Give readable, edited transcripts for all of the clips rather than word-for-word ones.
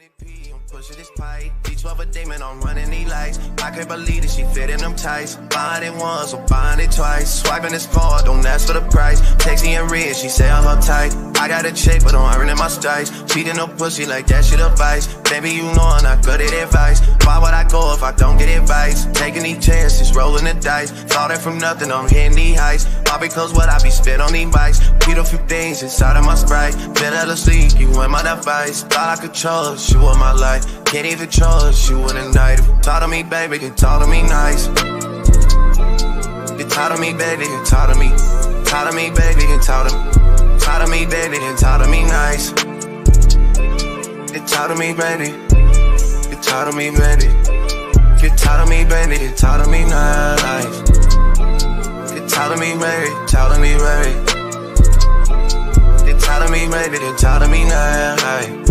MVP, I'm pushing this pipe. D12 a demon, I'm running these lights. I can't believe that she fit in them tights. Buying it once, or buying it twice. Swiping this card, don't ask for the price. Texting and red, she say I'm uptight. I got a check, but I'm earning my stripes. Cheating no pussy like that shit advice. Baby, you know I'm not good at advice. Why would I go if I don't get advice? Taking these chances, rolling the dice. Thought it from nothing, I'm hitting these heights. All because what I be spit on these bikes. Beat a few things inside of my Sprite. Been out of sleep, you in my device. Thought I could trust you with my life. Can't even trust you in the night. If you talk to me, baby, then talk to me nice. You talk to me, baby, then talk to me. Talk to me, baby, then talk to me. Talk to me, baby, then talk to me nice. You talk to me, baby. You talk to me, baby. You talk to me, baby, then talk to me nice. You talk to me, baby, talk to me, baby. You talk to me, baby, then talk to me nice.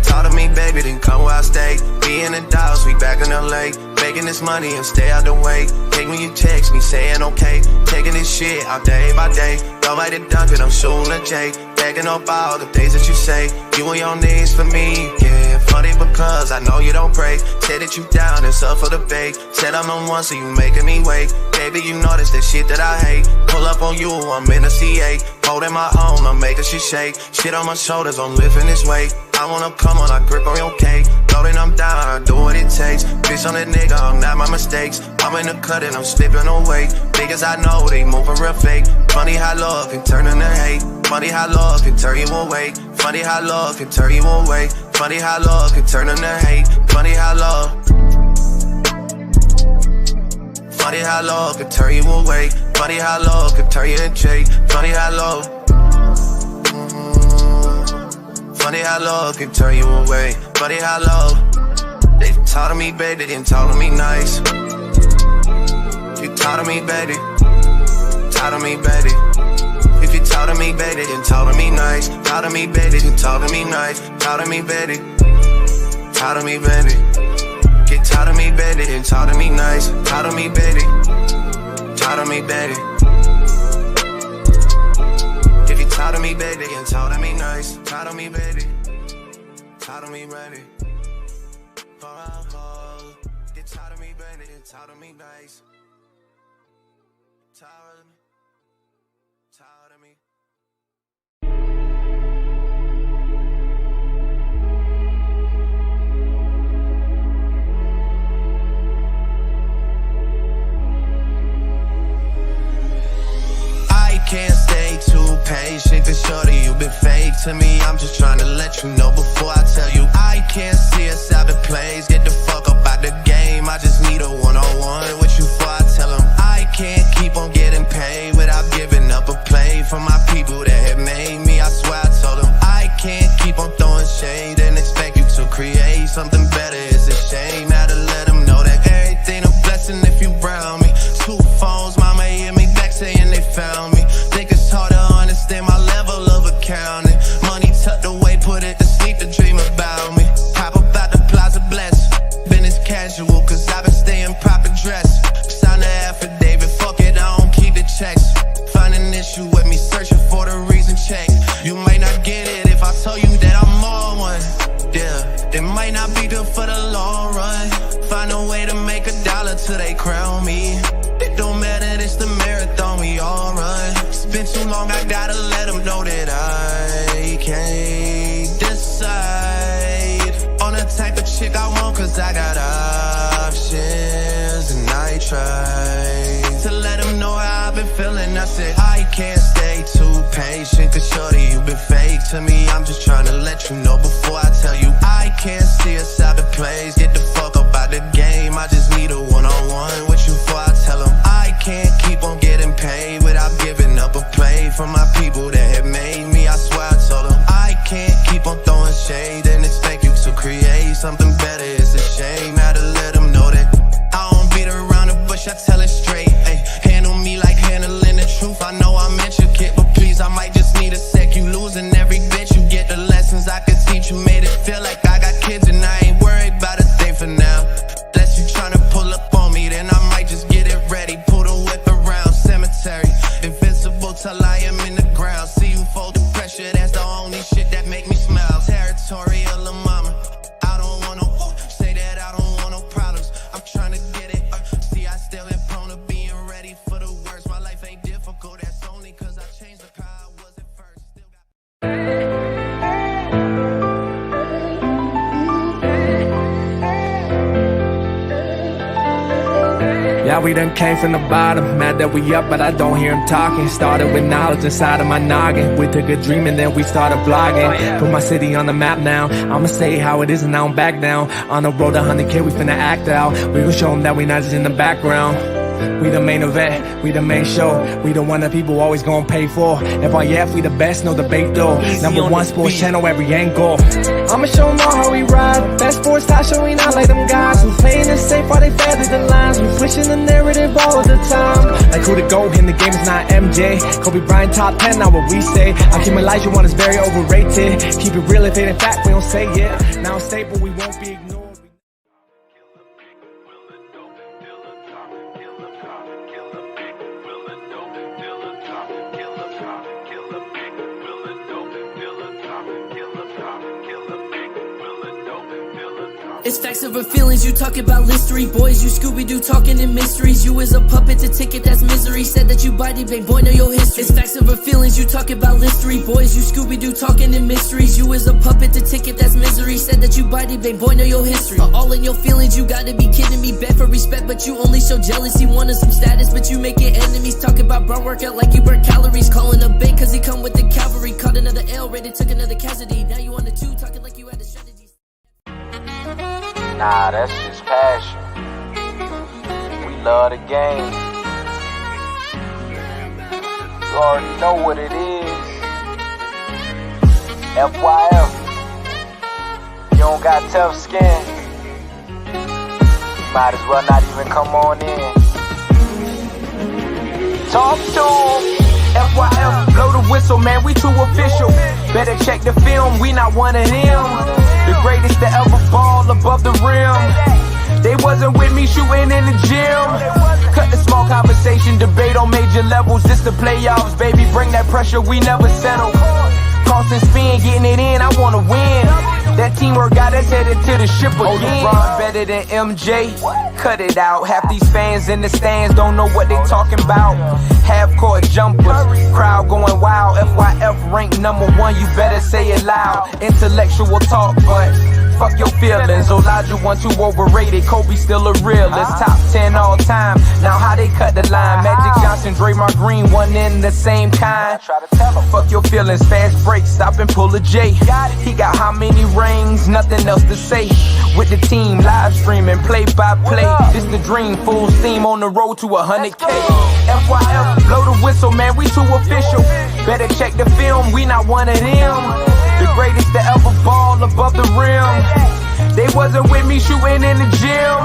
Talk to me, baby, then come where I stay. Be in the dolls, we back in the lake. Making this money and stay out the way. Take when you text me, saying okay. Taking this shit out day by day. Nobody dunk it, I'm shooting a J. Backing up all the things that you say. You on your knees for me, yeah. Funny because I know you don't pray. Say that you down, it's up for the bake. Said I'm on one, so you making me wait. Baby, you know that's that shit that I hate. Pull up on you, I'm in a C8. Holding my own, I'm making shit shake. Shit on my shoulders, I'm lifting this weight. I wanna come on, I grip on your cake. Loading, I'm down, I do what it takes. Bitch on that nigga, I'm not my mistakes. I'm in the cut and I'm slipping away. Niggas I know, they moving real fake. Funny how love can turn into hate. Funny how love can turn you away. Funny how love can turn you away. Funny how love can turn into hate. Funny how love. Funny how love can turn you away. Funny how love can turn you into hate. Funny how love. Funny how love can turn you away. Funny how love. They talk to me, baby, then talk to me nice. You talk to me, baby. Talk to me, baby. If you talk to me, baby, then talk to me nice. Talk to me, baby, then talk to me nice. Talk to me, baby. Talk to me, baby. Get talk to me, baby, then talk to me nice. Talk to me, baby. Talk to me, baby. If you talk to me, baby, then talk to me nice. Talk to me, baby. Talk to me, baby. Get talk to me, baby, then talk to me nice. Talk to me. Talk to me. Can't stay too patient, cause shorty, you been fake to me. I'm just trying to let you know before I tell you. I can't see us out the plays. Get the fuck up out the game. I just need a one-on-one with you before I tell them. I can't keep on getting paid without giving up a play for my people that have made me. I swear I told them I can't keep on throwing shade and expect you to create something better. It's a shame. Had to let them know that everything a blessing if you brown me. 2 phones, mama hit me back saying they found me. Hard to understand my level of accounting. Money tucked away, put it to sleep to dream about me. Pop about the Plaza Bless. Business casual, cause I've been staying proper dressed. Sign the affidavit, fuck it, I don't keep the checks. Find an issue with me, searching for the reason check. You might not get it if I tell you that I'm more one. Yeah, it might not be good for the long run. Find a way to make $1 till they crown me. It don't matter, it's the marathon we all run. It's been too long, I gotta let them know that I can't decide on the type of chick I want, cause I got options. And I try to let them know how I've been feeling. I said I can't stay too patient, cause shorty, you been fake to me. I'm just trying to let you know before I tell you. I can't see us out the plays. Get the fuck up out the game. I just need a one-on-one with you before I tell them. I can't keep on getting paid without giving up a play for my people that have made me. I swear I told them I can't keep on throwing shade and expect you to create something better. It's a shame. Had to let them know that I don't beat around the bush, I tell it straight. Ay, handle me like handling the truth. I know I'm intricate, but please, I might just need a sec. You losing every bitch, you get the lessons I could teach. You made it feel like I got kids and I ain't worried about a thing for now. Unless you tryna pull up on me, then I might just get it ready. Pull the whip around cemetery. Invincible till I am in the ground. See you fold now we done came from the bottom. Mad that we up, but I don't hear him talking. Started with knowledge inside of my noggin. We took a dream and then we started vlogging. Put my city on the map now. I'ma say how it is and I don't back down. On the road to 100K, we finna act out. We gon' show them that we not just in the background. We the main event, we the main show. We the one that people always gon' pay for. FYF, we the best, no debate though. Number one sports channel, every angle. I'ma show them all how we ride. Best sports talk show, we not like them guys. We playing it safe while they feather the lines. We pushing the narrative all the time. Like who to go in the game is not MJ. Kobe Bryant top 10, not what we say. Hakeem Olajuwon is very overrated. Keep it real if it ain't fact, we don't say it. Now stable, we won't be ignored. It's facts over feelings, you talk about history. Boys, you Scooby-Doo talking in mysteries. You is a puppet to ticket, that's misery. Said that you body bang, boy, know your history. It's facts over feelings, you talk about history. Boys, you Scooby-Doo talking in mysteries. You is a puppet to ticket, that's misery. Said that you body bang, boy, know your history. All in your feelings, you gotta be kidding me. Bet for respect, but you only show jealousy. Wanted some status, but you making enemies. Talk about bro workout like you burn calories. Calling a bait cause he come with the cavalry. Caught another L, rated, took another casualty. Now you on the 2, talking like you had a strategy. Nah, that's just passion. We love the game. You already know what it is. FYF. You don't got tough skin. Might as well not even come on in. Talk to 'em. FYF, blow the whistle, man, we too official. Better check the film, we not one of them. The greatest to ever ball above the rim. They wasn't with me shooting in the gym. Cut the small conversation, debate on major levels. This the playoffs, baby, bring that pressure, we never settle. Cross and spin, getting it in, I wanna win. That teamwork got us headed to the ship again. LeBron better than MJ, cut it out. Half these fans in the stands don't know what they talking about. Half-court jumpers, crowd going wild. FYF ranked #1, you better say it loud. Intellectual talk, but fuck your feelings. Olajuwon too overrated, Kobe still a realist. Top 10 all time, now how they cut the line. Magic Johnson, Draymond Green, one in the same kind. Fuck your feelings, fast break, stop and pull a J. He got how many rings, nothing else to say. With the team, live streaming, play by play. This the dream, full steam on the road to 100K. FYF, blow the whistle, man, we too official. Better check the film, we not one of them. The greatest to ever ball above the rim. They wasn't with me shooting in the gym.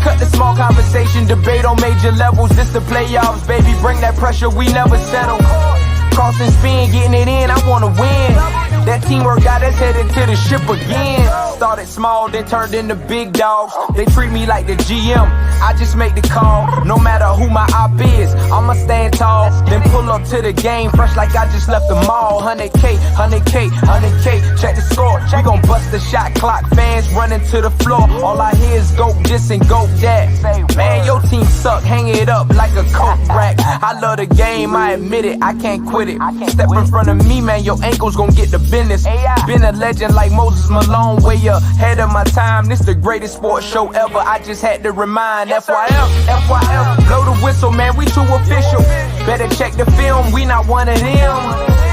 Cut the small conversation, debate on major levels. This the playoffs, baby, bring that pressure, we never settle. Cross and spin, getting it in, I wanna win. That teamwork got us headed to the ship again. Started small, then turned into big dogs. They treat me like the GM, I just make the call. No matter who my op is, I'ma stand tall. Then pull up to the game, fresh like I just left the mall. 100K, 100K, 100K, check the score. We gon' bust the shot clock, fans running to the floor. All I hear is go this and go that. Man, your team suck, hang it up like a coke rack. I love the game, I admit it, I can't quit it. Step in front of me, man, your ankles gon' get the business. Been a legend like Moses Malone, way ahead of my time. This the greatest sports show ever, I just had to remind. FYF, FYF, blow the whistle, man, we too official. Better check the film, we not one of them.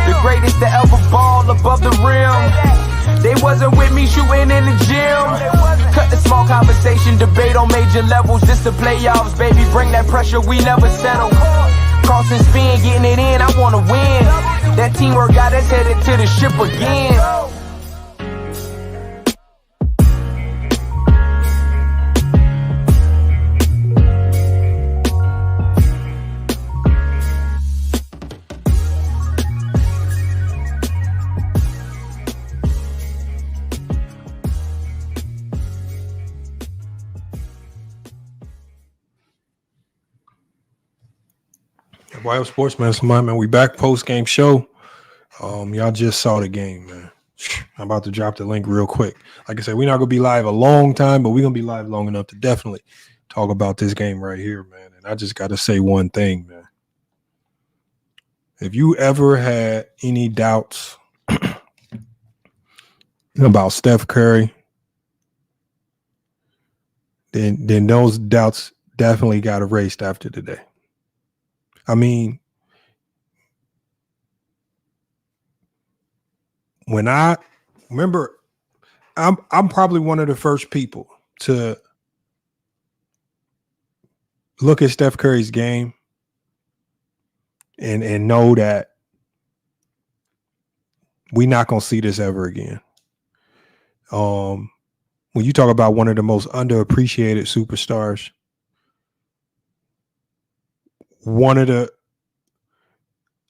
The greatest to ever ball above the rim. They wasn't with me shooting in the gym. Cut the small conversation, debate on major levels. This the playoffs, baby, bring that pressure, we never settle. Cross and spin, getting it in, I wanna win. That teamwork got us headed to the ship again. FYF Sports, man, we back post-game show. Y'all just saw the game, man. I'm about to drop the link real quick. Like I said, we're not gonna be live a long time, but we're gonna be live long enough to definitely talk about this game right here, man. And I just gotta say one thing, man. If you ever had any doubts about Steph Curry, then those doubts definitely got erased after today. I mean, when I remember, I'm probably one of the first people to look at Steph Curry's game and know that we're not gonna see this ever again. When you talk about one of the most underappreciated superstars, one of the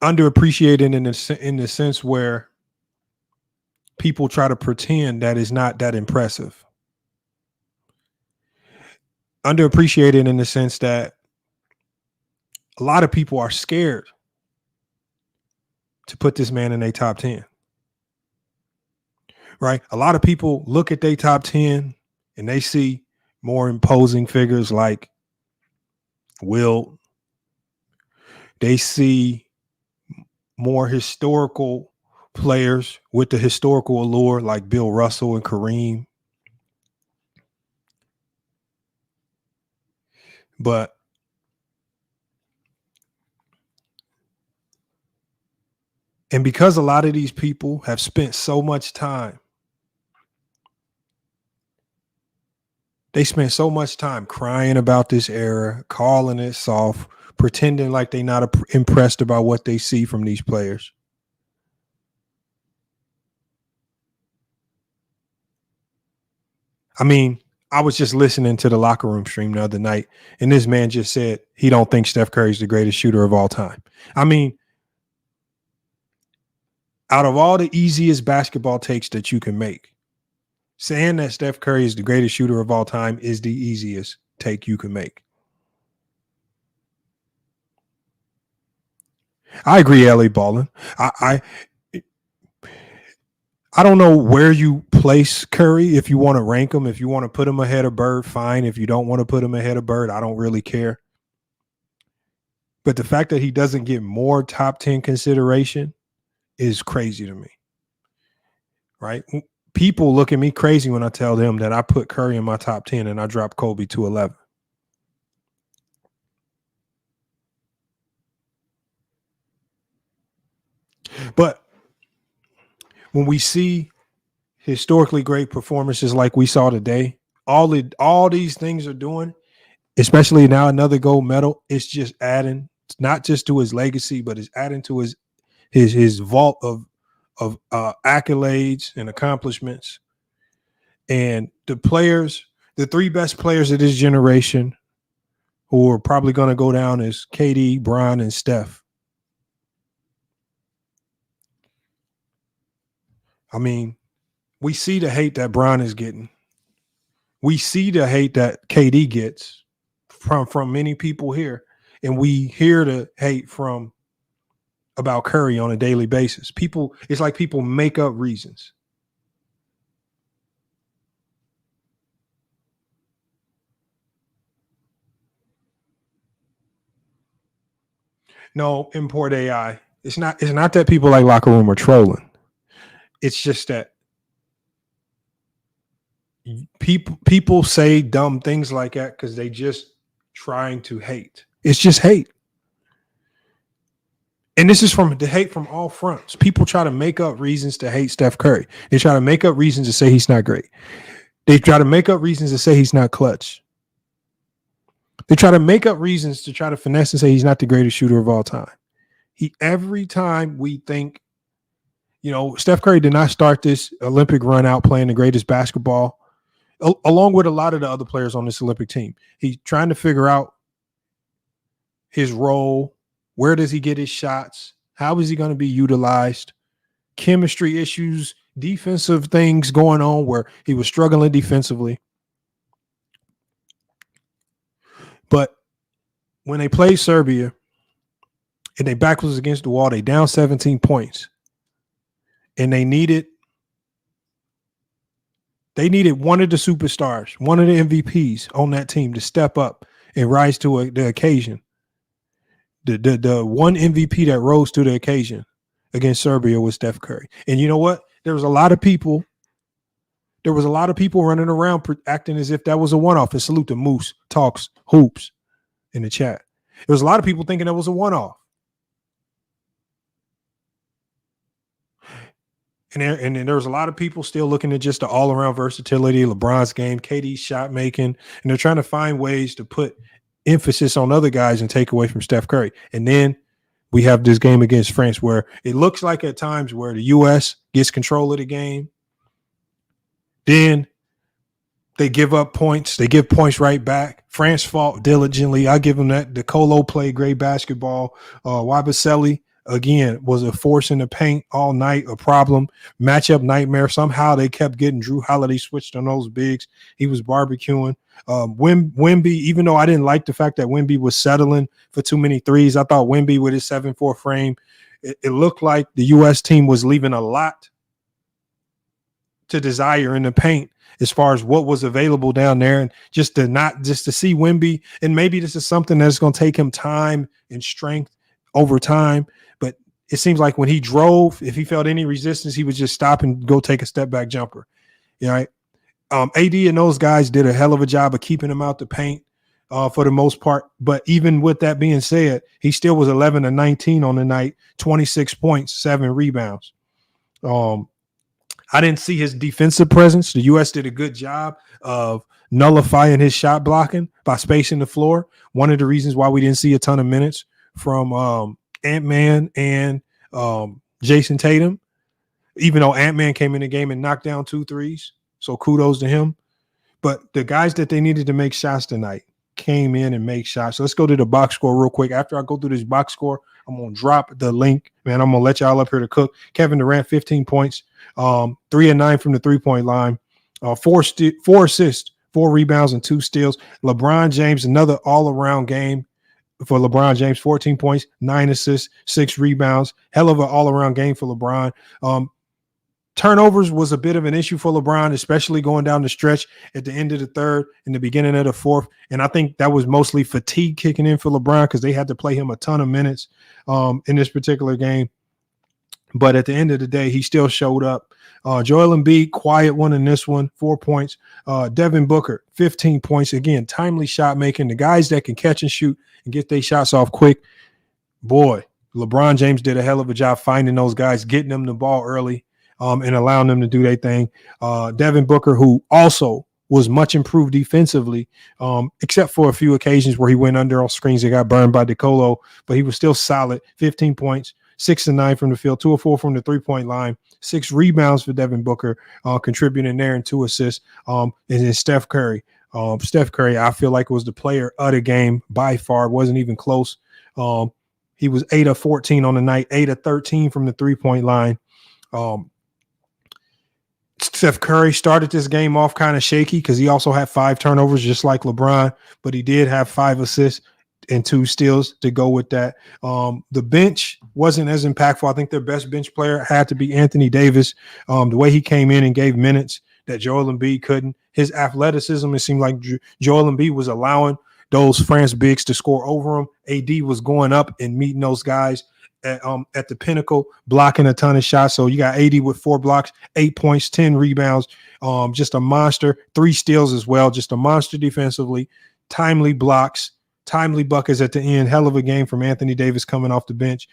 underappreciated in the sense where people try to pretend that it's not that impressive. Underappreciated in the sense that a lot of people are scared to put this man in their top 10. Right? A lot of people look at their top 10 and they see more imposing figures like Wilt. They see more historical players with the historical allure like Bill Russell and Kareem. And because a lot of these people have spent so much time, they spent so much time crying about this era, calling it soft, pretending like they're not impressed about what they see from these players. I mean, I was just listening to the locker room stream the other night, and this man just said he don't think Steph Curry is the greatest shooter of all time. I mean, out of all the easiest basketball takes that you can make, saying that Steph Curry is the greatest shooter of all time is the easiest take you can make. I agree, LA Ballin. I don't know where you place Curry. If you want to rank him, if you want to put him ahead of Bird, fine. If you don't want to put him ahead of Bird, I don't really care. But the fact that he doesn't get more top 10 consideration is crazy to me. Right? People look at me crazy when I tell them that I put Curry in my top 10 and I drop Kobe to 11. But when we see historically great performances like we saw today, all these things are doing, especially now another gold medal, it's just adding not just to his legacy, but it's adding to his vault of accolades and accomplishments. And the players, the three best players of this generation who are probably going to go down as KD, Bron, and Steph. I mean, we see the hate that Bron is getting. We see the hate that KD gets from many people here. And we hear the hate about Curry on a daily basis. People, it's like people make up reasons. No, import AI. It's not that people like locker room are trolling. It's just that people say dumb things like that because they just trying to hate. It's just hate. And this is from the hate from all fronts. People try to make up reasons to hate Steph Curry. They try to make up reasons to say he's not great. They try to make up reasons to say he's not clutch. They try to make up reasons to try to finesse and say he's not the greatest shooter of all time. Every time we think, Steph Curry did not start this Olympic run out playing the greatest basketball, along with a lot of the other players on this Olympic team. He's trying to figure out his role. Where does he get his shots? How is he going to be utilized? Chemistry issues, defensive things going on where he was struggling defensively. But when they played Serbia and their back was against the wall, they down 17 points. And they needed one of the superstars, one of the MVPs on that team to step up and rise to the occasion. The one MVP that rose to the occasion against Serbia was Steph Curry. And you know what? There was a lot of people running around acting as if that was a one-off. And salute to Moose Talks Hoops. in the chat. There was a lot of people thinking that was a one-off. And there was a lot of people still looking at just the all-around versatility, LeBron's game, KD's shot making, and they're trying to find ways to put emphasis on other guys and take away from Steph Curry. And then we have this game against France where it looks like at times where the U.S. gets control of the game. Then they give up points. They give points right back. France fought diligently. I give them that. DeColo played great basketball. Wabasele, again, was a force in the paint all night, a problem. Matchup nightmare. Somehow they kept getting Drew Holiday switched on those bigs. He was barbecuing. Wemby, even though I didn't like the fact that Wemby was settling for too many threes, I thought Wemby with his 7'4" frame, it looked like the U.S. team was leaving a lot to desire in the paint as far as what was available down there. And just to see Wemby, and maybe this is something that's going to take him time and strength over time. But it seems like when he drove, if he felt any resistance, he would just stop and go take a step back jumper. You know, right? AD and those guys did a hell of a job of keeping him out the paint for the most part. But even with that being said, he still was 11 and 19 on the night, 26 points, 7 rebounds. I didn't see his defensive presence. The U.S. did a good job of nullifying his shot blocking by spacing the floor. One of the reasons why we didn't see a ton of minutes from Ant-Man and Jason Tatum, even though Ant-Man came in the game and knocked down 2 threes. So kudos to him. But the guys that they needed to make shots tonight came in and made shots. So let's go to the box score real quick. After I go through this box score, I'm going to drop the link. Man, I'm going to let y'all up here to cook. Kevin Durant, 15 points, 3 and 9 from the three-point line, 4 assists, 4 rebounds, and 2 steals. LeBron James, another all-around game for LeBron James, 14 points, 9 assists, 6 rebounds. Hell of an all-around game for LeBron. Turnovers was a bit of an issue for LeBron, especially going down the stretch at the end of the third and the beginning of the fourth. And I think that was mostly fatigue kicking in for LeBron because they had to play him a ton of minutes in this particular game. But at the end of the day, he still showed up. Joel Embiid, quiet one in this one, 4 points. Devin Booker, 15 points. Again, timely shot making. The guys that can catch and shoot and get their shots off quick. Boy, LeBron James did a hell of a job finding those guys, getting them the ball early. And allowing them to do their thing. Devin Booker, who also was much improved defensively, except for a few occasions where he went under on screens that got burned by DeColo, but he was still solid. 15 points, 6 and 9 from the field, 2 of 4 from the three-point line, 6 rebounds for Devin Booker, contributing there and 2 assists. And then Steph Curry. Steph Curry, I feel like was the player of the game by far. It wasn't even close. He was 8 of 14 on the night, 8 of 13 from the three-point line. Steph Curry started this game off kind of shaky because he also had 5 turnovers just like LeBron, but he did have 5 assists and 2 steals to go with that. The bench wasn't as impactful. I think their best bench player had to be Anthony Davis. The way he came in and gave minutes that Joel Embiid couldn't. His athleticism, it seemed like Joel Embiid was allowing those France bigs to score over him. AD was going up and meeting those guys at the pinnacle, blocking a ton of shots. So you got 80 with 4 blocks, 8 points, 10 rebounds, just a monster, 3 steals as well, just a monster defensively, timely blocks, timely buckets at the end. Hell of a game from Anthony Davis coming off the bench.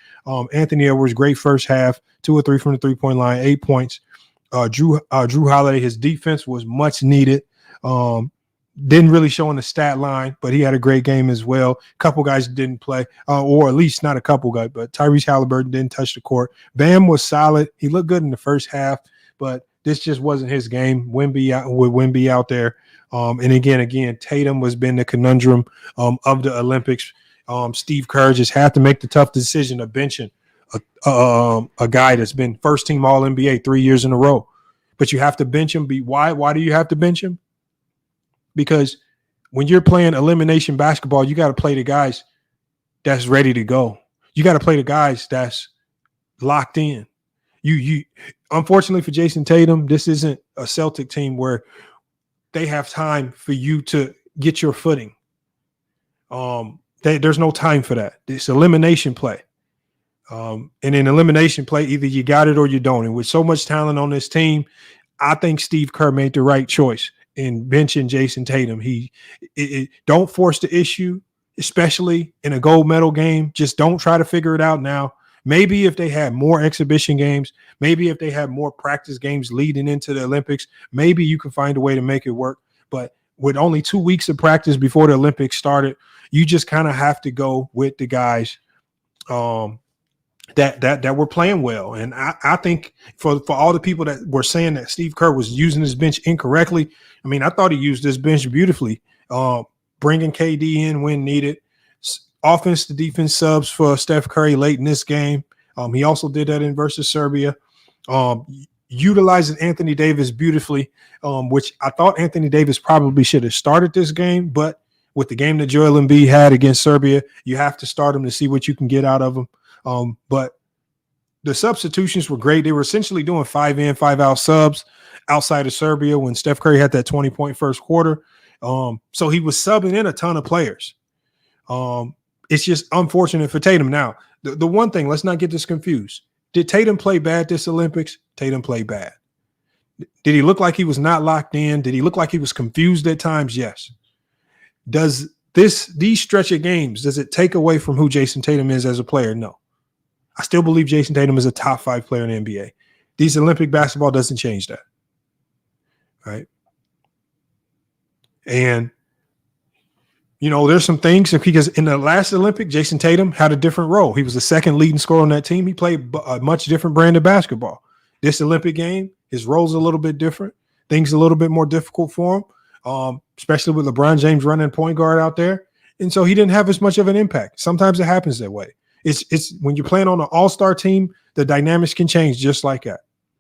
Anthony Edwards, great first half, 2 or 3 from the three-point line, 8 points. Drew Holiday, his defense was much needed. Didn't really show on the stat line, but he had a great game as well. A couple guys didn't play, or at least not a couple guys, but Tyrese Halliburton didn't touch the court. Bam was solid. He looked good in the first half, but this just wasn't his game. Wemby out there. And again, Tatum was been the conundrum of the Olympics. Steve Kerr just had to make the tough decision of benching a guy that's been first team All NBA 3 years in a row. But you have to bench him. Why do you have to bench him? Because when you're playing elimination basketball, you got to play the guys that's ready to go. You got to play the guys that's locked in. You unfortunately for Jason Tatum, this isn't a Celtic team where they have time for you to get your footing. There's no time for that. It's elimination play. And in elimination play, either you got it or you don't. And with so much talent on this team, I think Steve Kerr made the right choice in benching Jason Tatum. Don't force the issue. especially in a gold medal game. Just don't try to figure it out now. Maybe if they had more exhibition games, maybe if they had more practice games leading into the Olympics, maybe you can find a way to make it work. But with only 2 weeks of practice before the Olympics started, you just kind of have to go with the guys that were playing well. And I think for all the people that were saying that Steve Kerr was using his bench incorrectly, I mean, I thought he used his bench beautifully, bringing KD in when needed, offense to defense subs for Steph Curry late in this game. He also did that in versus Serbia, utilizing Anthony Davis beautifully, which I thought Anthony Davis probably should have started this game, but with the game that Joel Embiid had against Serbia, you have to start him to see what you can get out of him. But the substitutions were great. They were essentially doing 5 in, 5 out subs outside of Serbia when Steph Curry had that 20-point first quarter. So he was subbing in a ton of players. It's just unfortunate for Tatum. Now, the one thing, let's not get this confused. Did Tatum play bad this Olympics? Tatum played bad. Did he look like he was not locked in? Did he look like he was confused at times? Yes. Does these stretch of games, does it take away from who Jason Tatum is as a player? No. I still believe Jason Tatum is a top 5 player in the NBA. These Olympic basketball doesn't change that. Right? And, you know, there's some things because in the last Olympic, Jason Tatum had a different role. He was the second leading scorer on that team. He played a much different brand of basketball. This Olympic game, his role's a little bit different. Things a little bit more difficult for him, especially with LeBron James running point guard out there. And so he didn't have as much of an impact. Sometimes it happens that way. It's when you're playing on an all-star team, the dynamics can change just like that.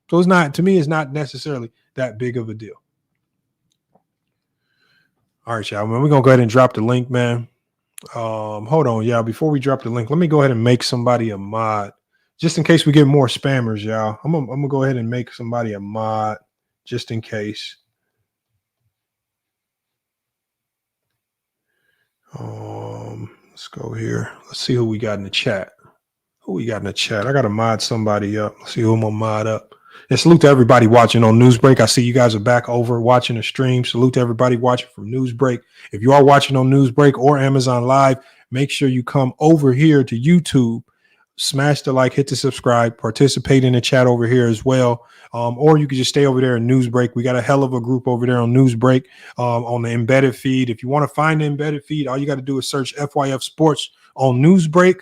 So it's not, to me, it's not necessarily that big of a deal. All right, y'all, man, we're going to go ahead and drop the link, man. Hold on, y'all. Before we drop the link, let me go ahead and make somebody a mod just in case we get more spammers, y'all. I'm going to go ahead and make somebody a mod just in case. Let's go here. Let's see who we got in the chat. Who we got in the chat? I got to mod somebody up. Let's see who I'm going to mod up. And salute to everybody watching on Newsbreak. I see you guys are back over watching the stream. Salute to everybody watching from Newsbreak. If you are watching on Newsbreak or Amazon Live, make sure you come over here to YouTube, smash the like, hit the subscribe, participate in the chat over here as well. Or you can just stay over there in Newsbreak. We got a hell of a group over there on Newsbreak on the embedded feed. If you want to find the embedded feed, all you got to do is search FYF Sports on Newsbreak.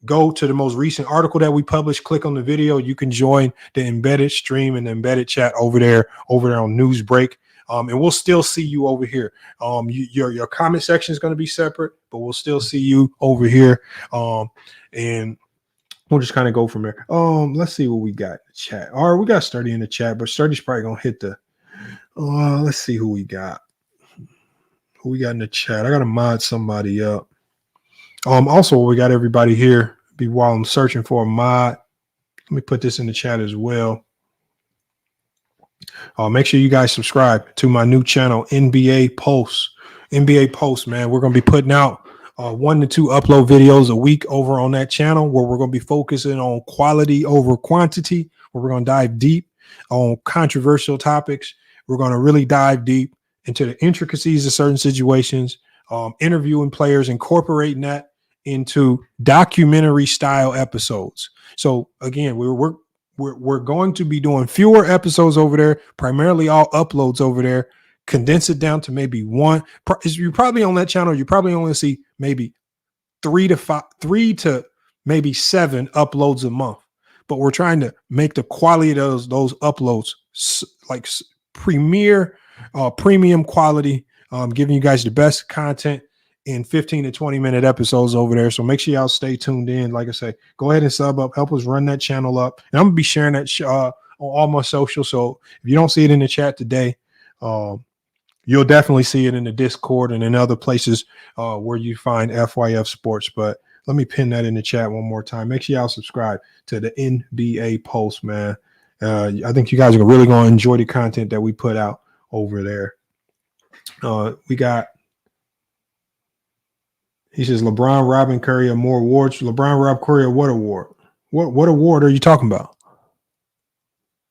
Go to the most recent article that we published, click on the video. You can join the embedded stream and the embedded chat over there on Newsbreak. And we'll still see you over here. Your comment section is going to be separate, but we'll still see you over here. And we'll just kind of go from there. Let's see what we got in the chat. All right, we got Sturdy in the chat, but Sturdy's probably going to hit the let's see who we got. Who we got in the chat. I got to mod somebody up. Also, we got everybody here. While I'm searching for a mod, let me put this in the chat as well. Make sure you guys subscribe to my new channel, NBA Post. NBA Post, man. We're going to be putting out 1 to 2 upload videos a week over on that channel where we're going to be focusing on quality over quantity, where we're going to dive deep on controversial topics. We're going to really dive deep into the intricacies of certain situations, interviewing players, incorporating that into documentary style episodes. So again, we're going to be doing fewer episodes over there, primarily all uploads over there, condense it down to maybe one. You're probably on that channel. You probably only see maybe 3 to maybe 7 uploads a month, but we're trying to make the quality of those uploads like premium quality, giving you guys the best content in 15 to 20 minute episodes over there. So make sure y'all stay tuned in. Like I say, go ahead and sub up, help us run that channel up. And I'm gonna be sharing that on all my socials. So if you don't see it in the chat today, you'll definitely see it in the Discord and in other places where you find FYF Sports. But let me pin that in the chat one more time. Make sure y'all subscribe to the NBA Post, man. I think you guys are really going to enjoy the content that we put out over there. We got, he says, LeBron robbing Curry of more awards. LeBron robbed Curry of what award? What award are you talking about?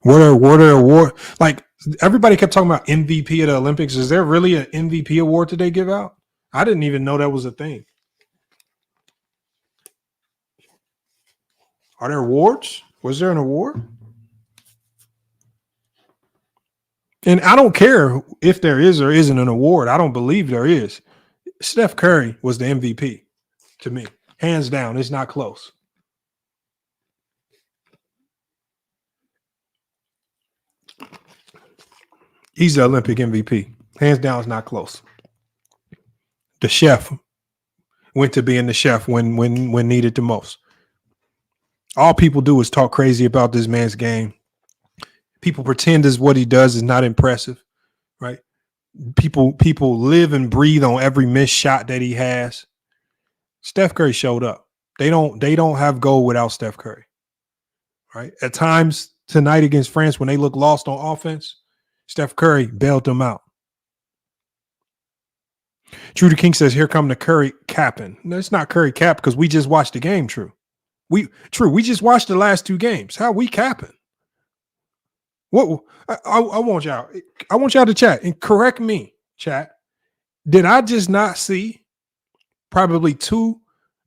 What award? Like, everybody kept talking about MVP of the Olympics. Is there really an MVP award that they give out? I didn't even know that was a thing. Are there awards? Was there an award? And I don't care if there is or isn't an award. I don't believe there is. Steph Curry was the MVP to me. Hands down. It's not close. He's the Olympic MVP. Hands down, it's not close. The chef went to being the chef when needed the most. All people do is talk crazy about this man's game. People pretend as what he does is not impressive, right? People live and breathe on every missed shot that he has. Steph Curry showed up. They don't have goal without Steph Curry, right? At times tonight against France, when they look lost on offense, Steph Curry bailed them out. True to King says, here come the Curry capping. No, it's not Curry cap because we just watched the game, True. We just watched the last two games. How we capping? What I want y'all to chat and correct me, chat. Did I just not see probably two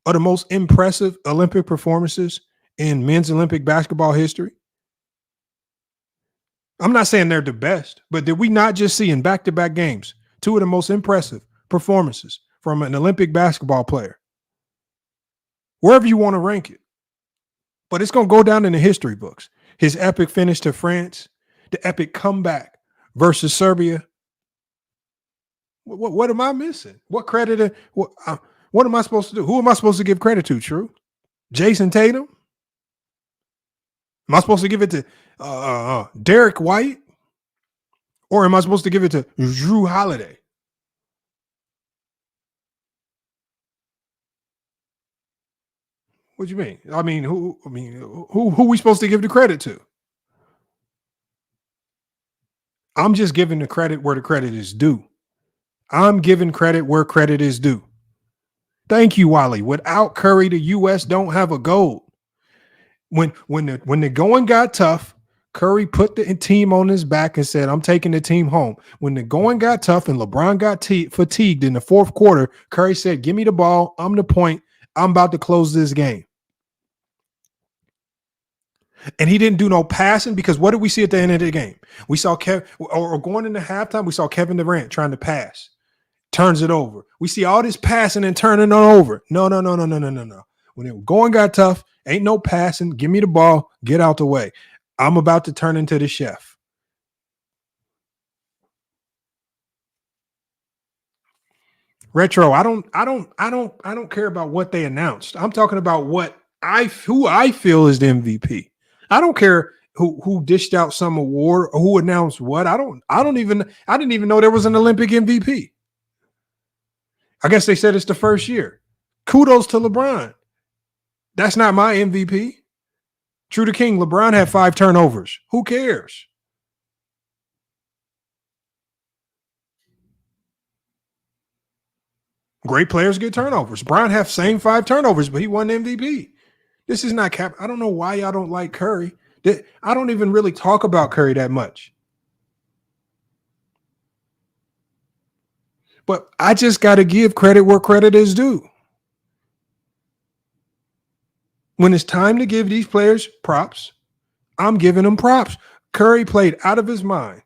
of the most impressive Olympic performances in men's Olympic basketball history? I'm not saying they're the best, but did we not just see in back-to-back games two of the most impressive performances from an Olympic basketball player? Wherever you want to rank it. But it's going to go down in the history books. His epic finish to France, the epic comeback versus Serbia. What am I missing? What credit? What am I supposed to do? Who am I supposed to give credit to, True? Jason Tatum? Am I supposed to give it to Derek White? Or am I supposed to give it to Drew Holiday? What do you mean? Who we supposed to give the credit to? I'm just giving the credit where the credit is due. I'm giving credit where credit is due. Thank you, Wally. Without Curry, the U.S. don't have a gold. When the going got tough, Curry put the team on his back and said, I'm taking the team home. When the going got tough and LeBron got fatigued in the fourth quarter, Curry said, give me the ball. I'm the point. I'm about to close this game. And he didn't do no passing because what did we see at the end of the game? We saw going into halftime, we saw Kevin Durant trying to pass. Turns it over. We see all this passing and turning it over. No. When it going got tough, ain't no passing. Give me the ball. Get out the way. I'm about to turn into the chef. Retro, I don't care about what they announced. I'm talking about who I feel is the MVP. I don't care who dished out some award or who announced what. I didn't even know there was an Olympic MVP. I guess they said it's the first year. Kudos to LeBron. That's not my MVP. True to King, LeBron had 5 turnovers. Who cares? Great players get turnovers. Bron had same 5 turnovers, but he won MVP. This is not cap. I don't know why y'all don't like Curry. I don't even really talk about Curry that much. But I just got to give credit where credit is due. When it's time to give these players props, I'm giving them props. Curry played out of his mind.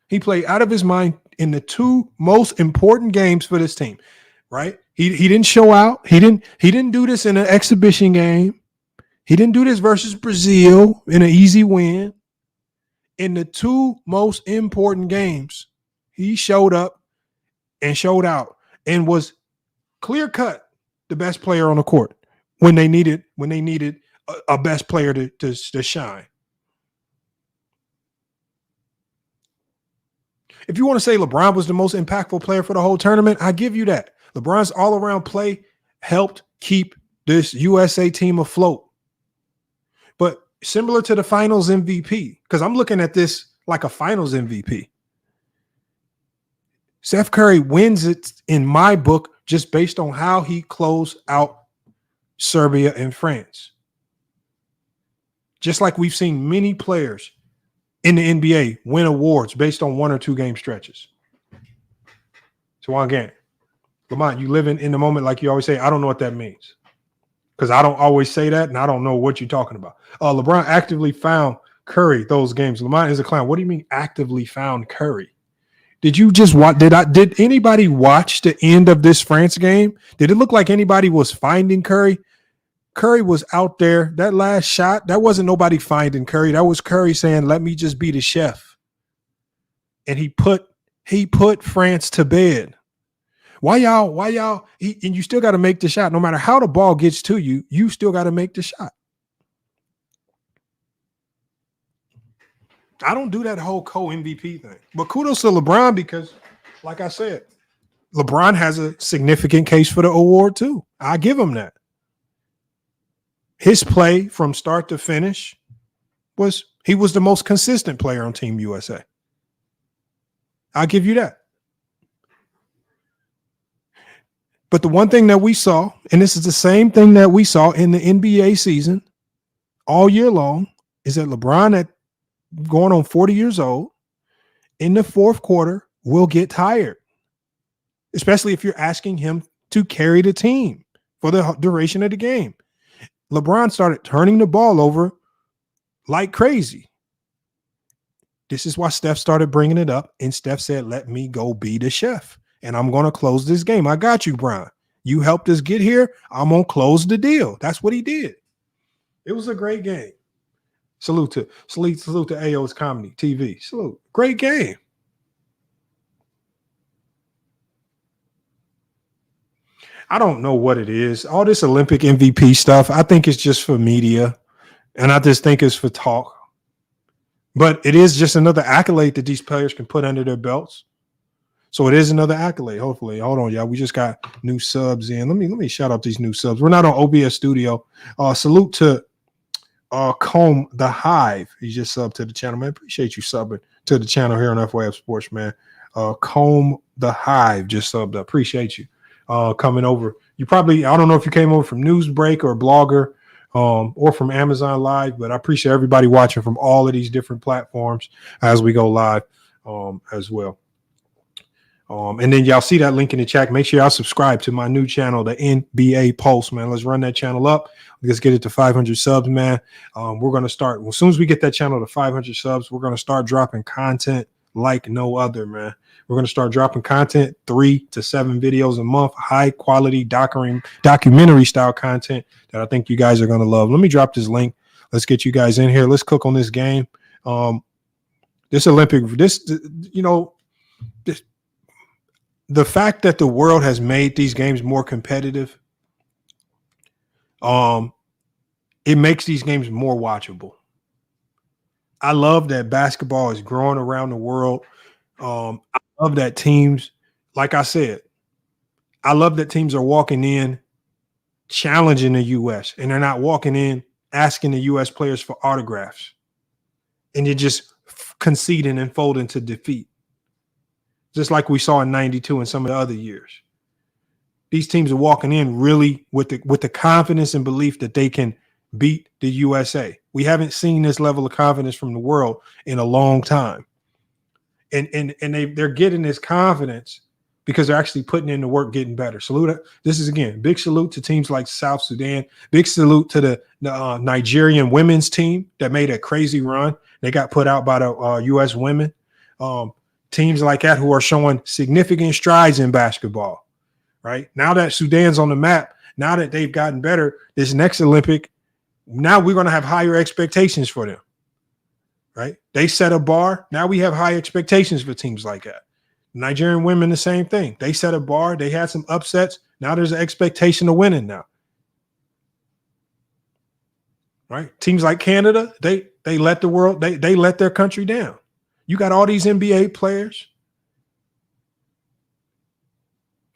He played out of his mind in the 2 most important games for this team, right? He didn't show out. He didn't do this in an exhibition game. He didn't do this versus Brazil in an easy win. In the 2 most important games, he showed up and showed out and was clear-cut the best player on the court when they needed a best player to shine. If you want to say LeBron was the most impactful player for the whole tournament, I give you that. LeBron's all-around play helped keep this USA team afloat. But similar to the finals MVP, because I'm looking at this like a finals MVP. Steph Curry wins it in my book just based on how he closed out Serbia and France. Just like we've seen many players in the NBA win awards based on 1 or 2 game stretches. Tawan Gant. Lamont, you living in the moment like you always say. I don't know what that means because I don't always say that, and I don't know what you're talking about. LeBron actively found Curry those games. Lamont is a clown. What do you mean actively found Curry? Did you just watch? Did anybody watch the end of this France game? Did it look like anybody was finding Curry? Curry was out there. That last shot, that wasn't nobody finding Curry. That was Curry saying, "Let me just be the chef." And he put France to bed. Why y'all? And you still got to make the shot. No matter how the ball gets to you, you still got to make the shot. I don't do that whole co-MVP thing. But kudos to LeBron because, like I said, LeBron has a significant case for the award too. I give him that. His play from start to finish he was the most consistent player on Team USA. I'll give you that. But the one thing that we saw, and this is the same thing that we saw in the NBA season all year long, is that LeBron at going on 40 years old in the fourth quarter will get tired, especially if you're asking him to carry the team for the duration of the game. LeBron started turning the ball over like crazy. This is why Steph started bringing it up, and Steph said, "Let me go be the chef, and I'm going to close this game. I got you, Brian. You helped us get here. I'm going to close the deal." That's what he did. It was a great game. Salute to AO's Comedy TV. Salute. Great game. I don't know what it is. All this Olympic MVP stuff, I think it's just for media, and I just think it's for talk. But it is just another accolade that these players can put under their belts. So it is another accolade, hopefully. Hold on, y'all. We just got new subs in. Let me shout out these new subs. We're not on OBS Studio. Salute to Comb the Hive. He just subbed to the channel, man. Appreciate you subbing to the channel here on FYF Sports, man. Comb the Hive just subbed up. Appreciate you coming over. You probably, I don't know if you came over from Newsbreak or Blogger or from Amazon Live, but I appreciate everybody watching from all of these different platforms as we go live as well. And then y'all see that link in the chat. Make sure y'all subscribe to my new channel, the NBA Pulse, man. Let's run that channel up. Let's get it to 500 subs, man. We're going to start. As soon as we get that channel to 500 subs, we're going to start dropping content like no other, man. We're going to start dropping content, 3 to 7 videos a month, high quality documentary style content that I think you guys are going to love. Let me drop this link. Let's get you guys in here. Let's cook on this game. The fact that the world has made these games more competitive, it makes these games more watchable. I love that basketball is growing around the world. I love that teams, like I said, I love that teams are walking in challenging the U.S. and they're not walking in asking the U.S. players for autographs and you're just conceding and folding to defeat. Just like we saw in 92 and some of the other years. These teams are walking in really with the confidence and belief that they can beat the USA. We haven't seen this level of confidence from the world in a long time. And they're getting this confidence because they're actually putting in the work, getting better. Salute. This is, again, big salute to teams like South Sudan. Big salute to the Nigerian women's team that made a crazy run. They got put out by the U.S. women. Teams like that who are showing significant strides in basketball, right? Now that Sudan's on the map, now that they've gotten better, this next Olympic, now we're going to have higher expectations for them, right? They set a bar. Now we have high expectations for teams like that. Nigerian women, the same thing. They set a bar. They had some upsets. Now there's an expectation of winning now, right? Teams like Canada, they let the world, they let their country down. You got all these NBA players,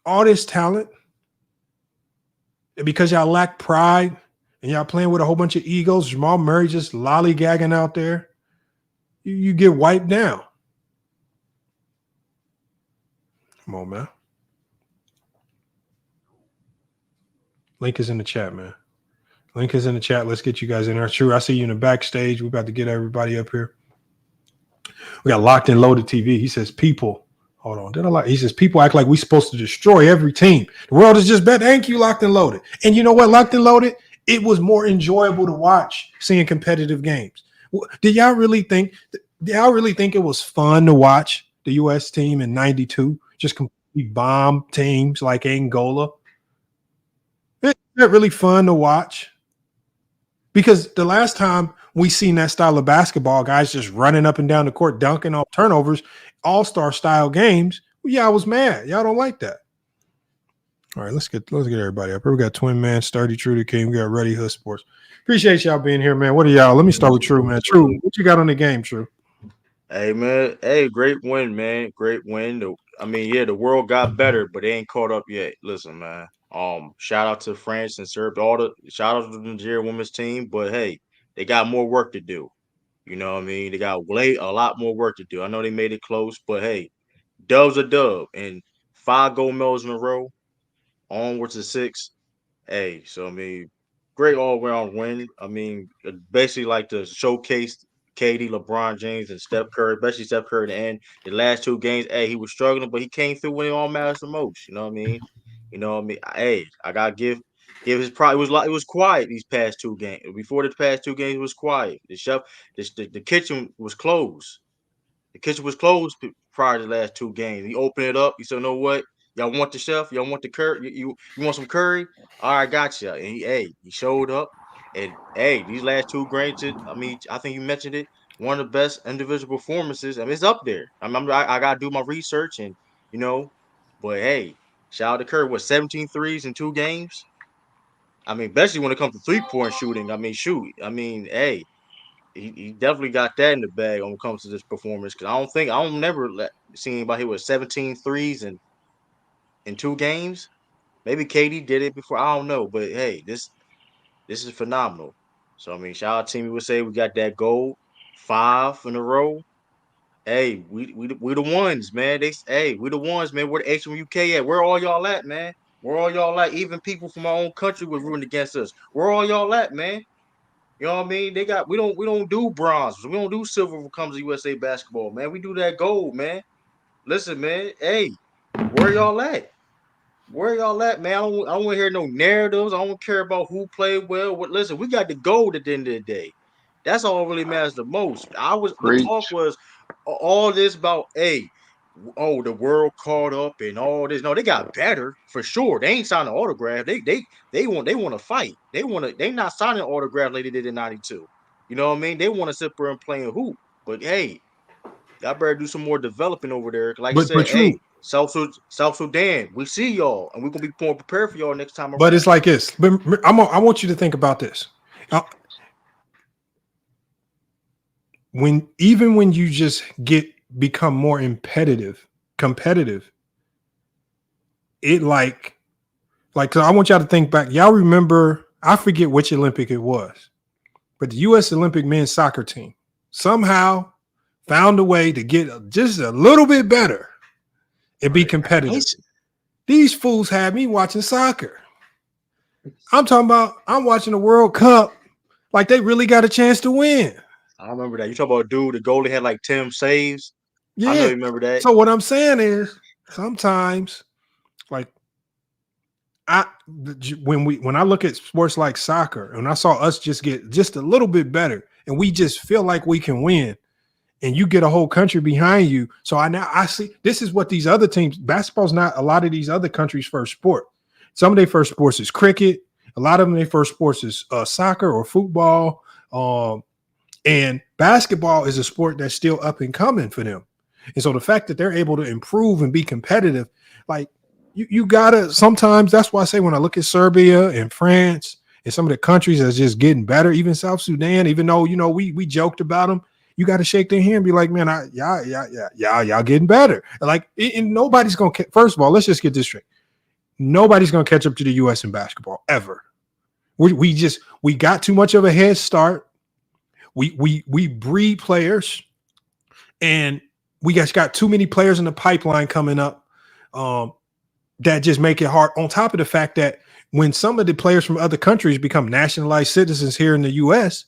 all this talent, and because y'all lack pride and y'all playing with a whole bunch of egos, Jamal Murray just lollygagging out there, you get wiped down. Come on, man. Link is in the chat, man. Link is in the chat. Let's get you guys in there. True, I see you in the backstage. We're about to get everybody up here. We got Locked and Loaded TV. He says people Hold on. Did I like? He says people act like we're supposed to destroy every team. The world is just better. Thank you, Locked and Loaded. And you know what? Locked and Loaded, it was more enjoyable to watch seeing competitive games. Did y'all really think? Did y'all really think it was fun to watch the U.S. team in '92 just completely bomb teams like Angola? It's not really fun to watch because the last time we seen that style of basketball, guys just running up and down the court, dunking off turnovers, all-star style games. Well, yeah, I was mad. Y'all don't like that. All right, let's get everybody up here. We got Twin Man, Sturdy, True the King. We got Ready Hood Sports. Appreciate y'all being here, man. What are y'all? Let me start with True, man. True, what you got on the game, True? Hey man, hey, great win, man. Great win. The world got better, but they ain't caught up yet. Listen, man. Shout out to France and Serbia, shout out to the Nigeria women's team, but hey, they got more work to do. You know what I mean? They got a lot more work to do. I know they made it close, but hey, dub's a dub, and 5 gold medals in a row, onwards to 6. Hey, so I mean, great all around win. I mean, basically like to showcase KD, LeBron James, and Steph Curry, especially Steph Curry. In the end, the last 2 games, hey, he was struggling, but he came through when it all matters the most. You know what I mean? You know what I mean? Hey, I gotta give his pride. It was quiet these past 2 games. Before the past 2 games, it was quiet. The kitchen was closed. The kitchen was closed prior to the last 2 games. He opened it up. He said, "You know what? Y'all want the chef? Y'all want the curry? You want some curry? All right, gotcha." And he showed up. And hey, these last 2 games, I mean, I think you mentioned it. One of the best individual performances. I mean, it's up there. I gotta do my research and you know, but hey, shout out to Curry. What 17 threes in 2 games? I mean, especially when it comes to 3-point shooting. I mean, shoot. I mean, hey, he definitely got that in the bag when it comes to this performance. Because I don't never see anybody with 17 threes in 2 games. Maybe KD did it before. I don't know, but hey, this is phenomenal. So I mean, shout out Team USA. We got that gold 5 in a row. Hey, we the ones, man. We the ones, man. Where the HMUK at? Where all y'all at, man? Where all y'all at? Even people from our own country was rooting against us. Where all y'all at, man? You know what I mean? We don't do bronze. We don't do silver when it comes to USA basketball, man. We do that gold, man. Listen, man. Hey, where y'all at? Where y'all at, man? I don't want to hear no narratives. I don't care about who played well. Listen, we got the gold at the end of the day. That's all really matters the most. The talk was all this about, hey, oh, the world caught up and all this. No, they got better for sure. They ain't signing an autograph. They want to fight. They not signing an autograph like they did in '92. You know what I mean? They want to sit there and play a hoop. But hey, y'all better do some more developing over there. Like I said, True. hey, South Sudan, we see y'all, and we're gonna be more prepared for y'all next time around. But it's like this. But I want you to think about this. When you just become more competitive, it like I want y'all to think back. Y'all remember? I forget which Olympic it was, but the U.S. Olympic men's soccer team somehow found a way to get just a little bit better and be competitive. These fools had me watching soccer. I'm talking about I'm watching the World Cup like they really got a chance to win. I remember that. You talk about a dude, the goalie had like 10 saves. Yeah. I know you remember that. So what I'm saying is sometimes like when I look at sports like soccer and I saw us just get just a little bit better and we just feel like we can win and you get a whole country behind you. So I see this is what these other teams, basketball's not a lot of these other countries' first sport. Some of their first sports is cricket. A lot of them, their first sports is soccer or football. And basketball is a sport that's still up and coming for them. And so the fact that they're able to improve and be competitive, like you gotta sometimes, that's why I say when I look at Serbia and France and some of the countries that's just getting better, even South Sudan, even though, you know, we joked about them, you got to shake their hand and be like, man, y'all getting better. Like, and nobody's going to, first of all, let's just get this straight. Nobody's going to catch up to the U.S. in basketball ever. We got too much of a head start. We breed players, and we got too many players in the pipeline coming up that just make it hard. On top of the fact that when some of the players from other countries become nationalized citizens here in the U.S.,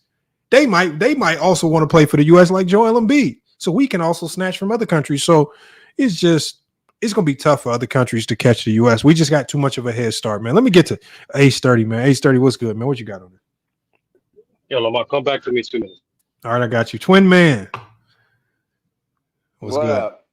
they might also want to play for the U.S. like Joel Embiid. So we can also snatch from other countries. So it's just it's going to be tough for other countries to catch the U.S. We just got too much of a head start, man. Let me get to Ace 30, man. Ace 30, what's good, man? What you got on it? Yo, Lamar, come back to me 2 minutes. All right, I got you. Twin man. What's What good? up?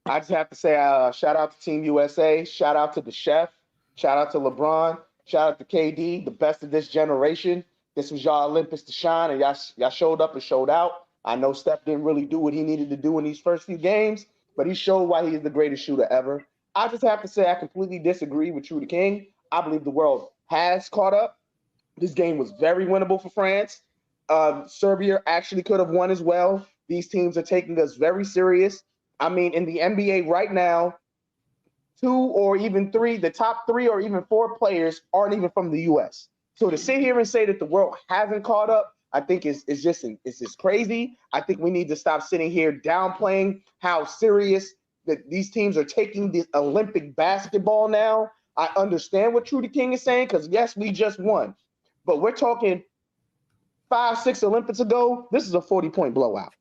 I just have to say shout out to Team USA. Shout out to the chef. Shout out to LeBron. Shout out to KD, the best of this generation. This was y'all Olympus to shine, and y'all showed up and showed out. I know Steph didn't really do what he needed to do in these first few games, but he showed why he is the greatest shooter ever. I just have to say I completely disagree with True the King. I believe the world has caught up. This game was very winnable for France. Serbia actually could have won as well. These teams are taking us very serious. I mean, in the NBA right now, 2 or even 3, the top 3 or even 4 players aren't even from the U.S. So to sit here and say that the world hasn't caught up, I think it's just crazy. I think we need to stop sitting here downplaying how serious that these teams are taking the Olympic basketball now. I understand what True the King is saying because, yes, we just won. But we're talking 5, 6 Olympics ago, this is a 40-point blowout.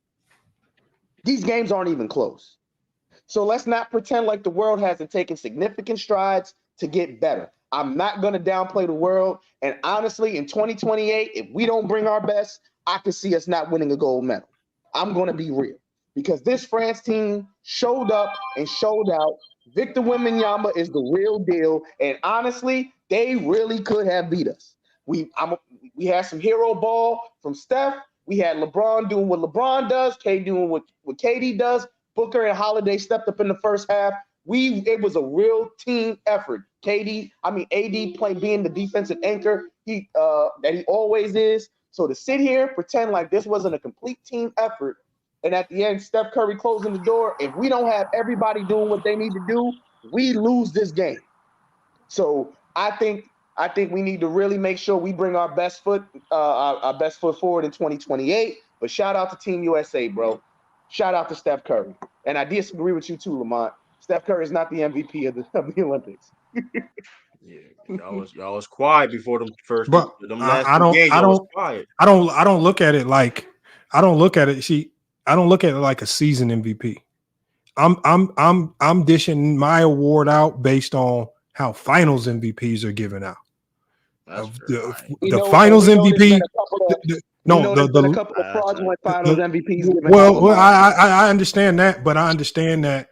These games aren't even close. So let's not pretend like the world hasn't taken significant strides to get better. I'm not going to downplay the world. And honestly, in 2028, if we don't bring our best, I can see us not winning a gold medal. I'm going to be real. Because this France team showed up and showed out. Victor Wembanyama is the real deal. And honestly, they really could have beat us. We had some hero ball from Steph. We had LeBron doing what LeBron does, K doing what KD does. Booker and Holiday stepped up in the first half. It was a real team effort. AD being the defensive anchor that he always is. So to sit here, pretend like this wasn't a complete team effort, and at the end, Steph Curry closing the door, if we don't have everybody doing what they need to do, we lose this game. So I think we need to really make sure we bring our best foot forward in 2028. But shout out to Team USA, bro. Shout out to Steph Curry. And I disagree with you too, Lamont. Steph Curry is not the MVP of the Olympics. Yeah, y'all was quiet before them first. But them last two games, y'all was quiet. I don't look at it like I don't look at it like a season MVP. I'm dishing my award out based on how finals MVPs are given out. The finals MVP. A couple of fraudulent finals MVPs. Well, I understand that, but I understand that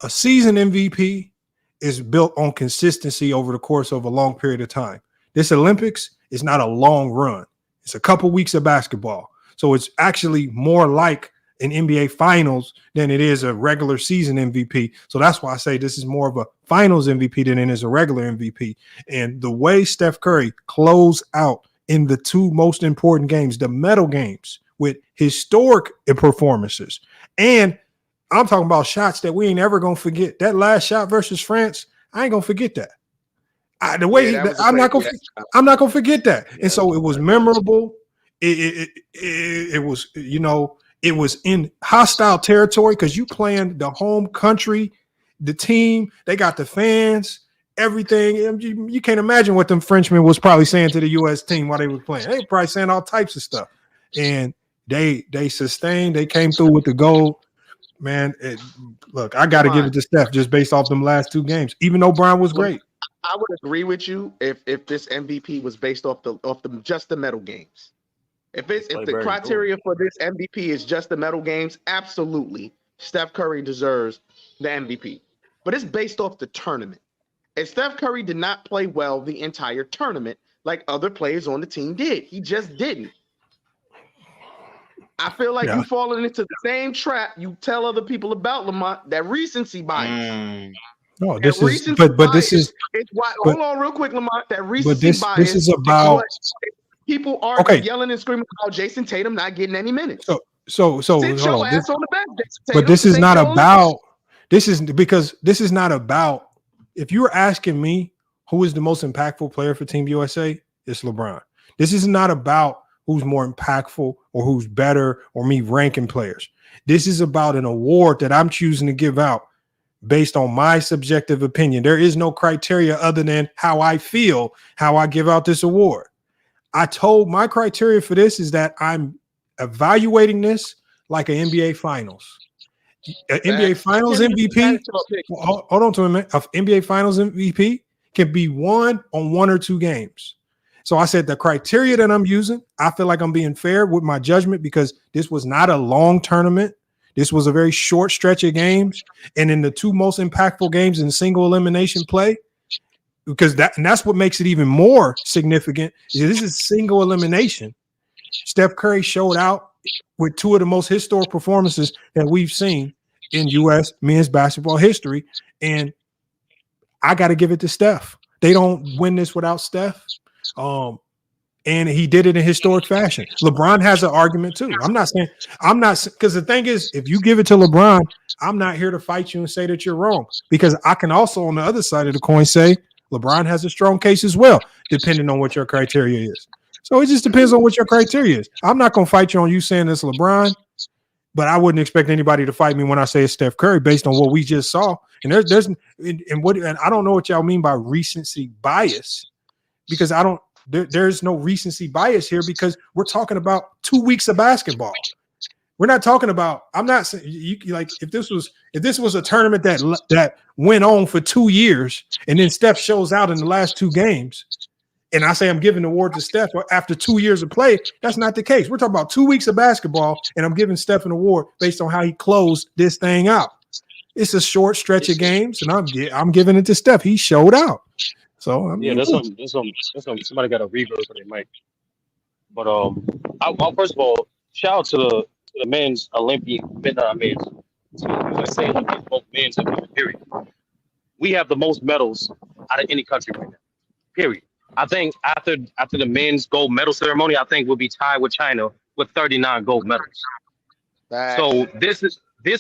a season MVP is built on consistency over the course of a long period of time. This Olympics is not a long run. It's a couple weeks of basketball. So it's actually more like an NBA finals than it is a regular season MVP. So that's why I say this is more of a finals MVP than it is a regular MVP. And the way Steph Curry closed out in the 2 most important games, the medal games, with historic performances. And I'm talking about shots that we ain't ever going to forget. That last shot versus France, I ain't going to forget that. I'm not going to forget that. Yeah, and so it was memorable. It was, it was in hostile territory because you playing the home country, the team, they got the fans, everything. You can't imagine what them Frenchmen was probably saying to the U.S. team while they were playing. They were probably saying all types of stuff. And they sustained. They came through with the gold. Man, look, I got to give it to Steph just based off them last 2 games, even though Brown was great. I would agree with you if this MVP was based off just the medal games. If the criteria for this MVP is just the medal games, absolutely, Steph Curry deserves the MVP. But it's based off the tournament. And Steph Curry did not play well the entire tournament like other players on the team did. He just didn't. I feel like you've fallen into the same trap you tell other people about, Lamont, that recency bias. No, this is hold on real quick, Lamont. That recency bias. This is about people are yelling and screaming about Jason Tatum not getting any minutes. So sit your ass on the bench, Jason Tatum. But this is not about. This is not about. If you were asking me who is the most impactful player for Team USA, it's LeBron. This is not about who's more impactful or who's better or me ranking players. This is about an award that I'm choosing to give out based on my subjective opinion. There is no criteria other than how I feel, how I give out this award. I told my criteria for this is that I'm evaluating this like an NBA finals. NBA Finals MVP. Hold on to a minute. NBA Finals MVP can be won on 1 or 2 games. So I said the criteria that I'm using, I feel like I'm being fair with my judgment because this was not a long tournament. This was a very short stretch of games. And in the 2 most impactful games in single elimination play, because that's what makes it even more significant. This is single elimination. Steph Curry showed out with 2 of the most historic performances that we've seen in U.S. men's basketball history. And I got to give it to Steph. They don't win this without Steph. And he did it in historic fashion. LeBron has an argument too. Because the thing is, if you give it to LeBron, I'm not here to fight you and say that you're wrong. Because I can also, on the other side of the coin, say LeBron has a strong case as well, depending on what your criteria is. So it just depends on what your criteria is. I'm not going to fight you on you saying it's LeBron, but I wouldn't expect anybody to fight me when I say it's Steph Curry based on what we just saw. And and I don't know what y'all mean by recency bias, because there's no recency bias here because we're talking about 2 weeks of basketball. We're not talking about. I'm not saying if this was a tournament that went on for 2 years and then Steph shows out in the last 2 games, and I say I'm giving the award to Steph after 2 years of play. That's not the case. We're talking about 2 weeks of basketball, and I'm giving Steph an award based on how he closed this thing out. It's a short stretch of games, and I'm giving it to Steph. He showed out. So I mean, that's somebody got a reverb for their mic. But I'll first of all shout out to the men's Olympian, USA Olympians, both men's and women's, period. We have the most medals out of any country right now. Period. I think after the men's gold medal ceremony, I think we'll be tied with China with 39 gold medals. So this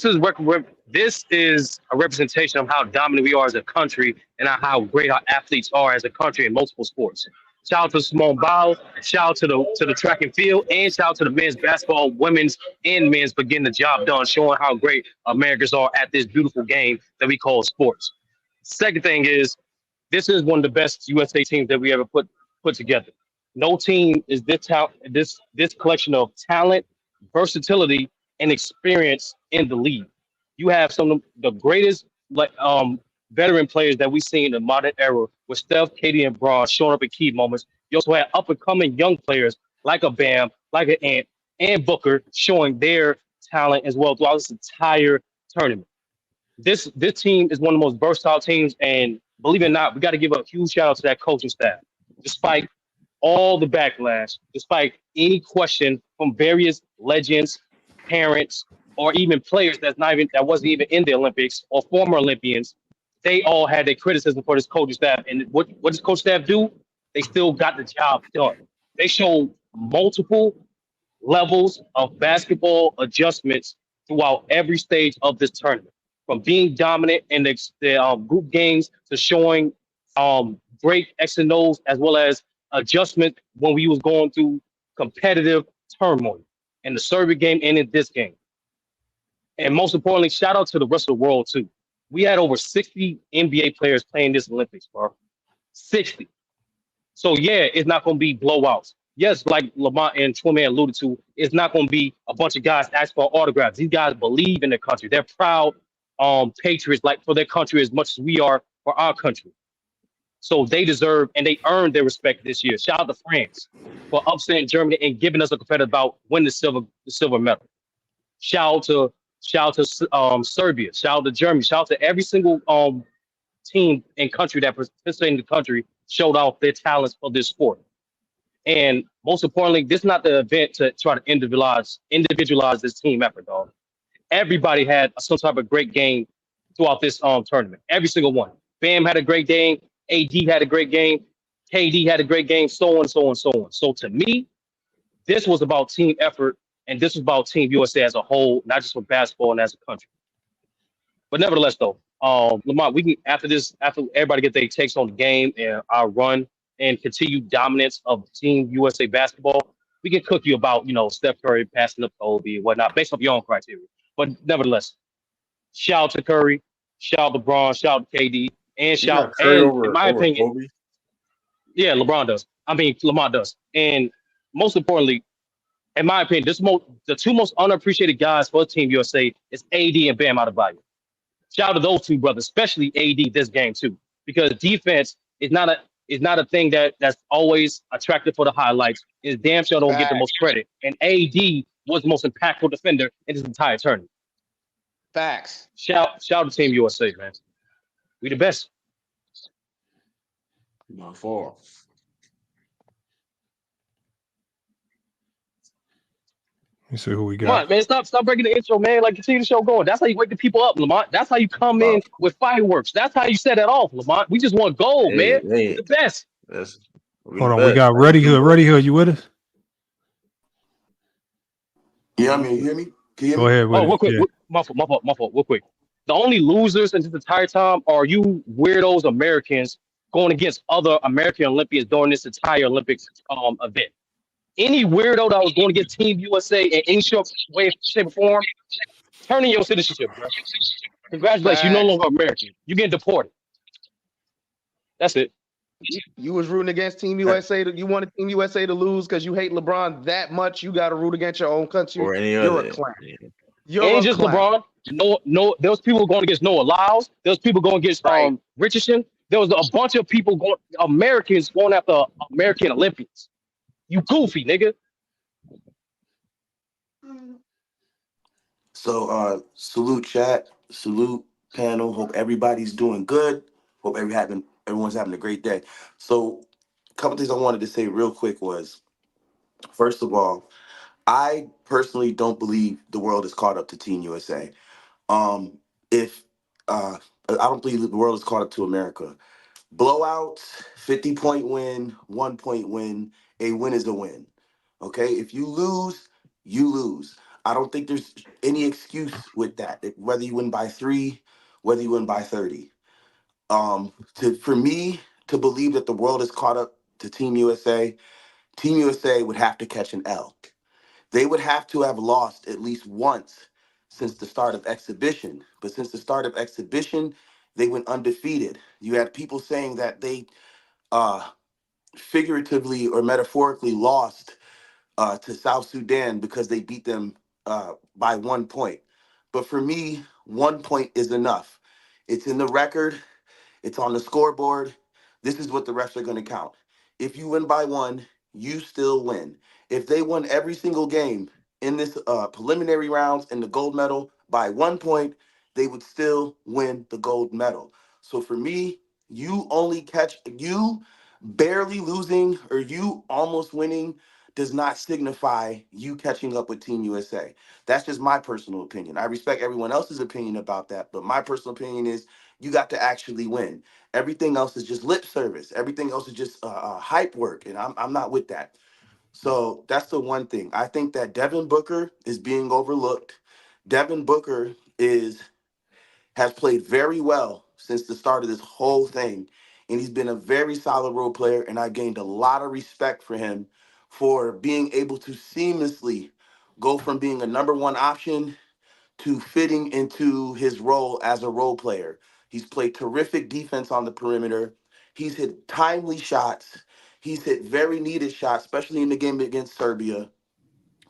is a representation of how dominant we are as a country and how great our athletes are as a country in multiple sports. Shout out to Simone Biles, shout out to the track and field, and shout out to the men's basketball, women's and men's for getting the job done, showing how great Americans are at this beautiful game that we call sports. Second thing is, this is one of the best USA teams that we ever put together. No team is this collection of talent, versatility, and experience in the league. You have some of the greatest veteran players that we've seen in the modern era with Steph, KD, and Bron showing up in key moments. You also have up-and-coming young players like a Bam, like an Ant, and Booker showing their talent as well throughout this entire tournament. This team is one of the most versatile teams, and believe it or not, we got to give a huge shout out to that coaching staff. Despite all the backlash, despite any question from various legends, parents, or even players that wasn't even in the Olympics or former Olympians, they all had their criticism for this coaching staff. And what does coaching staff do? They still got the job done. They showed multiple levels of basketball adjustments throughout every stage of this tournament, from being dominant in the group games to showing great X and O's, as well as adjustment when we was going through competitive turmoil in the Serbia game and in this game. And most importantly, shout out to the rest of the world too. We had over 60 NBA players playing this Olympics, bro. 60. So yeah, it's not going to be blowouts. Yes, like Lamont and Twin alluded to, it's not going to be a bunch of guys asking for autographs. These guys believe in their country. They're proud patriots, like for their country as much as we are for our country. So they deserve and they earned their respect this year. Shout out to France for upsetting Germany and giving us a competitive bout, win the silver medal. Shout out to Serbia. Shout out to Germany. Shout out to every single team and country that participated in the country showed off their talents for this sport. And most importantly, this is not the event to try to individualize this team effort, dog. Everybody had some type of great game throughout this tournament. Every single one. Bam had a great game. AD had a great game. KD had a great game. So on, so on, so on. So to me, this was about team effort, and this was about Team USA as a whole, not just for basketball and as a country. But nevertheless, though, Lamont, we can after everybody get their takes on the game and our run and continued dominance of Team USA basketball, we can cook you about Steph Curry passing up Kobe and whatnot based off your own criteria. But nevertheless, shout out to Curry, shout out to LeBron, shout out to KD, and shout and in my opinion, Kobe? Yeah, LeBron does. I mean, Lamont does. And most importantly, in my opinion, the two most unappreciated guys for Team USA is AD and Bam Adebayo. Shout out to those two brothers, especially AD this game too, because defense is not a thing that's always attractive for the highlights. Is damn sure don't get the most Facts. credit. And AD was the most impactful defender in this entire tournament. Facts. Shout out to Team USA, man. We the best. By far. Let me see who we Come on, got. man. Stop breaking the intro, man. Like continue the show going. That's how you wake the people up, Lamont. That's how you come Wow. in with fireworks. That's how you set it off, Lamont. We just want gold, man. We Hey, the best. that's we Hold the on, we best. got Thank Ready you. Hood. Ready Hood, you with us? Yeah, I mean, you hear me? Can you hear Go me? ahead with Oh, real it. quick, Yeah. my fault, real quick. The only losers in this entire time are you weirdos Americans going against other American Olympians during this entire Olympic event. Any weirdo that was going against Team USA in any way, shape, or form, turn in your citizenship, bro. Congratulations, you're no Facts. longer American. You're getting deported. That's it. You was rooting against Team USA. You wanted Team USA to lose because you hate LeBron that much. You got to root against your own country. Or any You're a other. clown. Yeah. You're Ain't a just clown. LeBron. No, there was people going against Noah Lyles. There was people going against Right. Richardson. There was a bunch of people Americans going after American Olympians. You goofy nigga. So, salute chat, salute panel. Hope everybody's doing good. Hope everyone's having a great day. So, a couple things I wanted to say real quick was, first of all, I personally don't believe the world is caught up to Team USA. If I don't believe that the world is caught up to America. Blowouts, 50-point win, 1-point win. A win is a win. Okay? If you lose, you lose. I don't think there's any excuse with that. Whether you win by 3, whether you win by 30. For me to believe that the world is caught up to Team USA would have to catch an L. They would have to have lost at least once since the start of exhibition. But since the start of exhibition, they went undefeated. You had people saying that they uh, figuratively or metaphorically lost to South Sudan because they beat them by 1 point. But for me, 1 point is enough. It's in the record. It's on the scoreboard. This is what the refs are going to count. If you win by 1, you still win. If they won every single game in this preliminary rounds and the gold medal by 1 point, they would still win the gold medal. So for me, you barely losing or you almost winning does not signify you catching up with Team USA. That's just my personal opinion. I respect everyone else's opinion about that, but my personal opinion is you got to actually win. Everything else is just lip service. Everything else is just hype work, and I'm not with that. So that's the one thing. I think that Devin Booker is being overlooked. Devin Booker has played very well since the start of this whole thing, and he's been a very solid role player. And I gained a lot of respect for him for being able to seamlessly go from being a number one option to fitting into his role as a role player. He's played terrific defense on the perimeter. He's hit timely shots. He's hit very needed shots, especially in the game against Serbia.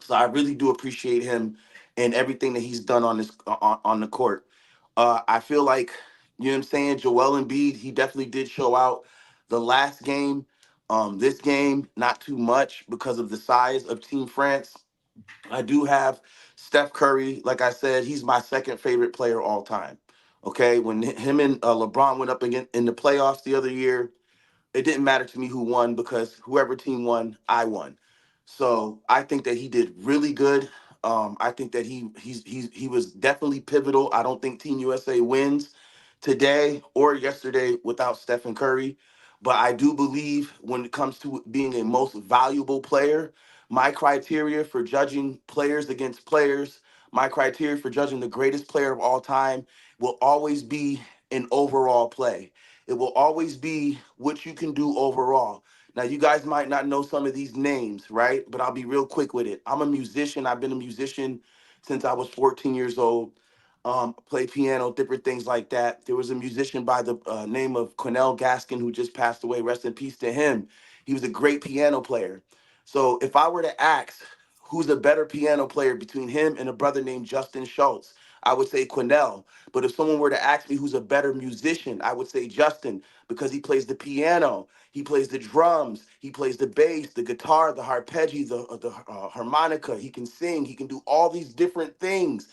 So I really do appreciate him and everything that he's done on the court. I feel like, you know what I'm saying, Joel Embiid, he definitely did show out the last game. This game, not too much because of the size of Team France. I do have Steph Curry. Like I said, he's my second favorite player all time. Okay, when him and LeBron went up again in the playoffs the other year, it didn't matter to me who won because whoever team won, I won. So I think that he did really good. I think that he was definitely pivotal. I don't think Team USA wins today or yesterday without Stephen Curry. But I do believe when it comes to being a most valuable player, my criteria for judging players against players, my criteria for judging the greatest player of all time will always be an overall play. It will always be what you can do overall. Now, you guys might not know some of these names, right? But I'll be real quick with it. I'm a musician. I've been a musician since I was 14 years old. Play piano, different things like that. There was a musician by the name of Cornell Gaskin who just passed away. Rest in peace to him. He was a great piano player. So if I were to ask who's a better piano player between him and a brother named Justin Schultz? I would say Quinnell. But if someone were to ask me who's a better musician, I would say Justin because he plays the piano, he plays the drums, he plays the bass, the guitar, the arpeggio, the harmonica. He can sing, he can do all these different things.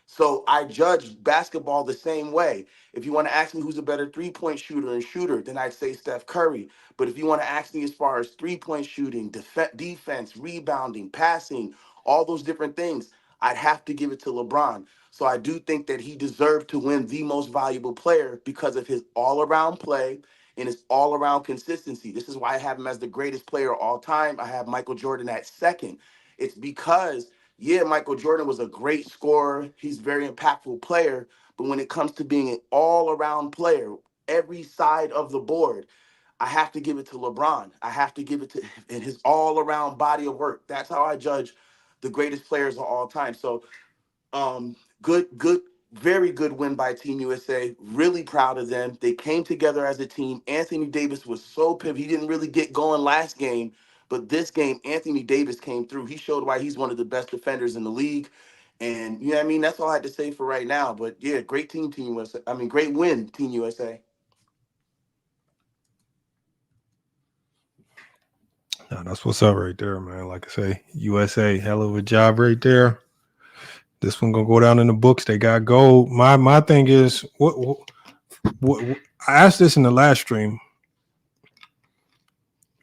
So I judge basketball the same way. If you want to ask me who's a better three-point shooter, then I'd say Steph Curry. But if you want to ask me as far as three-point shooting, defense, rebounding, passing, all those different things, I'd have to give it to LeBron. So I do think that he deserved to win the most valuable player because of his all-around play and his all-around consistency. This is why I have him as the greatest player of all time. I have Michael Jordan at second. It's because yeah, Michael Jordan was a great scorer. He's a very impactful player. But when it comes to being an all around player, every side of the board, I have to give it to LeBron. I have to give it to in his all around body of work. That's how I judge the greatest players of all time. So good, very good win by Team USA. Really proud of them. They came together as a team. Anthony Davis was so pivotal. He didn't really get going last game, but this game, Anthony Davis came through. He showed why he's one of the best defenders in the league. And you know what I mean? That's all I had to say for right now. But yeah, great Team USA. I mean, great win, Team USA. Nah, that's what's up right there, man. Like I say, USA, hell of a job right there. This one gonna go down in the books. They got gold. My thing is, what I asked this in the last stream.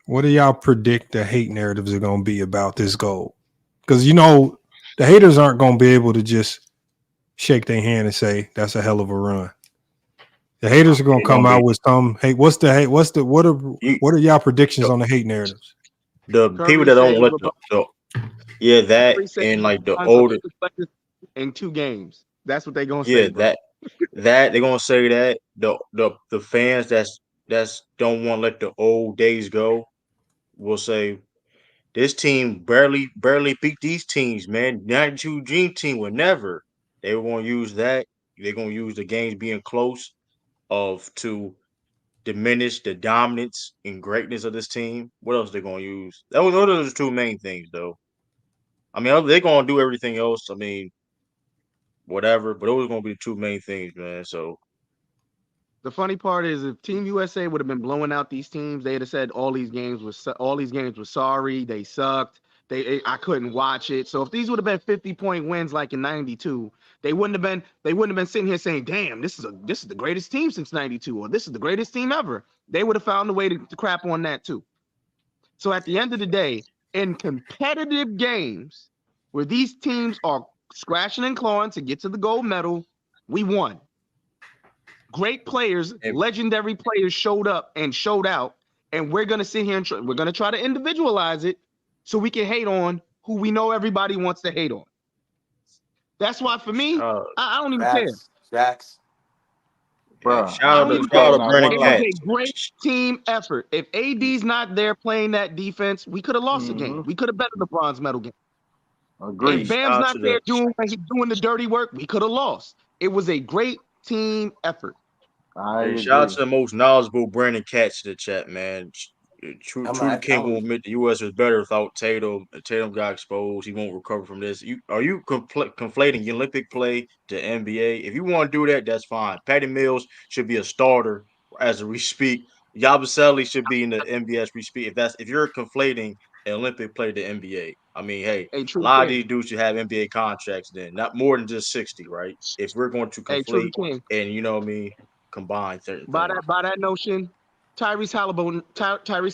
What do y'all predict the hate narratives are gonna be about this gold? Because the haters aren't gonna be able to just shake their hand and say that's a hell of a run. The haters are gonna come out with some hey, what are y'all predictions on the hate narratives? The Curry people that don't saying let that Curry saying and like the LeBron's the older greatest player in 2 games. That's what they gonna say, yeah bro. that they're gonna say that the fans that's don't want to let the old days go will say this team barely beat these teams, man. 92 Dream Team would never. They were gonna use that. They're gonna use the games being close of to diminish the dominance and greatness of this team. What else they gonna use? Those are the two main things, though. I mean, they're gonna do everything else. I mean, whatever, but those are gonna be the two main things, man. So The funny part is, if Team USA would have been blowing out these teams, they'd have said all these games were sorry. They sucked. I couldn't watch it. So if these would have been 50-point wins like in '92, they wouldn't have been sitting here saying, "Damn, this is the greatest team since '92," or "This is the greatest team ever." They would have found a way to crap on that too. So at the end of the day, in competitive games where these teams are scratching and clawing to get to the gold medal, we won. Great players, and legendary players showed up and showed out, and we're gonna sit here and we're gonna try to individualize it so we can hate on who we know everybody wants to hate on. That's why for me, uh, I don't even care. Facts. yeah, Bruh, I I don't can even tell care. shout out to not Brandon one It was lie. a Katz. great team effort. If AD's not there playing that defense, we could have lost the game. Mm-hmm. We could have betted the bronze medal game. Hey, If Agreed. shout Bam's out not to there the doing the dirty work, we could have lost. It was a great team effort. I Hey, shout out agree. to the most knowledgeable Brandon Katz in the chat, man. I'm True I King will was admit the U.S. was better without Tatum. Tatum got exposed. He won't recover from this. Are you conflating Olympic play to NBA? If you want to do that, that's fine. Patty Mills should be a starter as we speak. Yabusele should be in the NBA as we speak. If you're conflating an Olympic play to NBA, I mean, hey, A a true lot of king. these dudes should have NBA contracts. Then not more than just 60, right? If we're going to A true conflate king. and you know what I mean combine certain By things. that notion, Tyrese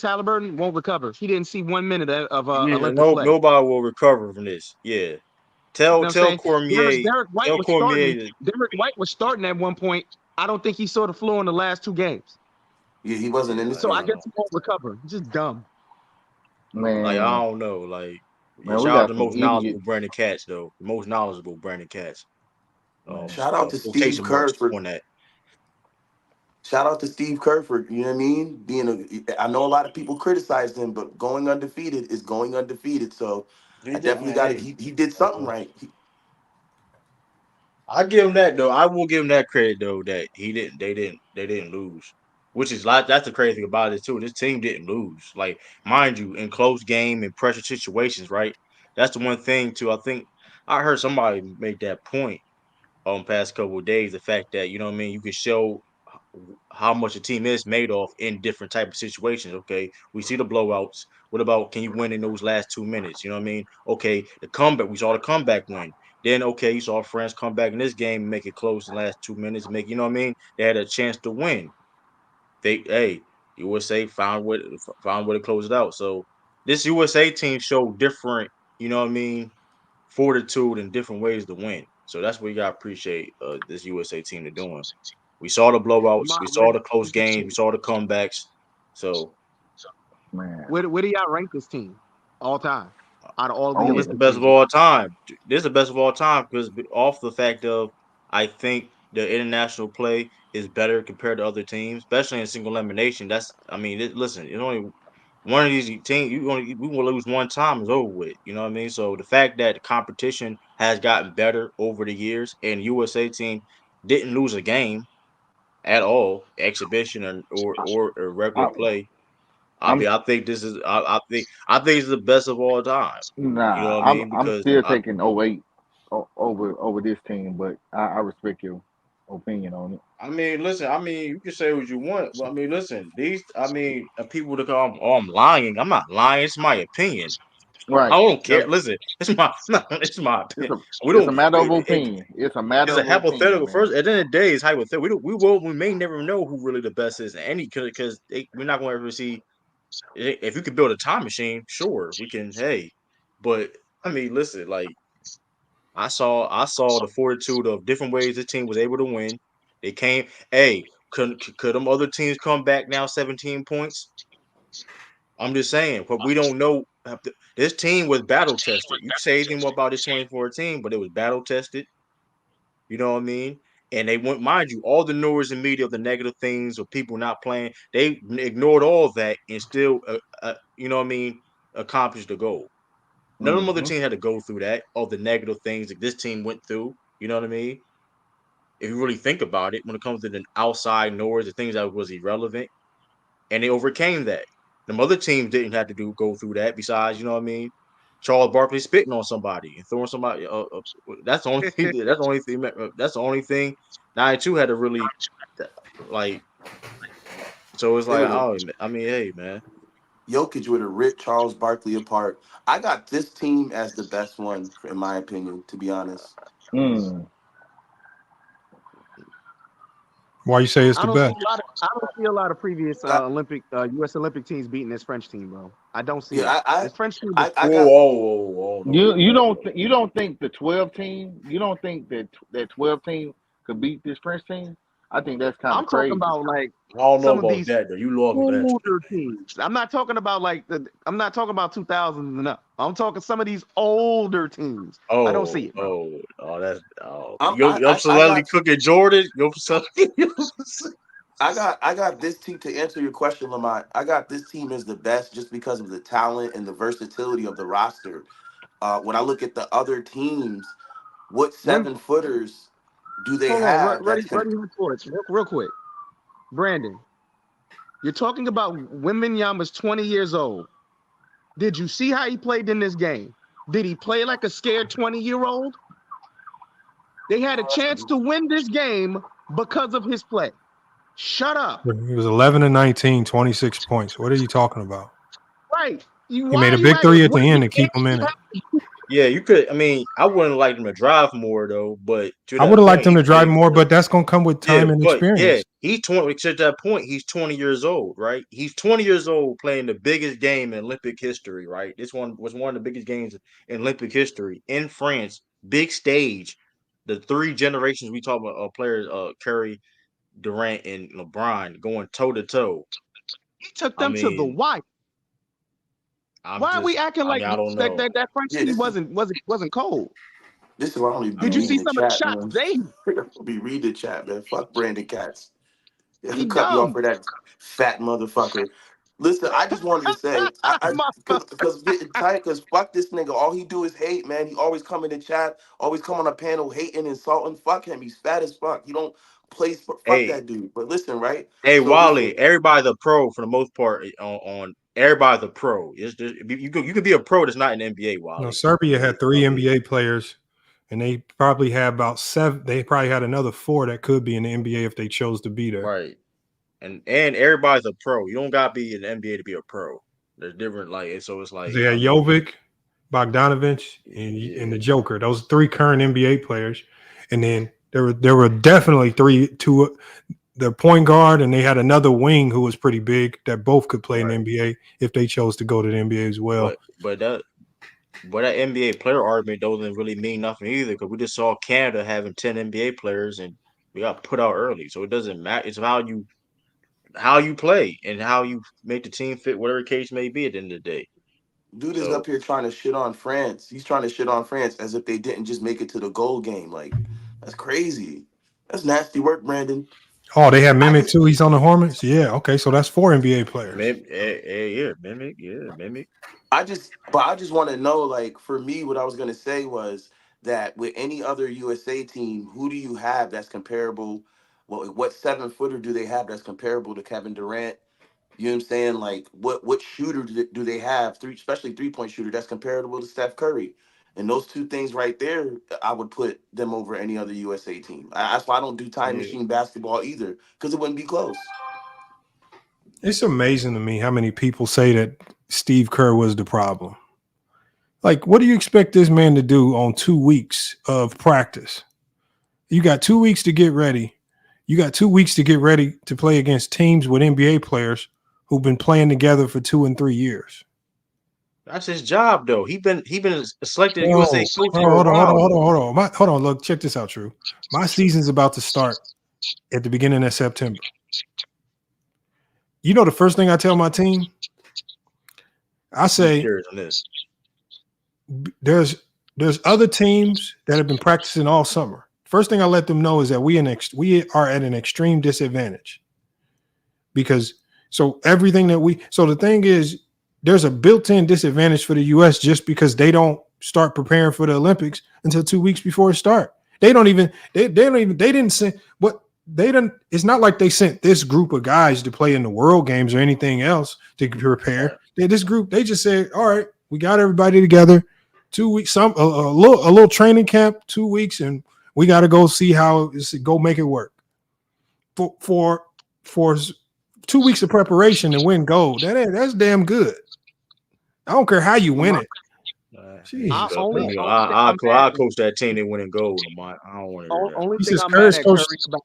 Halliburton won't recover. He didn't see 1 minute of Yeah, Olympic play. You nobody will recover from this. Yeah, know what I'm tell saying? Cormier, Derek White tell was Cormier. starting. Derek White was starting at one point. I don't think he saw the floor in the last 2 games. yeah, he wasn't Yeah, in this like So I I game. guess don't, he won't recover. It's just dumb. like I Man, don't know. Like yeah, man, we shout out got to the some most knowledgeable idiots. Brandon Katz though. The most knowledgeable Brandon Katz. Man. Shout out to Steve Quotation Kerr marks for on that. Shout out to Steve Kerr for, you know what I mean? I know a lot of people criticized him, but going undefeated is going undefeated. So He I did, definitely man. got it. Hey, He did something right. I give him that though. I will give him that credit though that he didn't. They didn't lose. Which is like that's the crazy thing about it too. This team didn't lose. Like mind you, in close game and pressure situations, right? that's the one thing too. I think I heard somebody make that point on past couple of days. The fact that you know what I mean, you can show how much a team is made of in different type of situations. Okay, we see the blowouts. What about can you win in those last 2 minutes? You know what I mean? Okay, the comeback. We saw the comeback win. Then okay, you saw France come back in this game and make it close in the last 2 minutes. Make you know what I mean? They had a chance to win. Hey, USA found way to close it out. So this USA team showed different, you know what I mean, fortitude and different ways to win. So that's what you gotta appreciate this USA team to doing. We saw the blowouts, we saw the close games, we saw the comebacks. So Man. Where do y'all rank this team all time out of all the it's the Olympic best of teams? all time. This is the best of all time because off the fact of I think the international play is better compared to other teams, especially in single elimination. That's I mean, listen, it's only one of these teams. We will lose one time is over with. You know what I mean? So the fact that the competition has gotten better over the years and USA team didn't lose a game at all, exhibition or a regular I, play. I I'm mean, I think it's the best of all time. You know nah. what I I'm mean? I'm Because still taking '08 over this team, but I respect your opinion on it. I mean, listen. I mean, you can say what you want, but I mean, listen. These, I mean, people to come. Oh, I'm lying. I'm not lying. It's my opinion. I Right. don't That's care. Listen, it's my no, it's my it's opinion. a We it's a don't. matter of opinion. It's a It's matter a of opinion, hypothetical. man. First, at the end of the day, it's hypothetical. We may never know who really the best is. Any because we're not going to ever see. If you could build a time machine, sure, we can. Hey, but I mean, listen. Like I saw the fortitude of different ways the team was able to win. They came. Hey, could them other teams come back now 17 points? I'm just saying, but we don't know. This team was battle tested. You can say anything more about this 2014, but it was battle tested. You know what I mean? And they went, mind you, all the noise and media of the negative things of people not playing. They ignored all of that and still, you know what I mean, accomplished the goal. None of them other Hmm. teams had to go through that, all the negative things that this team went through. You know what I mean? If you really think about it, when it comes to the outside noise, the things that was irrelevant, and they overcame that. The other teams didn't have to go through that. Besides, you know what I mean? Charles Barkley spitting on somebody and throwing somebody. That's the only thing. That's the only thing. That's the only thing. 92 had to really like. So it's They like, would have oh, I mean, hey, man. Jokic would have ripped Charles Barkley apart. I got this team as the best one, in my opinion. To be honest, Mm. Why you say it's I the don't see best? a lot of I don't see a lot of previous I, Olympic U.S. Olympic teams beating this French team, bro. I don't see it. yeah, This French team is I Whoa, got whoa, whoa, whoa, no, You don't think the 12 team? You don't think that 12 team could beat this French team? I think that's kind of I'm talking crazy. about like I don't know some of about these that though. You love that. older teams. I'm not talking about I'm not talking about 2000s and up. I'm talking some of these older teams. I don't see it, bro. That's oh. I'm, You're I suddenly got cooking Jordan. You're I got this team to answer your question, Lamont. I got this team as the best just because of the talent and the versatility of the roster. When I look at the other teams, what When 7 footers do they hold on, have ready, that's ready reports, real quick. Brandon, you're talking about Wembanyama's 20 years old. Did you see how he played in this game? Did he play like a scared 20-year-old? They had a chance to win this game because of his play. Shut up. He was 11 and 19, 26 points. What are you talking about? Right. He Why made are a you big acting? three at What the end to keep him advantage do in you it. have? Yeah, you could. I mean, I wouldn't like them to drive more though, but to I would that have liked point, him he to drive played. more, but that's gonna come with Yeah, time and but yeah, experience. he's 20. To that point, he's 20 years old, right? He's 20 years old playing the biggest game in Olympic history, right? This one was one of the biggest games in Olympic history in France, big stage. The three generations we talk about players, Curry, Durant, and LeBron going toe to toe. He took I them to the mean, wire. Why are we acting I like mean, I don't know. that French yeah. team wasn't cold? This is why I don't even I be Did you mean, see reading the some of the chat, shots man. they Be reading the chat, man. Fuck Brandon Katz. he Cut me off dumb? for that fat motherfucker. Listen, I just wanted to say, I because getting tight, because fuck this nigga. All he do is hate, man. He always come in the chat, always come on a panel hating, insulting. Fuck him. He's fat as fuck. He don't play for fuck hey, that dude. But listen, right? hey, So listen, Wally, everybody's a pro for the most part on everybody's a pro. You could be a pro that's not in the NBA. No, Wally. Serbia had 3 NBA players, and they probably had about 7. They probably had another 4 that could be in the NBA if they chose to be there. Right. And everybody's a pro. You don't gotta be in the NBA to be a pro. There's different so it's like They had Jovic, Bogdanovich, and the Joker. Those 3 current NBA players, and then there were definitely 2. The point guard, and they had another wing who was pretty big that both could play in the NBA if they chose to go to the NBA as well. But that NBA player argument doesn't really mean nothing either, because we just saw Canada having 10 NBA players and we got put out early. So it doesn't matter. It's how you play and how you make the team fit, whatever case may be at the end of the day. Dude is up here trying to shit on France. He's trying to shit on France as if they didn't just make it to the goal game. Like, that's crazy. That's nasty work, Brandon. Oh, they have Mimic too. He's on the Hornets. Yeah, okay, so that's 4 NBA players. Mimic. I just want to know, like, for me, what I was gonna say was that with any other USA team, who do you have that's comparable? What 7-footer do they have that's comparable to Kevin Durant? You know what I'm saying? Like, what shooter do they have? Especially 3-point shooter that's comparable to Steph Curry. And those 2 things right there, I would put them over any other USA team. That's why I don't do time machine basketball either, because it wouldn't be close. It's amazing to me how many people say that Steve Kerr was the problem. Like, what do you expect this man to do on 2 weeks of practice? You got 2 weeks to get ready. You got 2 weeks to get ready to play against teams with NBA players who've been playing together for 2 and 3 years. That's his job, though. He been selected USA coach. Hold on. Look, check this out, True. My season's about to start at the beginning of September. You know the first thing I tell my team? I say there's other teams that have been practicing all summer. First thing I let them know is that we are at an extreme disadvantage. Because the thing is, there's a built-in disadvantage for the U.S. just because they don't start preparing for the Olympics until 2 weeks before it starts. It's not like they sent this group of guys to play in the World Games or anything else to prepare. They just said, all right, we got everybody together, 2 weeks, a little training camp, 2 weeks, and we got to go see go make it work. For 2 weeks of preparation and win gold, that's damn good. I don't care how you win it. I'll coach that team that win in gold. I don't want to. Only thing I'm mad at Curry about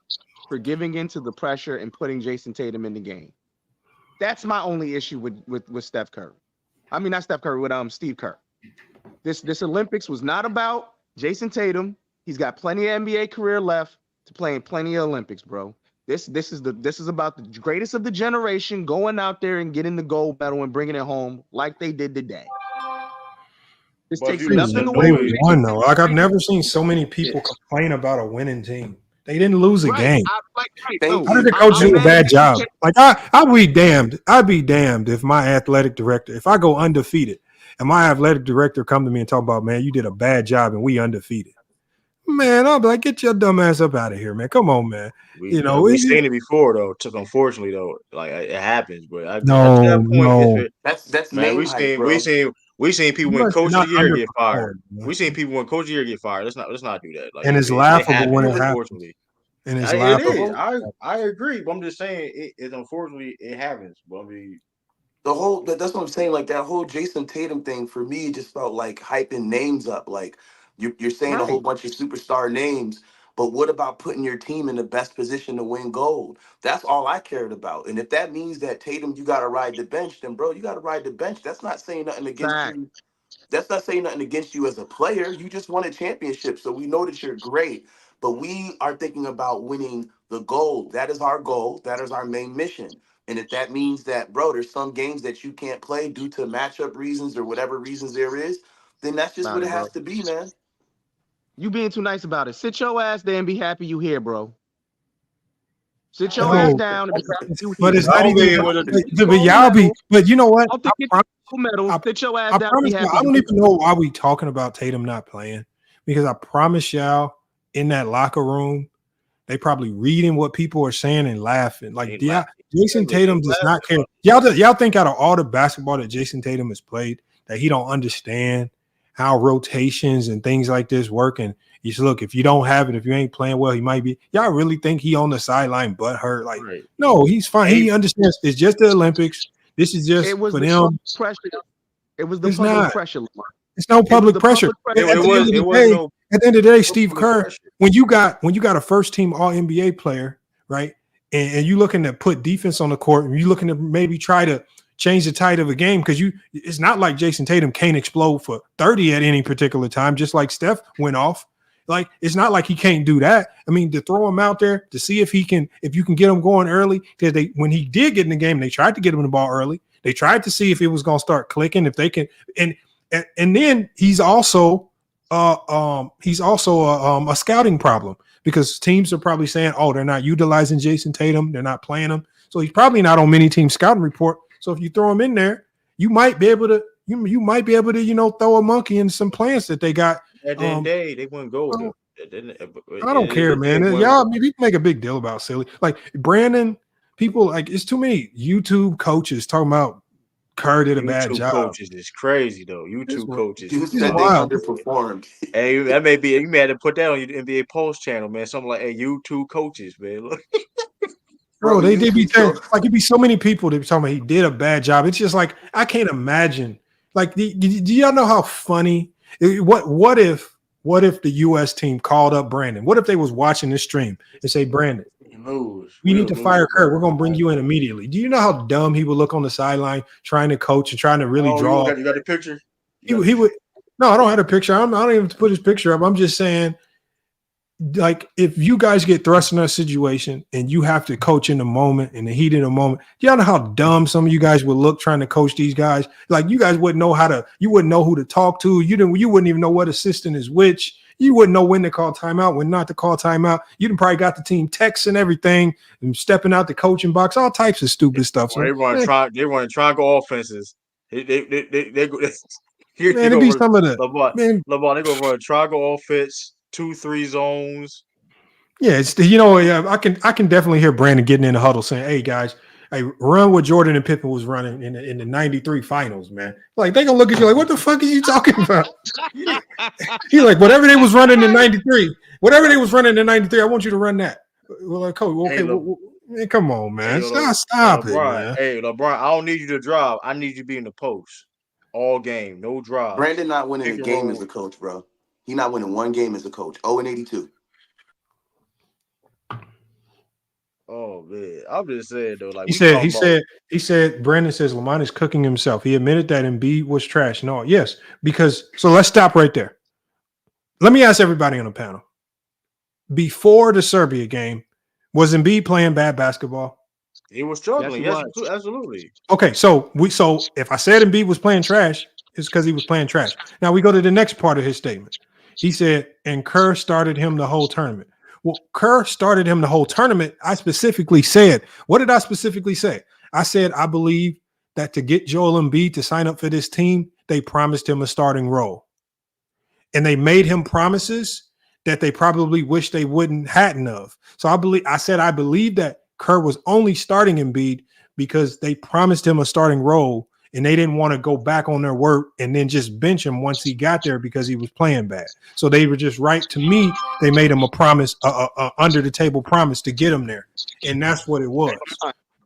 for giving into the pressure and putting Jason Tatum in the game. That's my only issue with Steph Curry. I mean, not Steph Curry, with Steve Kerr. This Olympics was not about Jason Tatum. He's got plenty of NBA career left to play in plenty of Olympics, bro. This is about the greatest of the generation going out there and getting the gold medal and bringing it home like they did today. This takes nothing away from one though. Like, I've never seen so many people complain about a winning team. They didn't lose a game. How did the coach do a bad job? Like, I'd be damned. I'd be damned if my athletic director, if I go undefeated, and my athletic director come to me and talk about, man, you did a bad job and we undefeated. Man, I'll be like, get your dumb ass up out of here, man. Come on, man. We've seen it before, though. Unfortunately, though, like, it happens. But That's man. We seen people when Coach of the Year get fired. Man. We seen people when Coach of the Year get fired. Let's not do that. Like, and it's laughable when it happens. And it's laughable. It is. I agree, but I'm just saying it unfortunately it happens. But I mean, that's what I'm saying. Like, that whole Jason Tatum thing for me just felt like hyping names up. Like, you're saying a whole bunch of superstar names, but what about putting your team in the best position to win gold? That's all I cared about. And if that means that Tatum, you got to ride the bench, then bro, you got to ride the bench. That's not saying nothing against you. That's not saying nothing against you as a player. You just won a championship, so we know that you're great. But we are thinking about winning the gold. That is our goal. That is our main mission. And if that means that, bro, there's some games that you can't play due to matchup reasons or whatever reasons there is, then that's just what it has to be, man. You being too nice about it. Sit your ass there and be happy you here, bro. Sit your ass down. But it's not even. But y'all be. But you know what? Sit your ass down. I don't even know why we talking about Tatum not playing, because I promise y'all, in that locker room, they probably reading what people are saying and laughing. Like, Jason Tatum does not care. Y'all think out of all the basketball that Jason Tatum has played that he don't understand how rotations and things like this work? And you said, look, if you don't have it, if you ain't playing well, he might be. Y'all really think he on the sideline butt hurt? Like, no, he's fine. He understands it's just the Olympics. This is just for them. Pressure. It was the public pressure. It's no public pressure. At the end of the day, Steve Kerr, when you got a first team All NBA player, right, and you looking to put defense on the court, and you looking to maybe try to change the tide of a game, because it's not like Jason Tatum can't explode for 30 at any particular time, just like Steph went off. Like, it's not like he can't do that. I mean, to throw him out there to see if you can get him going early, because when he did get in the game, they tried to get him the ball early. They tried to see if it was going to start clicking, if they can, and then he's also a scouting problem, because teams are probably saying, oh, they're not utilizing Jason Tatum, they're not playing him, so he's probably not on many team scouting report. So if you throw him in there, you might be able to throw a monkey in some plants that they got. At the end of the day, they wouldn't go. I don't care, man. Y'all, people make a big deal about silly. Like Brandon, people like it's too many YouTube coaches talking about Kerr did a bad job. Coaches is crazy though. YouTube coaches. You said they underperformed. Hey, that may be, you may have to put that on your NBA Post channel, man. Something like, hey, YouTube coaches, man. Look. Bro, they be saying, like, it'd be so many people that be talking about he did a bad job. It's just like, I can't imagine. Like, do y'all know how funny? What if the U.S. team called up Brandon? What if they was watching this stream and say, Brandon, we need to fire Kerr. We're gonna bring you in immediately. Do you know how dumb he would look on the sideline trying to coach and trying to really draw? You got the picture? He would. No, I don't have a picture. I don't even have to put his picture up. I'm just saying, like, if you guys get thrust in a situation and you have to coach in the moment, in the heat of the moment, do y'all know how dumb some of you guys would look trying to coach these guys? Like, you guys wouldn't know you wouldn't know who to talk to. You wouldn't even know what assistant is which. You wouldn't know when to call timeout, when not to call timeout. You done probably got the team texts and everything and stepping out the coaching box, all types of stupid stuff. So, they run triangle offenses. They be some of the LeBron, they go run triangle offense, 2-3 zones. Yeah, I can definitely hear Brandon getting in the huddle saying, "Hey guys, hey, run what Jordan and Pippen was running in the '93 finals, man." Like, they gonna look at you like, "What the fuck are you talking about?" He like, whatever they was running in '93, I want you to run that. Well, like, coach, okay, man, come on, man, stop it, man. Hey, LeBron, I don't need you to drive. I need you to be in the post all game, no drive. Brandon not winning a game as a coach, bro. He not winning one game as a coach. 0-82. Oh man, I'm just saying though. Like, he said Brandon says Lamont is cooking himself. He admitted that Embiid was trash. No, yes, because so let's stop right there. Let me ask everybody on the panel. Before the Serbia game, was Embiid playing bad basketball? He was struggling. Yes, absolutely. Okay, so if I said Embiid was playing trash, it's because he was playing trash. Now we go to the next part of his statement. He said, and Kerr started him the whole tournament. Well, Kerr started him the whole tournament. I specifically said, what did I specifically say? I said, I believe that to get Joel Embiid to sign up for this team, they promised him a starting role. And they made him promises that they probably wish they hadn't of. So I believe that Kerr was only starting Embiid because they promised him a starting role and they didn't want to go back on their word and then just bench him once he got there because he was playing bad. So they were just right. To me, they made him a promise, under the table promise to get him there. And that's what it was.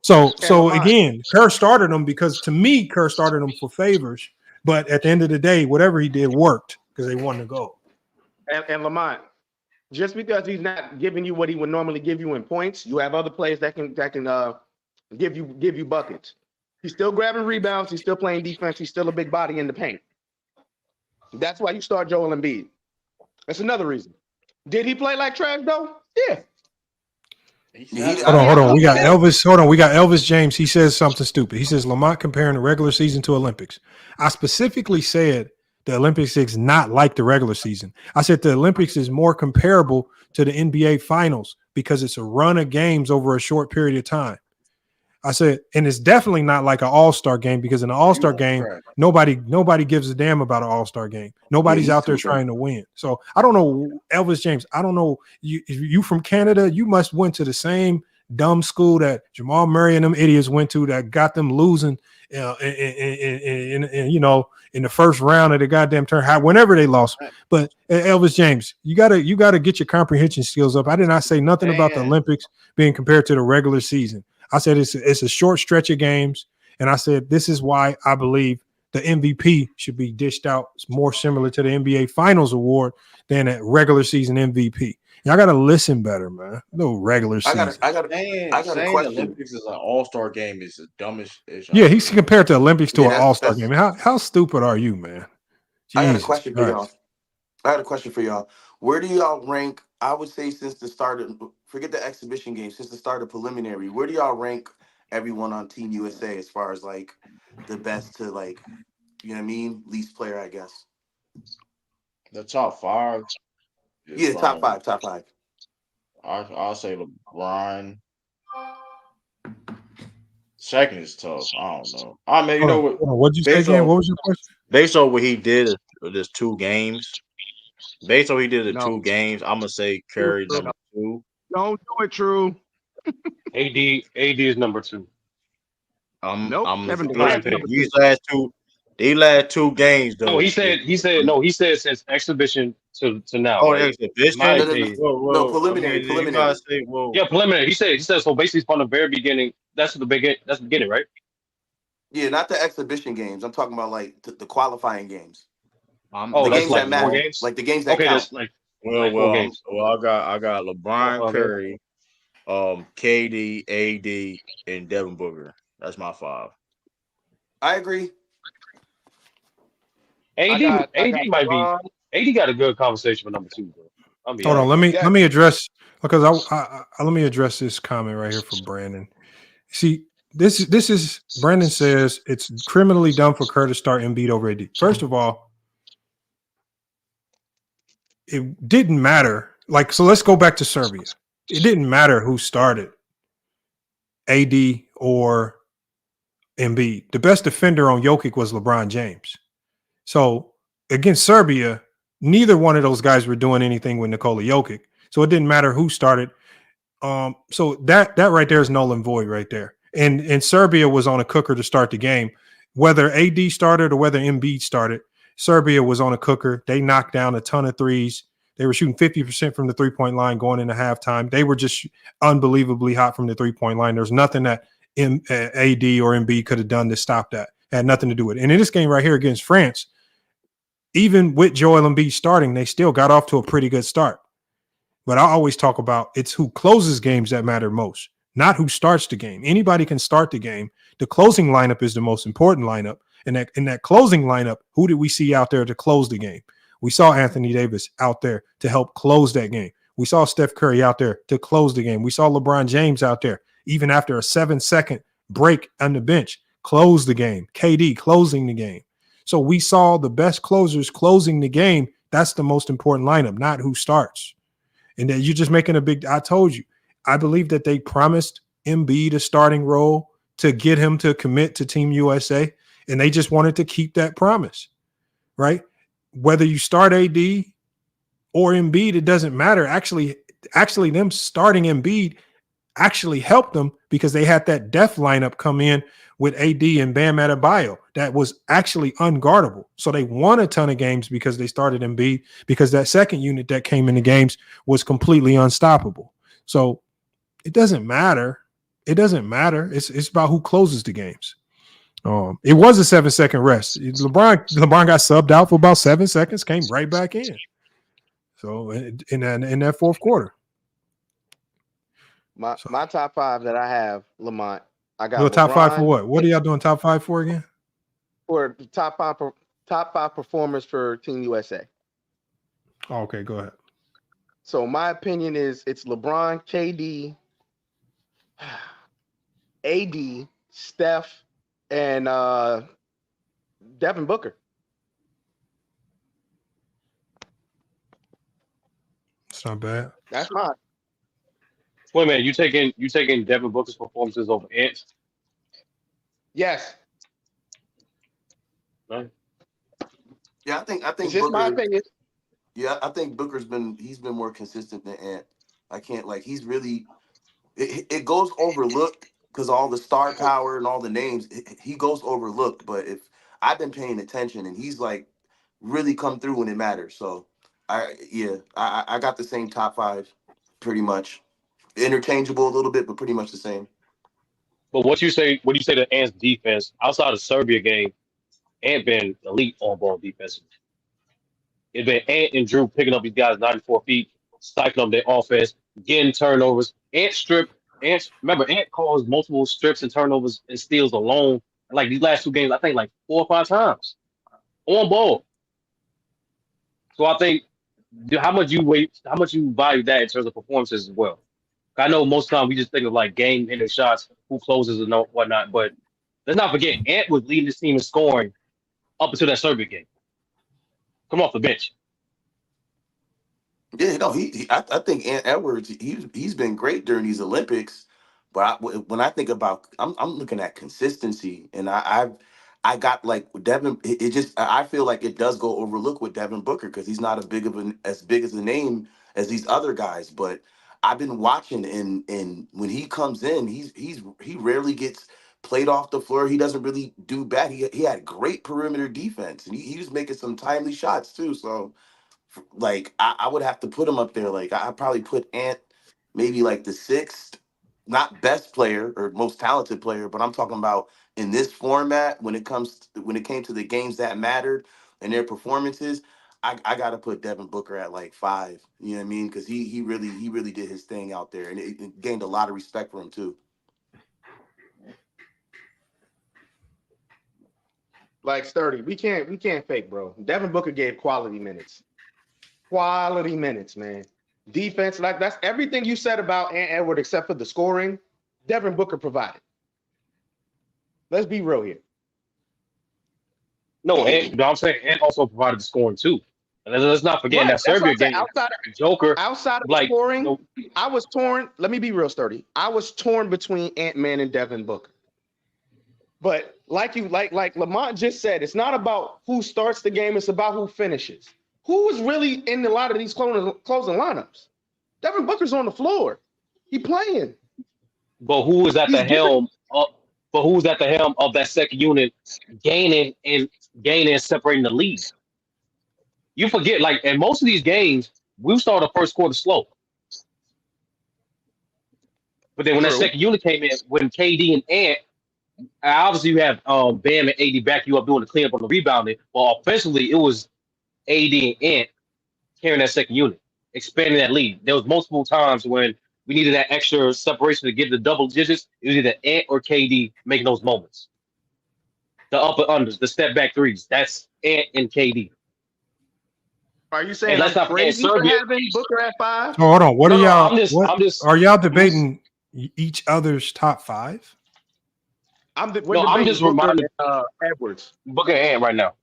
So again, Kerr started him because, to me, Kerr started him for favors. But at the end of the day, whatever he did worked because they won the goal. And Lamont, just because he's not giving you what he would normally give you in points, you have other players that can give you buckets. He's still grabbing rebounds. He's still playing defense. He's still a big body in the paint. That's why you start Joel Embiid. That's another reason. Did he play like trash though? Yeah. Hold on. We got Elvis. Hold on. We got Elvis James. He says something stupid. He says Lamont comparing the regular season to Olympics. I specifically said the Olympics is not like the regular season. I said the Olympics is more comparable to the NBA finals because it's a run of games over a short period of time. I said, and it's definitely not like an all-star game because in an all-star game, nobody gives a damn about an all-star game. Nobody's out there trying to win. So I don't know, Elvis James, I don't know. You from Canada, you must went to the same dumb school that Jamal Murray and them idiots went to that got them losing in in the first round of the goddamn turn, whenever they lost. But Elvis James, you gotta get your comprehension skills up. I did not say nothing about the Olympics being compared to the regular season. I said it's a short stretch of games, and I said this is why I believe the MVP should be dished out more similar to the NBA Finals award than a regular season MVP. Y'all gotta listen better, man. No regular season. I got a Saying the question. Olympics is an all-star game is the dumbest. Yeah, he's compared to Olympics to Yeah, an that's all-star game. How stupid are you, man? I got a Jesus question for y'all. Christ. Where do y'all rank? I would say since the start of forget the exhibition game, since the start of preliminary, where do y'all rank everyone on Team USA as far as like the best to like, you know what I mean, least player, I guess. The top five. Yeah, top five. I'll say LeBron. Second is tough. I don't know. I mean, you know what? What'd you say again? What was your question? Based on what he did in just 2 games, based on what he did in No. 2 games, I'm gonna say Curry number 2. Don't do it, True. AD is number 2. Nope. I'm Kevin Durant Durant. these last 2 games though. No, he said since exhibition to now. Oh, Like, in my exhibition. opinion, No, I mean, you gotta say, yeah, preliminary. He said so. Basically, from the very beginning, that's the beginning, right? Yeah, not the exhibition games. I'm talking about like the qualifying games. Oh, The that's games like that 4 matter. games. Like the games that Okay, count. that's like well, 4 games. I got LeBron, Okay. Curry, KD, AD, and Devin Booker. That's my 5. I agree. AD might be. LeBron. AD got a good conversation for number 2, bro. I'll be Hold on, honest. let me address because let me address this comment right here from Brandon. See, this is Brandon says it's criminally dumb for Kerr to start Embiid over AD. First of all, it didn't matter. Like, so let's go back to Serbia. It didn't matter who started, AD or Embiid. The best defender on Jokic was LeBron James. So against Serbia, neither one of those guys were doing anything with Nikola Jokic. So it didn't matter who started. So that right there is null and void right there. And Serbia was on a cooker to start the game. Whether AD started or whether Embiid started, Serbia was on a cooker. They knocked down a ton of threes. They were shooting 50% from the three-point line going into halftime. They were just unbelievably hot from the three-point line. There's nothing that AD or Embiid could have done to stop that. It had nothing to do with it. And in this game right here against France, even with Joel Embiid starting, they still got off to a pretty good start. But I always talk about it's who closes games that matter most, not who starts the game. Anybody can start the game. The closing lineup is the most important lineup. And in that closing lineup, who did we see out there to close the game? We saw Anthony Davis out there to help close that game. We saw Steph Curry out there to close the game. We saw LeBron James out there, even after a 7-second break on the bench, close the game. KD closing the game. So we saw the best closers closing the game. That's the most important lineup, not who starts. And then you're just making I told you, I believe that they promised Embiid a starting role to get him to commit to Team USA, and they just wanted to keep that promise, right? Whether you start AD or Embiid, it doesn't matter. Actually, them starting Embiid actually helped them because they had that depth lineup come in with AD and Bam Adebayo that was actually unguardable. So they won a ton of games because they started Embiid, because that second unit that came in the games was completely unstoppable. So it doesn't matter. It doesn't matter. It's about who closes the games. It was a 7-second rest. LeBron got subbed out for about 7 seconds, came right back in. So in that fourth quarter. My top 5 that I have, Lamont. I got Well, top LeBron, 5 for what? What are y'all doing top 5 for again? For the top five performers for Team USA. Oh, okay, go ahead. So my opinion is it's LeBron, KD, AD, Steph, and Devin Booker. It's not bad. That's mine. Wait a minute, you taking Devin Booker's performances over Ant? Yes. Right? Yeah, I think It's just Booker, my opinion. Yeah, I think he's been more consistent than Ant. I can't he's really it goes overlooked because all the star power and all the names, he goes overlooked. But if I've been paying attention, and he's like really come through when it matters. So I got the same top five, pretty much interchangeable a little bit, but pretty much the same. But what you say when you say the Ants defense outside of Serbia game, Ant been elite on ball defense. It's been Ant and Drew picking up these guys 94 feet, stifling their offense, getting turnovers. Remember, Ant caused multiple strips and turnovers and steals alone. Like these last two games, I think like 4 or 5 times on ball. So I think how much you value that in terms of performances as well. I know most of the time we just think of like game hitting shots, who closes and whatnot, but let's not forget Ant was leading this team in scoring up until that Serbia game. Come off the bench. Yeah, no, I think Ant Edwards, he's been great during these Olympics, but when I think about, I'm looking at consistency, and I got like Devin. It just I feel like it does go overlooked with Devin Booker because he's not as big as a name as these other guys. But I've been watching, and when he comes in, he rarely gets played off the floor. He doesn't really do bad. He had great perimeter defense, and he was making some timely shots too. So like I would have to put him up there. Like I probably put Ant maybe like the sixth, not best player or most talented player, but I'm talking about in this format when it came to the games that mattered and their performances. I gotta put Devin Booker at like 5. You know what I mean? Because he really did his thing out there, and it gained a lot of respect for him too. Like Sturdy, we can't fake, bro. Devin Booker gave quality minutes. Quality minutes, man. Defense, like that's everything you said about Ant Edward except for the scoring. Devin Booker provided. Let's be real here. No, I'm saying Ant also provided the scoring too. And let's not forget that Serbia game. Outside of like, scoring, I was torn. Let me be real, Sturdy. I was torn between Ant-Man and Devin Booker. But like Lamont just said, it's not about who starts the game, it's about who finishes. Who is really in a lot of these closing lineups? Devin Booker's on the floor. He playing. But who is at the helm of that second unit gaining and separating the lead? You forget, like in most of these games, we started the first quarter slow. But then when that second unit came in, when KD and Ant, obviously you have Bam and AD back you up doing the cleanup on the rebounding. But offensively, it was AD and Ant carrying that second unit, expanding that lead. There was multiple times when we needed that extra separation to get the double digits. It was either Ant or KD making those moments. The upper unders, the step back threes. That's Ant and KD. Are you saying I'm crazy for having Booker at 5? Oh, hold on. What are y'all? I'm just. Are y'all debating each other's top 5? I'm just reminding Edwards, Booker and Ant right now.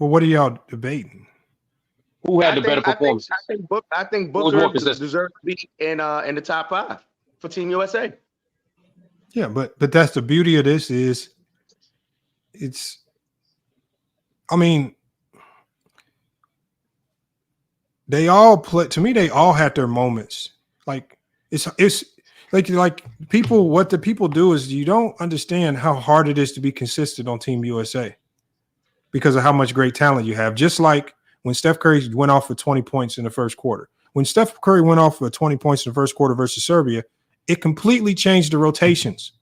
Well, what are y'all debating? Who had the better performance? I think Booker deserves to be in the top 5 for Team USA. Yeah, but that's the beauty of this is I mean, they all play. To me, they all had their moments. Like it's like people. What the people do is you don't understand how hard it is to be consistent on Team USA because of how much great talent you have. Just like when Steph Curry went off for 20 points in the first quarter. When Steph Curry went off for 20 points in the first quarter versus Serbia, it completely changed the rotations.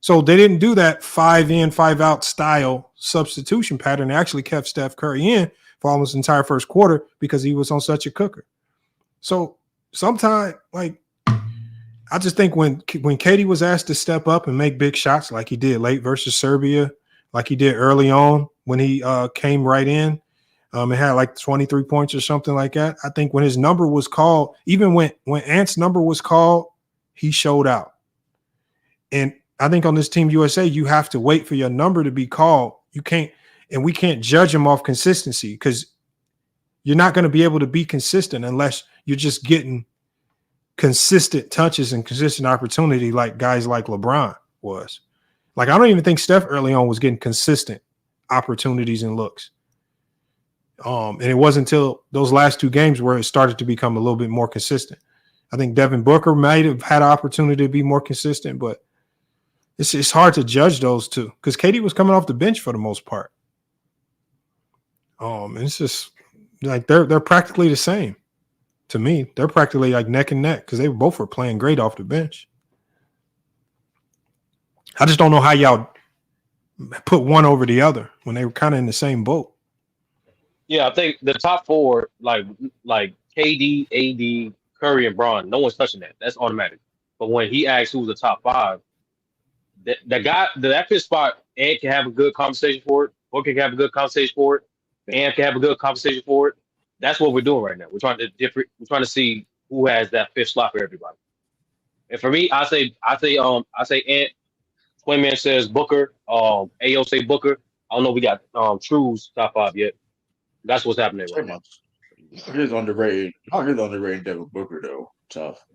So they didn't do that 5 in, 5 out style substitution pattern. They actually kept Steph Curry in for almost the entire first quarter because he was on such a cooker. So sometimes, like, I just think when Katie was asked to step up and make big shots like he did late versus Serbia, like he did early on when he came right in, and had like 23 points or something like that. I think when his number was called, even when Ant's number was called, he showed out. And I think on this Team USA, you have to wait for your number to be called. You can't, and we can't judge him off consistency because you're not going to be able to be consistent unless you're just getting consistent touches and consistent opportunity like guys like LeBron was. Like, I don't even think Steph early on was getting consistent opportunities and looks. And it wasn't until those last 2 games where it started to become a little bit more consistent. I think Devin Booker might have had an opportunity to be more consistent, but it's hard to judge those two because KD was coming off the bench for the most part. It's just like they're practically the same to me. They're practically like neck and neck because they both were playing great off the bench. I just don't know how y'all put one over the other when they were kind of in the same boat. Yeah, I think the top four, like KD, AD, Curry, and Bron, no one's touching that. That's automatic. But when he asks who's the top five, that fifth spot, Ant can have a good conversation for it. Booker can have a good conversation for it. Bam can have a good conversation for it. That's what we're doing right now. We're trying to see who has that fifth slot for everybody. And for me, I say Ant. Twin Man says Booker. AO say Booker. I don't know. We got True's top five yet. That's what's happening right now. He's underrated. He's underrated Devin Booker though. Tough.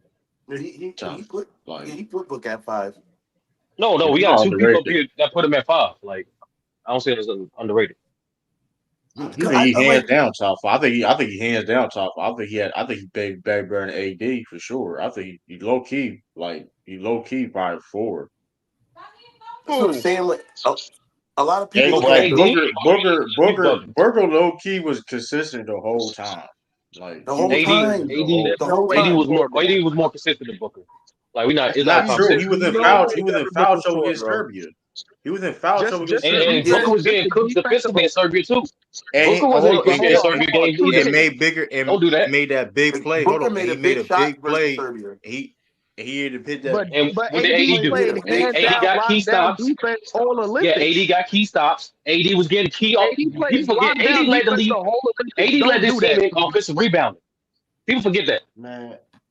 He put Book at 5. No, we got two people up here that put him at 5. Like, I don't say it's underrated. I think he hands down top 5. I think he hands down top 5. I think he bagged better than AD for sure. I think he low key probably 4. That's what I'm saying. Like, a lot of people Booker low key was consistent the whole time. Like the whole time. AD was more consistent than Booker. Like it's not true. He was in foul trouble against Serbia. He was in foul trouble against Serbia. And Booker was getting cooked defensively in Serbia too. Booker wasn't cooked in Serbia game either. It made bigger and don't do that. Made that big play. Booker made a big play. He had to hit that. But what did AD do? AD got key stops. Yeah, AD got key stops. AD was getting key. People forget AD led the league. AD led this team in offensive rebounding. People forget that.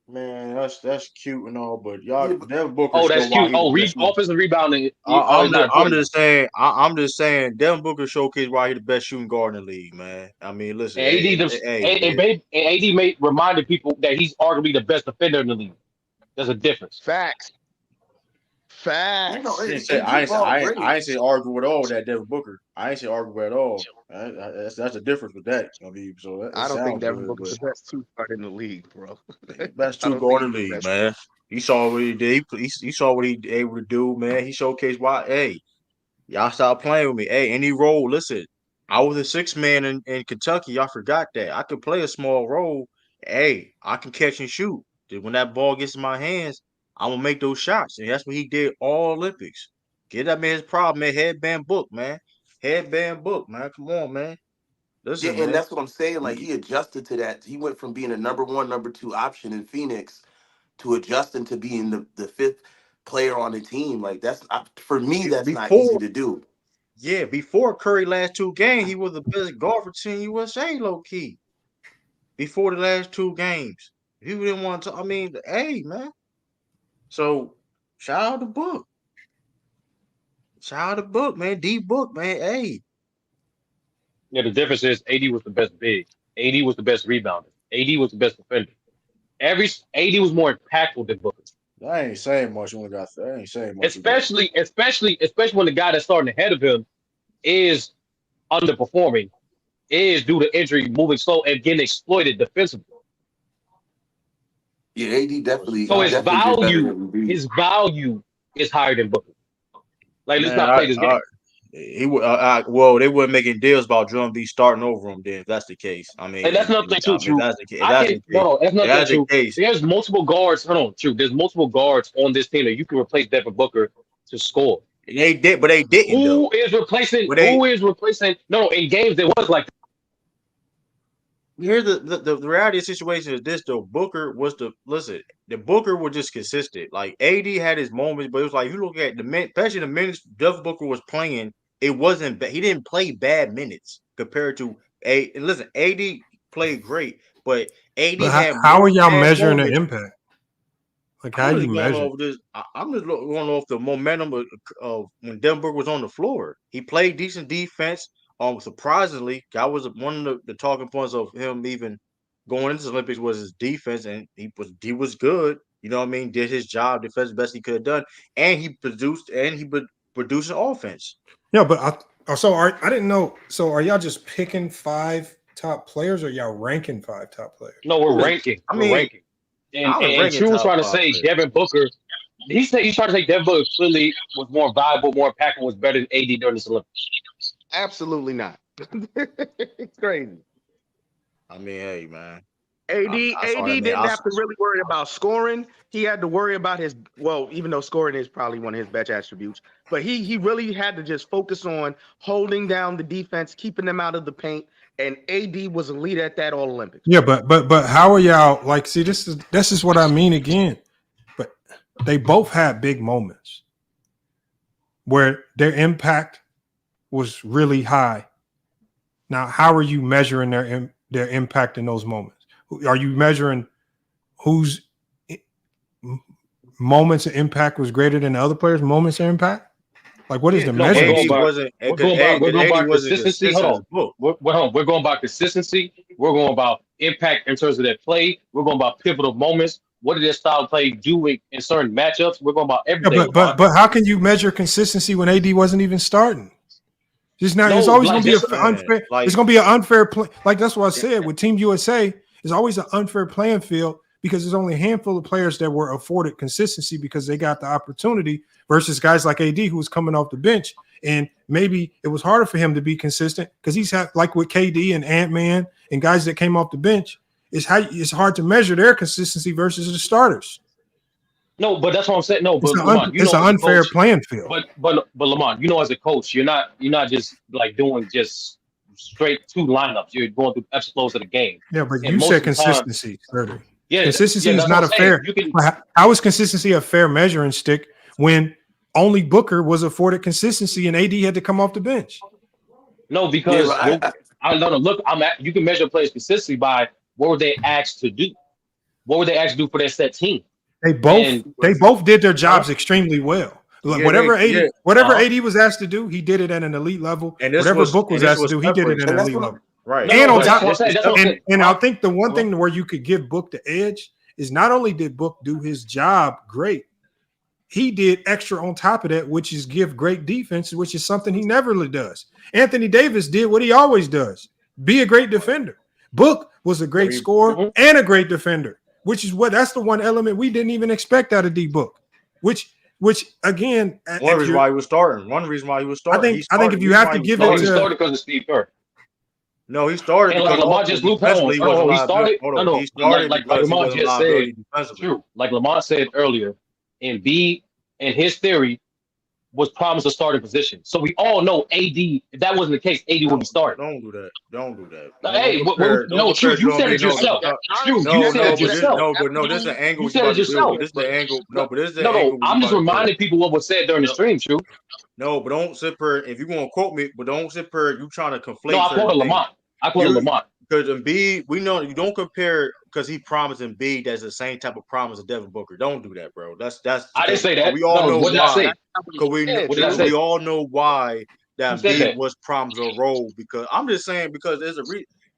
Man, that's cute and all, but y'all Devin Booker. Oh, that's cute. Offensive rebounding. I'm just saying. Devin Booker showcased why he's the best shooting guard in the league, man. I mean, listen. And AD reminded people that he's arguably the best defender in the league. There's a difference. Facts. I ain't say argue at all that Devin Booker. I ain't say argue at all. That's the difference with that. I mean, I don't think Devin Booker's the best two guard in the league, bro. Best two guard in the league, man. He saw what he did. He saw what he able to do, man. He showcased why. Hey, y'all stop playing with me. Hey, any role. Listen, I was a 6-man in Kentucky. Y'all forgot that. I could play a small role. Hey, I can catch and shoot. When that ball gets in my hands, I'm gonna make those shots, and that's what he did all Olympics. Get that man his problem, man. Headband Book, man. Come on, man. Listen, and that's what I'm saying. Like he adjusted to that. He went from being a number 1, number 2 option in Phoenix to adjusting to being the 5th player on the team. Like that's for me. That's not easy to do. Yeah, before Curry last 2 games, he was the best guard for Team USA, low key. Before the last 2 games. People didn't want to. I mean, hey, man. So, shout out to Book. Man. D Book, man. Hey. Yeah, the difference is AD was the best big. AD was the best rebounder. AD was the best defender. AD was more impactful than Booker. I ain't saying much when I ain't saying much. Especially when the guy that's starting ahead of him is underperforming, is due to injury, moving slow, and getting exploited defensively. Yeah, AD definitely. So his value is higher than Booker. Like, let's not play this game. They weren't making deals about Drum B starting over him. Then, if that's the case, I mean, and that's not true. That's not true. There's multiple guards. Hold on, true. There's multiple guards on this team that you can replace Devin Booker to score. They did, but they didn't. Who is replacing? No, in games it was like. Here's the reality of the situation is this though. Booker was the Booker was just consistent. Like AD had his moments, but it was like you look at especially the minutes Devin Booker was playing, it wasn't bad. He didn't play bad minutes compared to listen, AD played great, but AD had how are y'all measuring the impact? Like how you measure? I'm just going off the momentum of when Devin Booker was on the floor. He played decent defense. Surprisingly, that was one of the talking points of him even going into the Olympics was his defense, and he was good. You know what I mean? Did his job, defense best he could have done, and he produced an offense. Yeah, but I didn't know. So are y'all just picking 5 top players, or y'all ranking 5 top players? No, we're ranking. Ranking. Allen And ranking True was top trying to 5 say player. Devin Booker. He's trying to say Devin Booker clearly was more valuable, more impactful, was better than AD during this Olympics. Absolutely not. It's crazy. I mean, hey man, AD I saw that man. didn't have to really worry about scoring. He had to worry about his even though scoring is probably one of his best attributes, but he really had to just focus on holding down the defense, keeping them out of the paint, and AD was a lead at that All Olympics. Yeah, but how are y'all like? See, this is what I mean again. But they both had big moments where their impact was really high. Now, how are you measuring their impact in those moments? Are you measuring whose moments of impact was greater than the other players' moments of impact? Like, what is the No, measure? AD wasn't. we're going by consistency. Hold on. Book. We're going by consistency. We're going about impact in terms of their play. We're going about pivotal moments. What did their style of play do in certain matchups? We're going about everything. Yeah, but how can you measure consistency when AD wasn't even starting? Just now, No, it's always like, going to be unfair. like- It's going to be an unfair play. Like that's what I said with Team USA. It's always an unfair playing field because there's only a handful of players that were afforded consistency because they got the opportunity versus guys like AD who was coming off the bench. And maybe it was harder for him to be consistent because he's had, like with KD and Ant-Man and guys that came off the bench, it's hard to measure their consistency versus the starters. No, but that's what I'm saying. No, but It's, it's an unfair playing field. But Lamont, you know, as a coach, you're not just like doing just straight two lineups. You're going through ebbs and flows of the game. Yeah, but And you most said of the time- consistency, Sergey. Yeah, Consistency yeah, is that's not a what I'm saying. fair. You can, How is consistency a fair measuring stick when only Booker was afforded consistency and AD had to come off the bench? no, because Yeah, you can measure players consistency by what were they asked to do. What were they asked to do for their set team? They both did their jobs extremely well. Look, Yeah, whatever they- AD was asked to do, he did it at an elite level. And this Whatever was- Book was and this asked to was do, he did it at an And that's elite what- level. Right. And on top, that's what I'm saying. and I think the one thing where you could give Book the edge is not only did Book do his job great, he did extra on top of that, which is give great defense, which is something he never does. Anthony Davis did what he always does: be a great defender. Book was a great scorer and a great defender, which is that's the one element we didn't even expect out of D Book. Which again, One reason why he was starting. I think if you have to give No, it he to started because of Steve Kerr. No, he started And because like Lamont just looped. He started. he started Like because he Lamont wasn't just liability said. defensively. True. Like Lamont said earlier, Embiid and his theory was promised a starting position. So we all know AD. If that wasn't the case, AD would be starting. Don't do that. Don't do that. Hey, True. You said it yourself. True. You said it yourself. But this is an angle. You said it yourself. This is the angle. No, but this is the No, angle. I'm just reminding people what was said during the stream. True. No, but don't sit here. If you're gonna quote me, but don't sit here. You trying to conflate. No, I quoted Lamont. Because Embiid, we know you don't compare because he promised Embiid that's the same type of promise as Devin Booker. Don't do that, bro. That's. I didn't say that. We all know what did why. I say? Because we all know why that Embiid was promised a role. Because I'm just saying because there's a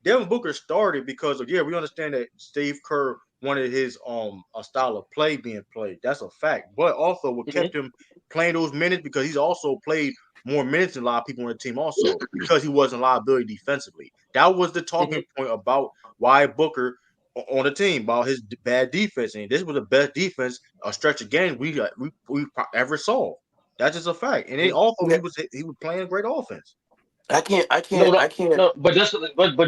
Devin Booker started because of we understand that Steve Kerr wanted his a style of play being played. That's a fact. But also what kept him playing those minutes because he's also played more minutes than a lot of people on the team also because he wasn't liability defensively. That was the talking point about why Booker on the team about his bad defense, and this was the best defense a stretch of games we ever saw. That's just a fact. And then also he was playing great offense. I can't. No, but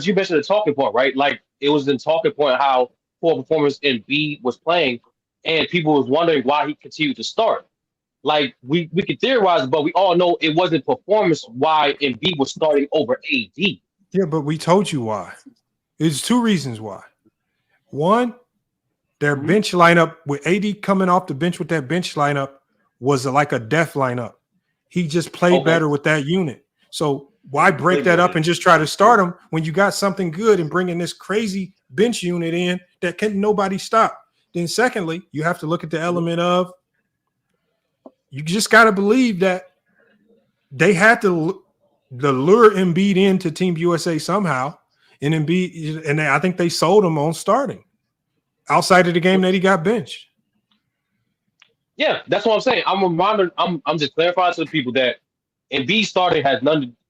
you mentioned the talking point, right? Like it was the talking point how poor performance Embiid was playing, and people was wondering why he continued to start. Like we could theorize, but we all know it wasn't performance why Embiid was starting over AD. Yeah, but we told you why. There's two reasons why. One, their bench lineup with AD coming off the bench with that bench lineup was like a death lineup. He just played better with that unit. So why break that up and just try to start him when you got something good and bringing this crazy bench unit in that can nobody stop? Then secondly, you have to look at the element of you just got to believe that they had to lure Embiid into Team USA somehow, and Embiid, and I think they sold him on starting outside of the game that he got benched. Yeah, that's what I'm saying. I'm just clarifying to the people that Embiid starting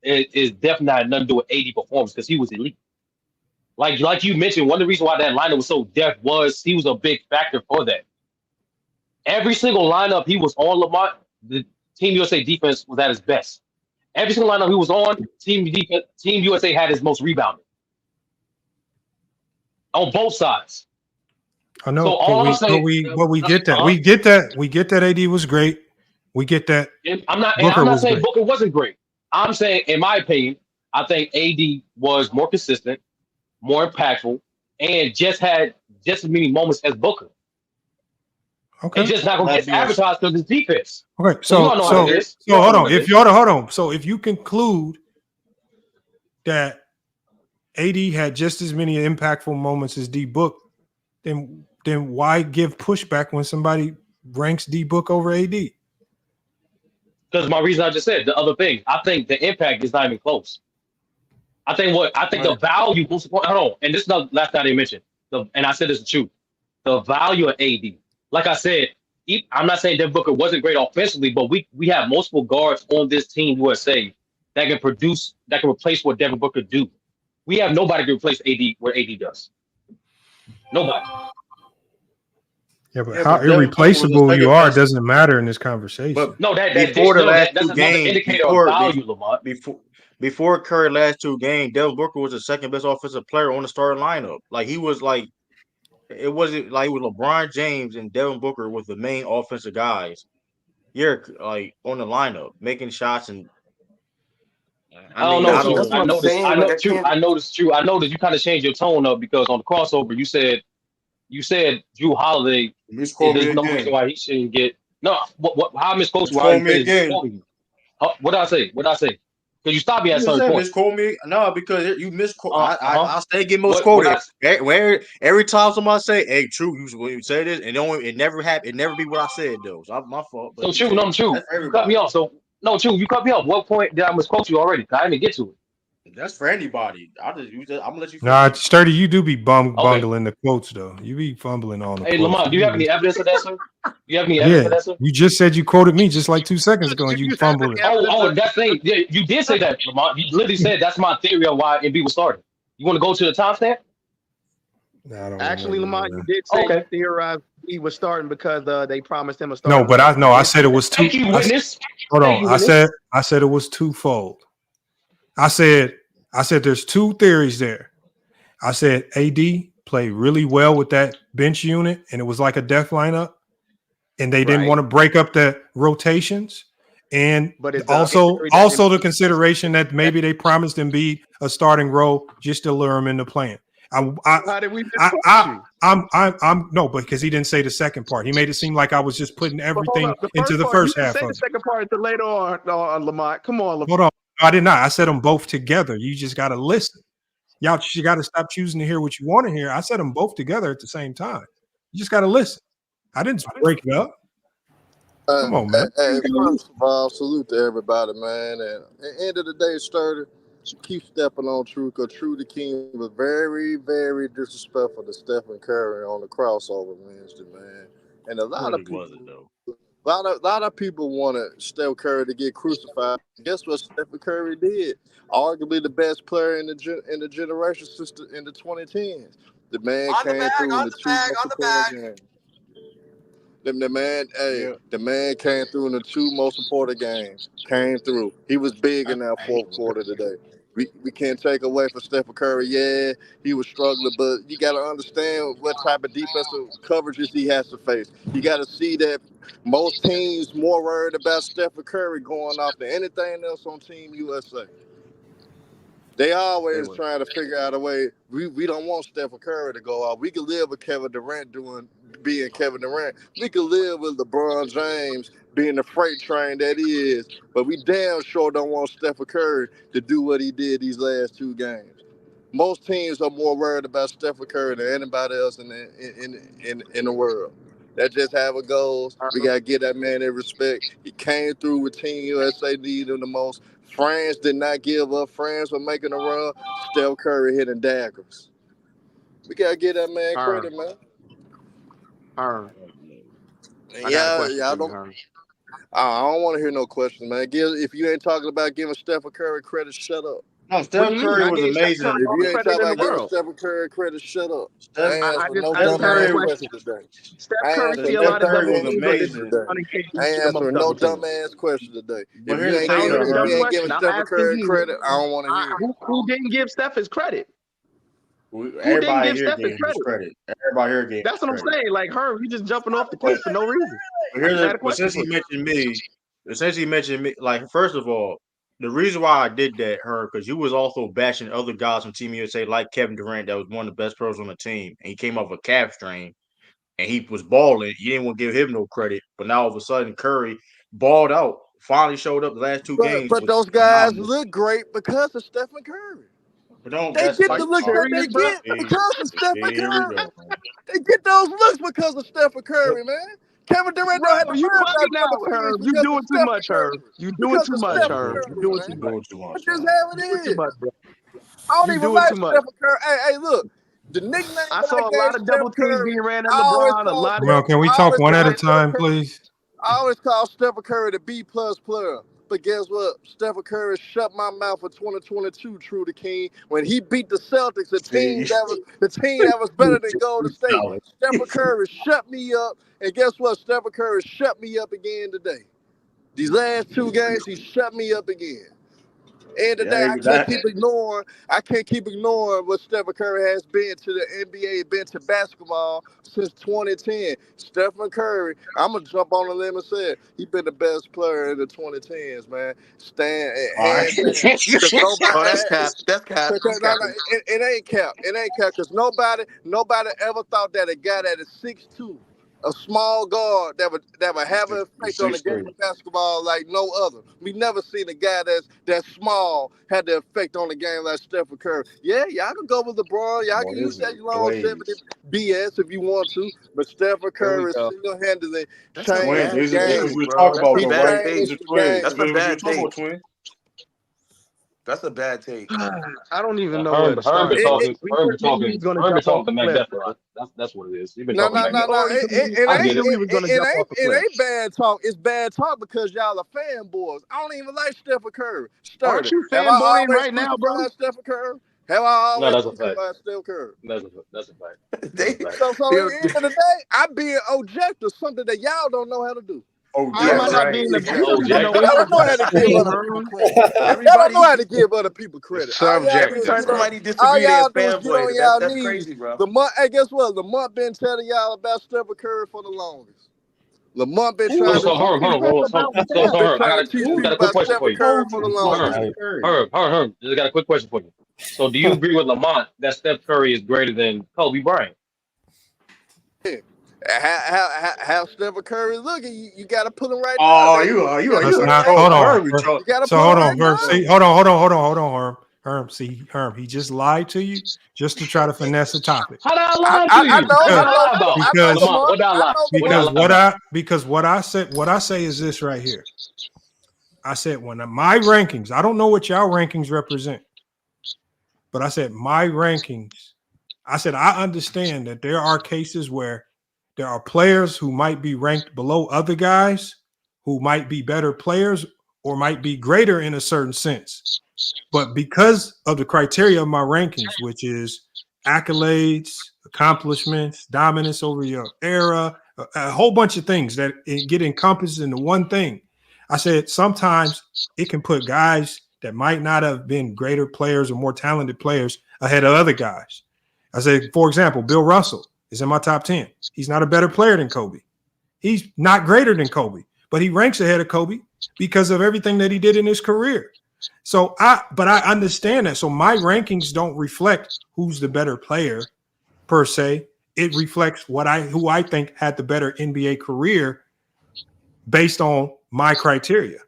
is definitely not nothing to do with AD performance because he was elite. Like you mentioned, one of the reasons why that lineup was so depth was he was a big factor for that. Every single lineup he was on, Lamont, the Team USA defense was at its best. Every single lineup he was on, Team USA had his most rebounding on both sides. I know, So all I'm saying, but we get that. We get that AD was great. We get that. I'm not was saying great. Booker wasn't great. I'm saying, in my opinion, I think AD was more consistent, more impactful, and just had just as many moments as Booker. Okay. It's just not gonna get advertised because it's defense. Okay, So hold on. So if you conclude that AD had just as many impactful moments as D Book, then why give pushback when somebody ranks D Book over AD? Because my reason I just said the other thing, I think the impact is not even close. I think the value. Hold on, and this is the last thing I didn't mention. And I said this is true. The value of AD, like I said, I'm not saying Devin Booker wasn't great offensively, but we have multiple guards on this Team USA that can produce, that can replace what Devin Booker do. We have nobody to replace AD where AD does. Nobody. Yeah, but how irreplaceable you are doesn't matter in this conversation. But no, that's another indicator of value, Lamont. Before Curry last 2 games, Devin Booker was the second best offensive player on the starting lineup. Like he was like, it wasn't like with LeBron James and Devin Booker was the main offensive guys. You're like on the lineup making shots and. I know that you kind of changed your tone up because on the crossover you said Drew Holiday. There's no reason why he shouldn't get how I misquote you? What did I say? Because you stopped me at certain point. Misquote me? No, because you misquote. I stay getting misquoted. Every time somebody say, "Hey, True," you say this, and it never happened. It never be what I said though. So my fault. So True, no, I'm True. You cut me off. So no, True, you cut me off. What point did I misquote you already? I didn't get to it. That's for anybody. I'm gonna let you. Nah, Sturdy, you do be bungling the quotes though. You be fumbling on the quotes. Hey, Lamont, do you have any evidence of that, sir? You have any evidence of that, sir? You just said you quoted me just like 2 seconds ago, and you fumbled it. That thing. Yeah, you did say that, Lamont. You literally said that's my theory on why Embiid was starting. You want to go to the timestamp? Actually, Lamont, you did say you theorized he was starting because they promised him a start. No, but I said it was two. Thank you, witness. Hold on, I said it was twofold. I said there's 2 theories there. I said AD played really well with that bench unit, and it was like a death lineup, and they didn't want to break up the rotations. And also the consideration that maybe they promised Embiid a starting role just to lure him into playing. How did we no, because he didn't say the second part. He made it seem like I was just putting everything into the first half of it. The second part until later on, Lamont. Come on, Lamont. Hold on. I did not. I said them both together. You just got to listen. You got to stop choosing to hear what you want to hear. I said them both together at the same time. You just got to listen. I didn't break it up. Come on, man. Hey, first of all, salute to everybody, man. And at the end of the day, Sturdy, keep stepping on True, because True the King was very, very disrespectful to Stephen Curry on the crossover Wednesday, man. And a lot of people wanted Steph Curry to get crucified. Guess what Stephen Curry did? Arguably the best player in the generation since in the 2010s. The man came through in the 2 most important games. The man came through in the 2 most important games. Came through. He was big in that 4th quarter today. We can't take away from Stephen Curry. Yeah, he was struggling, but you got to understand what type of defensive coverages he has to face. You got to see that most teams more worried about Stephen Curry going off than anything else on Team USA. They always trying to figure out a way. We don't want Stephen Curry to go off. We can live with Kevin Durant being Kevin Durant. We can live with LeBron James being the freight train that he is. But we damn sure don't want Stephen Curry to do what he did these last 2 games. Most teams are more worried about Stephen Curry than anybody else in the world. That's just how it goes. We got to give that man their respect. He came through with Team USA needed him the most. France did not give up. France were making a run. Steph Curry hitting daggers. We got to give that man credit, man. I don't want to hear no questions, man. If you ain't talking about giving Stephen Curry credit, shut up. No, What do Steph you mean? Curry I was gave Steph amazing. Curry If all you the ain't credit talking in the about giving world. Stephen Curry credit, shut up. I Steph, ain't answering no I just Steph asked a Curry, dumbass question. question today. Steph I ain't Curry see a answering no Steph lot of Curry double was dumbass teams on this question amazing. today. on occasion I ain't see the most answering no double teams. dumbass question today. But If you here's the ain't I thing, don't giving need if a you dumb ain't Herm. giving question. I'm Stephen asking Curry you, credit, I don't want to hear it. who didn't give Steph his credit? Who didn't Everybody give here Steph his gave him his credit? credit. Everybody here gave him That's his what I'm credit. saying. Like Herb, you just jumping off the But cliff for no reason. but I just had a but question since for he you. mentioned me, like first of all, the reason why I did that, Herb, because you was also bashing other guys from Team USA like Kevin Durant, that was one of the best players on the team, and he came off a calf strain and he was balling. You didn't want to give him no credit, but now all of a sudden Curry balled out, finally showed up the last two games But was those guys phenomenal. look great because of Stephen Curry. But don't They that's get Are the like you looks that serious, they bro? get because of Stephen here we Curry. go. They get those looks because of Stephen Curry, man. Kevin Durant don't have to Bro, you worry about bugging double out, teams Herb. You because of doing too Stephen much, Herb. Curry. You doing Because too of much, Stephen Herb. You Curry, doing too You're man. much. doing too much, That's just man. how You it doing too is. much, bro. I don't You even doing like too much. Stephen Curry. Hey, look, the nickname I that I saw a gave lot of double Steph teams Curry, being ran at I always LeBron. A call lot of Well, Steph. can we I talk always one at call a Steph time, Curry. please? I always call Stephen Curry the B plus player. But guess what? Stephen Curry shut my mouth for 2022, True the King, when he beat the Celtics, See, the team that was better than Golden State. solid. Stephen Curry shut me up, and guess what? Stephen Curry shut me up again today. These last two games, he shut me up again. And today, Yeah, I can't keep ignoring what Stephen Curry has been to the NBA, been to basketball since 2010. Stephen Curry, I'm gonna jump on a limb and say he been the best player in the 2010s, man. Stand all right. hands down. Cause nobody, Oh, that's cap. That's cap. He's no, capping. it ain't cap. It ain't cap. Cause nobody ever thought that a guy that is 6'2", a small guard that would have an He's effect on the game 6'3". of basketball like no other. We never seen a guy that's small had the effect on the game like Stephen Curry. Yeah, y'all can go with LeBron. Y'all Boy, can this use is that longevity Blaze. BS if you want to, but Stephen here we Curry go. single-handedly That's a changed Twins. the bad This is what game. take, we bro. talk That's about a He though, bad right? take. This changed is the Twins. game. That's This a is what you bad talk about, take. Twins. That's a bad take. I don't even know where Herb, to Herb been start, bro. talking. We Herb all been knew we talking. was gonna Herb been jump off talking to the Mac cliff, Death a bro. lot. That's what it is. He's been No, talking to no, Mac no, We Death a no. lot. already knew. It I We ain't get knew it. we was gonna jump off the it cliff. ain't bad talk. It's bad talk because y'all are fanboys. I don't even like Stephen Curry. Aren't Sturdy. you Have I fanboying always right now, bro? crucified Stephen Curry? Have I No, always that's a fact. crucified Stephen Curry? That's a fact. That's a they, fact. So at they, the end of the day, I'm being objective, something that y'all don't know how to do. Oh, How am yeah, I that's not right. being exactly. objective? You don't know Y'all Objective. how to don't know do how to give anything, other people Herb. credit. Y'all don't know Everybody, how to give other people credit. every time Subjective, bro. somebody All disagree, they a y'all do is get on fanboy. y'all That's knees. crazy, bro. Lamont, hey, guess what? Lamont been telling y'all about Stephen Curry for the longest. Lamont been Who trying is to who Hold is on, that hold on. about So what? been Herb, trying to I teach just people got a quick about question for Stephen you. Curry Exposed for the you to longest. Steph Herb, Curry. Herb. Just got a quick question for you. So, do you agree with Lamont that Steph Curry is greater than Kobe Bryant? Yeah. How Stephen Curry looking, you got to put him right now, Oh, baby. You got to Let's put you a him not. right Hold troll. now. on. Herb, we troll. You got to So put him hold on, right Herb. now. See, hold on, Herb. Herb, see, Herb. He just lied to you just to try to finesse the topic. How did I lie to I you? know, What did Because I I know, lie about? I know because Lamont, Lamont. what did I I lie? know What did I Lamont. lie about? because what I say is this right here. I said when my rankings, I don't know what y'all rankings represent, but I said my rankings. I said I understand that there are cases where there are players who might be ranked below other guys who might be better players or might be greater in a certain sense. But because of the criteria of my rankings, which is accolades, accomplishments, dominance over your era, a whole bunch of things that get encompassed into one thing, I said sometimes it can put guys that might not have been greater players or more talented players ahead of other guys. I said, for example, Bill Russell is in my top 10. He's not a better player than Kobe. He's not greater than Kobe, but he ranks ahead of Kobe because of everything that he did in his career. So I understand that. So my rankings don't reflect who's the better player per se. It reflects who I think had the better NBA career based on my criteria.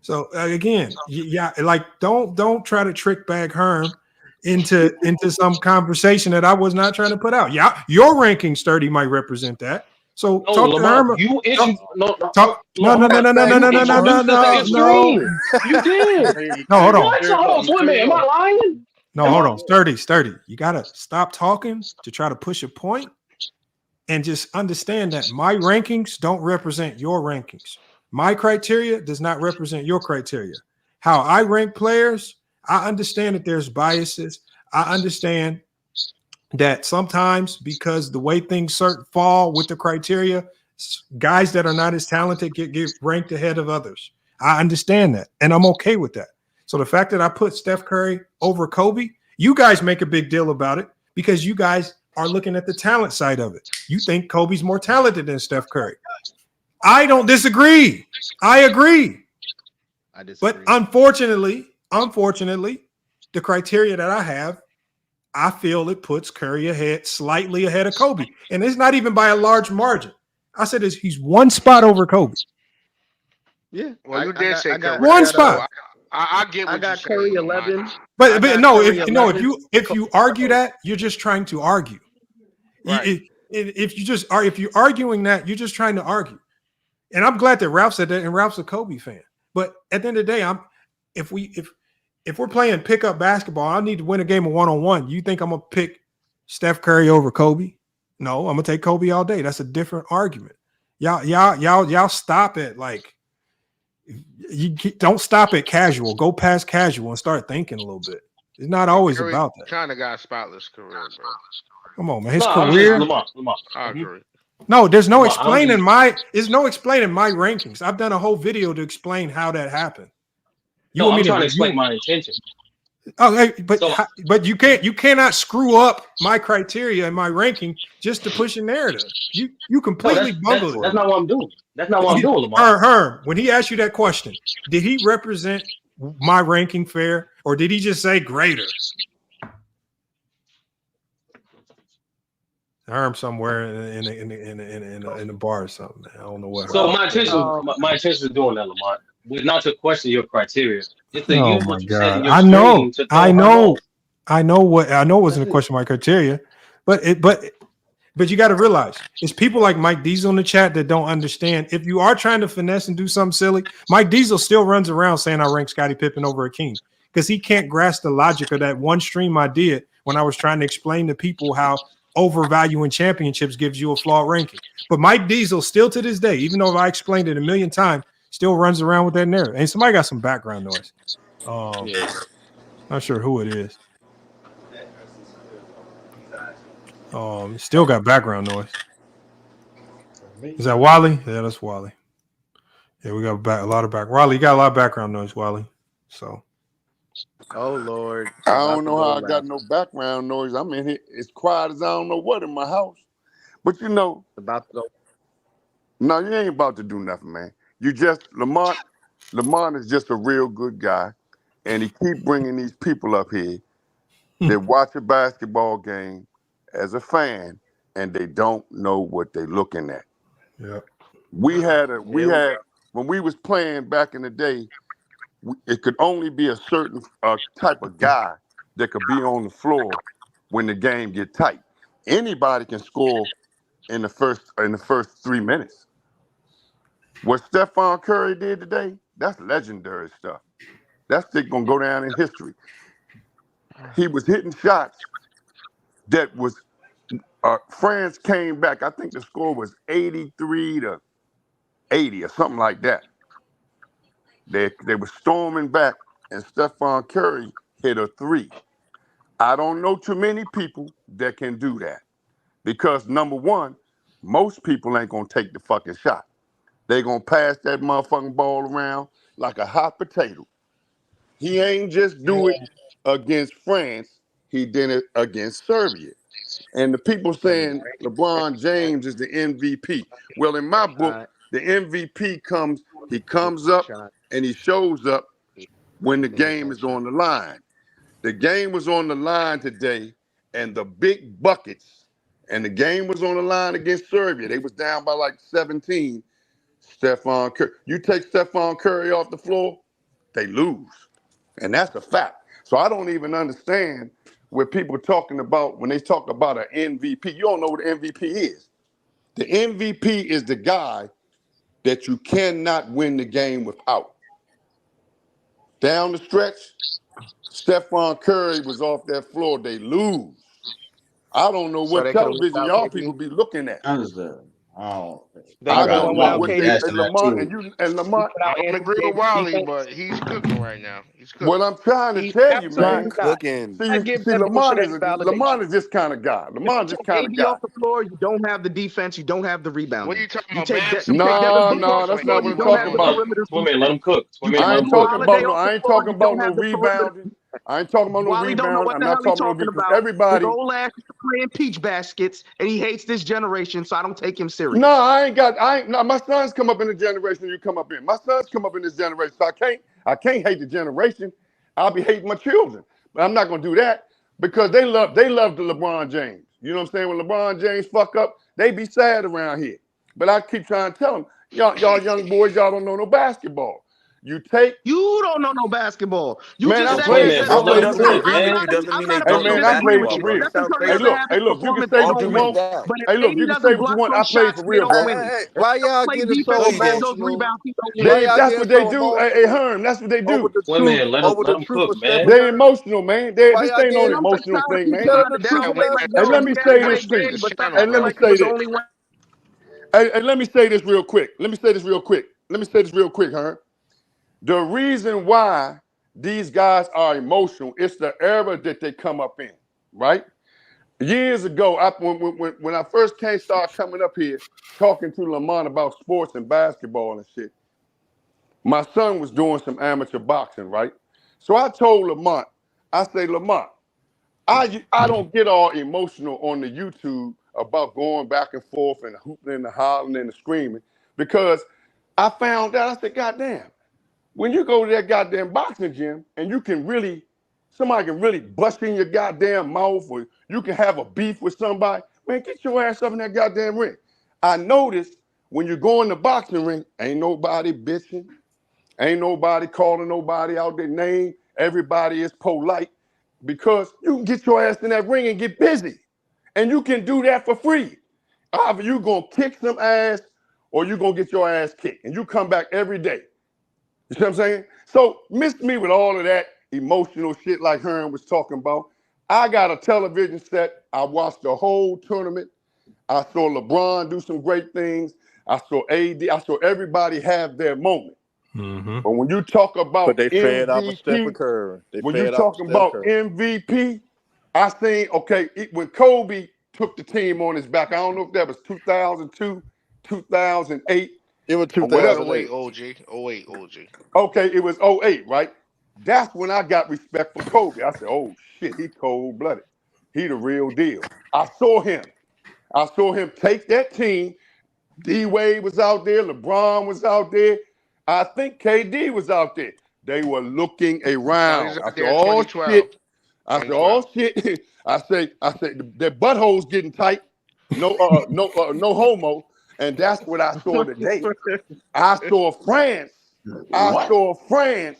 So again, yeah, like don't try to trick Bag Herm into some conversation that I was not trying to put out. Yeah, your ranking sturdy might represent that. So No, talk to Lamont, Herm. you Talk, issued no, no, no, no, Herb, no, no, no, you no, no, no, no, introduced the no, no. extreme. You did. No, hold on. What? So hold on, wait a minute. Am I lying? No, Am hold I? on. Sturdy. You gotta stop talking to try to push a point and just understand that my rankings don't represent your rankings. My criteria does not represent your criteria. How I rank players, I understand that there's biases. I understand that sometimes because the way things fall with the criteria, guys that are not as talented get ranked ahead of others. I understand that, and I'm okay with that. So the fact that I put Steph Curry over Kobe, you guys make a big deal about it because you guys are looking at the talent side of it. You think Kobe's more talented than Steph Curry. I don't disagree. I agree. I disagree. But unfortunately, the criteria that I have, I feel it puts Curry slightly ahead of Kobe. And it's not even by a large margin. I said he's one spot over Kobe. Yeah. Well, you did say Curry. One spot. I get what I got you're saying. Curry 11. But no, if you argue that, you're just trying to argue. Right. If you're arguing that, you're just trying to argue. And I'm glad that Ralph said that, and Ralph's a Kobe fan. But at the end of the day, if we're playing pickup basketball, I need to win a game of one-on-one. You think I'm gonna pick Steph Curry over Kobe? No, I'm gonna take Kobe all day. That's a different argument. Y'all stop it. Like, you don't stop at casual. Go past casual and start thinking a little bit. It's not always Curry about that. Kind of got a spotless career, bro. Come on, man. His I'm career. Lamar. I agree. No, there's no Lamar, explaining there's no explaining my rankings. I've done a whole video to explain how that happened. I'm trying to explain my intention. Oh, hey, but you cannot screw up my criteria and my ranking just to push a narrative. You completely bungled it. That's not what I'm doing. That's not what I'm doing, Lamar. Herm, when he asked you that question, did he represent my ranking fair, or did he just say greater? Herm somewhere in the bar or something. I don't know what. So my intention is doing that, Lamar. Not to question your criteria. It's to use what you said in your screen to I know wasn't a question of my criteria, but you got to realize it's people like Mike Diesel in the chat that don't understand. If you are trying to finesse and do something silly, Mike Diesel still runs around saying I rank Scottie Pippen over Hakeem because he can't grasp the logic of that one stream I did when I was trying to explain to people how overvaluing championships gives you a flawed ranking. But Mike Diesel still to this day, even though I explained it a million times, still runs around with that narrative. And somebody got some background noise. Not sure who it is. Still got background noise. Is that Wally? Yeah, that's Wally. Yeah, we got a lot of back. Wally, you got a lot of background noise, Wally. So. Oh Lord. I don't know how I got no background noise. I'm in here as quiet as I don't know what in my house. But you know. About to go. No, you ain't about to do nothing, man. You just Lamont is just a real good guy, and he keep bringing these people up here that watch a basketball game as a fan, and they don't know what they're looking at. Yeah, we had when we was playing back in the day, it could only be a certain type of guy that could be on the floor when the game get tight. Anybody can score in the first 3 minutes. What Stephon Curry did today, that's legendary stuff. That's gonna go down in history. He was hitting shots that was France came back. I think the score was 83-80 or something like that. They were storming back, and Stephon Curry hit a three. I don't know too many people that can do that because number one, most people ain't gonna take the fucking shot. They gonna pass that motherfucking ball around like a hot potato. He ain't just do it against France. He did it against Serbia. And the people saying LeBron James is the MVP. Well, in my book, the MVP comes up and he shows up when the game is on the line. The game was on the line today, and the big buckets, and the game was on the line against Serbia. They was down by like 17. Stephon Curry. You take Stephon Curry off the floor, they lose. And that's a fact. So I don't even understand what people talking about when they talk about an MVP. You don't know what an MVP is. The MVP is the guy that you cannot win the game without. Down the stretch, Stephon Curry was off that floor, they lose. I don't know what television y'all people be looking at. I understand. They I would have don't won know without what KD. they That's and not Lamar true. and you and Without Lamar. I don't Anthony agree with Davis Wiley, defense. but he's cooking right now. He's What cooking. I'm trying to He's tell you, absolutely man. Not not. cooking. See, I give see, Devin Booker Lamar that is validation. Lamar is this kind of guy. If Lamar you is this take kind of AD guy. off the floor, you don't have the defense, you don't have the What are rebounding. you talking You about? take Bam you take Simmons Devin No, Booker off no, the that's floor, not you what I'm don't talking have Man, the about. perimeter Twin man, let defense. him cook. Twin You man, I take let ain't him cook. talking Drew about Holiday no. off the I ain't floor, talking you about don't no have the perimeter rebounding. defense. I ain't talking about no Wally don't know rebounding. what I'm the not hell he's talking about talking because about. His everybody. old ass is playing peach baskets, and he hates this generation, so I don't take him No, serious. I ain't got. I ain't. No, my sons come up in the generation you come up in. My sons come up in this generation, so I can't hate the generation. I'll be hating my children, but I'm not gonna do that because they love the LeBron James. You know what I'm saying? When LeBron James fuck up, they be sad around here. But I keep trying to tell them, y'all young boys, y'all don't know no basketball. You take, You don't know no basketball. You man, just I sat Twin here and played. man, said I bro, that let All him Stephen played just for Curry. cook, real. because man. you doesn't I'm mean they not Hey going don't to know man, I disagree played with for you. basketball. real. That's Stephen how Curry Hey doesn't crazy. look, have hey his look, you can performance say All what on you due women, want. respect. but if Hey look, AD you can say doesn't what you block want. I those played shots, for they real, don't bro. win. Hey, If why they don't y'all play getting defense so against Twin those emotional? rebound teams, don't win. Why They y'all that's getting what they so do. Hey emotional Herm, that's what they over do. the truth? man, let him Over the truth cook, of Stephen man. They Curry? emotional, man. Why This y'all ain't no getting? I'm so emotional tired of thing, you You man. telling trying the to truth Shot and downplay letting like me Wembanyama. And know let Jordan me the carried say truth. that this This too. game, nigga but shot Steph And let me Curry around. was say the this. only one. And let me say this real quick. Let me say this real quick. Let me say this real quick, Herm. The reason why these guys are emotional, it's the era that they come up in, right? Years ago, when I first started coming up here talking to Lamont about sports and basketball and shit, my son was doing some amateur boxing, right? So I told Lamont, I say, Lamont, I don't get all emotional on the YouTube about going back and forth and hooping and hollering and screaming because I found out, I said, God damn, when you go to that goddamn boxing gym and somebody can really bust in your goddamn mouth or you can have a beef with somebody, man, get your ass up in that goddamn ring. I noticed when you go in the boxing ring, ain't nobody bitching, ain't nobody calling nobody out their name. Everybody is polite because you can get your ass in that ring and get busy. And you can do that for free. Either you gonna kick some ass or you gonna get your ass kicked. And you come back every day. You see what I'm saying? So miss me with all of that emotional shit like Hearn was talking about. I got a television set. I watched the whole tournament. I saw LeBron do some great things. I saw AD. I saw everybody have their moment. Mm-hmm. But when you talk But about they fed off of Steph MVP, Curry. They when you fed off of talking Steph about Curry. MVP, I seen, okay, when Kobe took the team on his back, I don't know if that was 2002, 2008, It was or It was whatever. 08 2008. OG. 08 OG. Okay, it was '08, right? That's when I got respect for Kobe. I said, oh shit, he cold-blooded. He the real deal. I saw him. I saw him take that team. D-Wade was out there. LeBron was out there. I think KD was out there. They were looking No, he's around. I out said, there in oh 2012. shit. I said, 2012. oh shit. I said, their buttholes getting tight. No homo. And that's what I saw today. I saw France. I saw France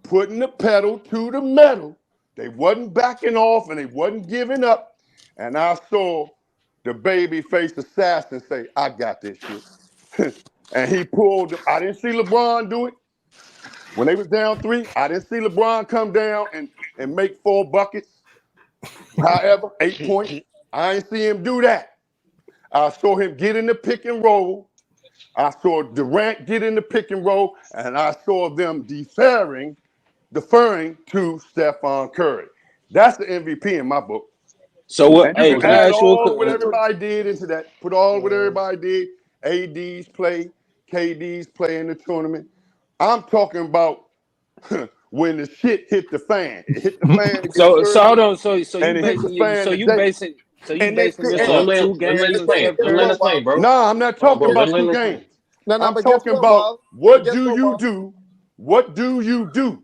putting the pedal to the metal. They wasn't backing off and they wasn't giving up. And I saw the baby faced assassin say, I got this shit. And he pulled, I didn't see LeBron do it. When they was down 3, I didn't see LeBron come down and make 4 buckets. However, 8 points. I didn't see him do that. I saw him get in the pick and roll. I saw Durant get in the pick and roll, and I saw them deferring to Stephon Curry. That's the MVP in my book. So what? And you Hey, can can I add ask you a all what quick? everybody did into that. Put all what everybody did. AD's play, KD's play in the tournament. I'm talking about when the shit hit the fan. It hit the fan against So hold Serbia, on. So you and it hit the basing fan today. And they this and, on And, them and, 2 and, games and, of and Steph guess Curry? Let what, us lane, Wally? bro. no, I'm not Hold on, talking bro. Guess, about Let 2 us lane. games. no, I'm but guess talking what, about Wally? But what guess do what, you Wally? do? What do you do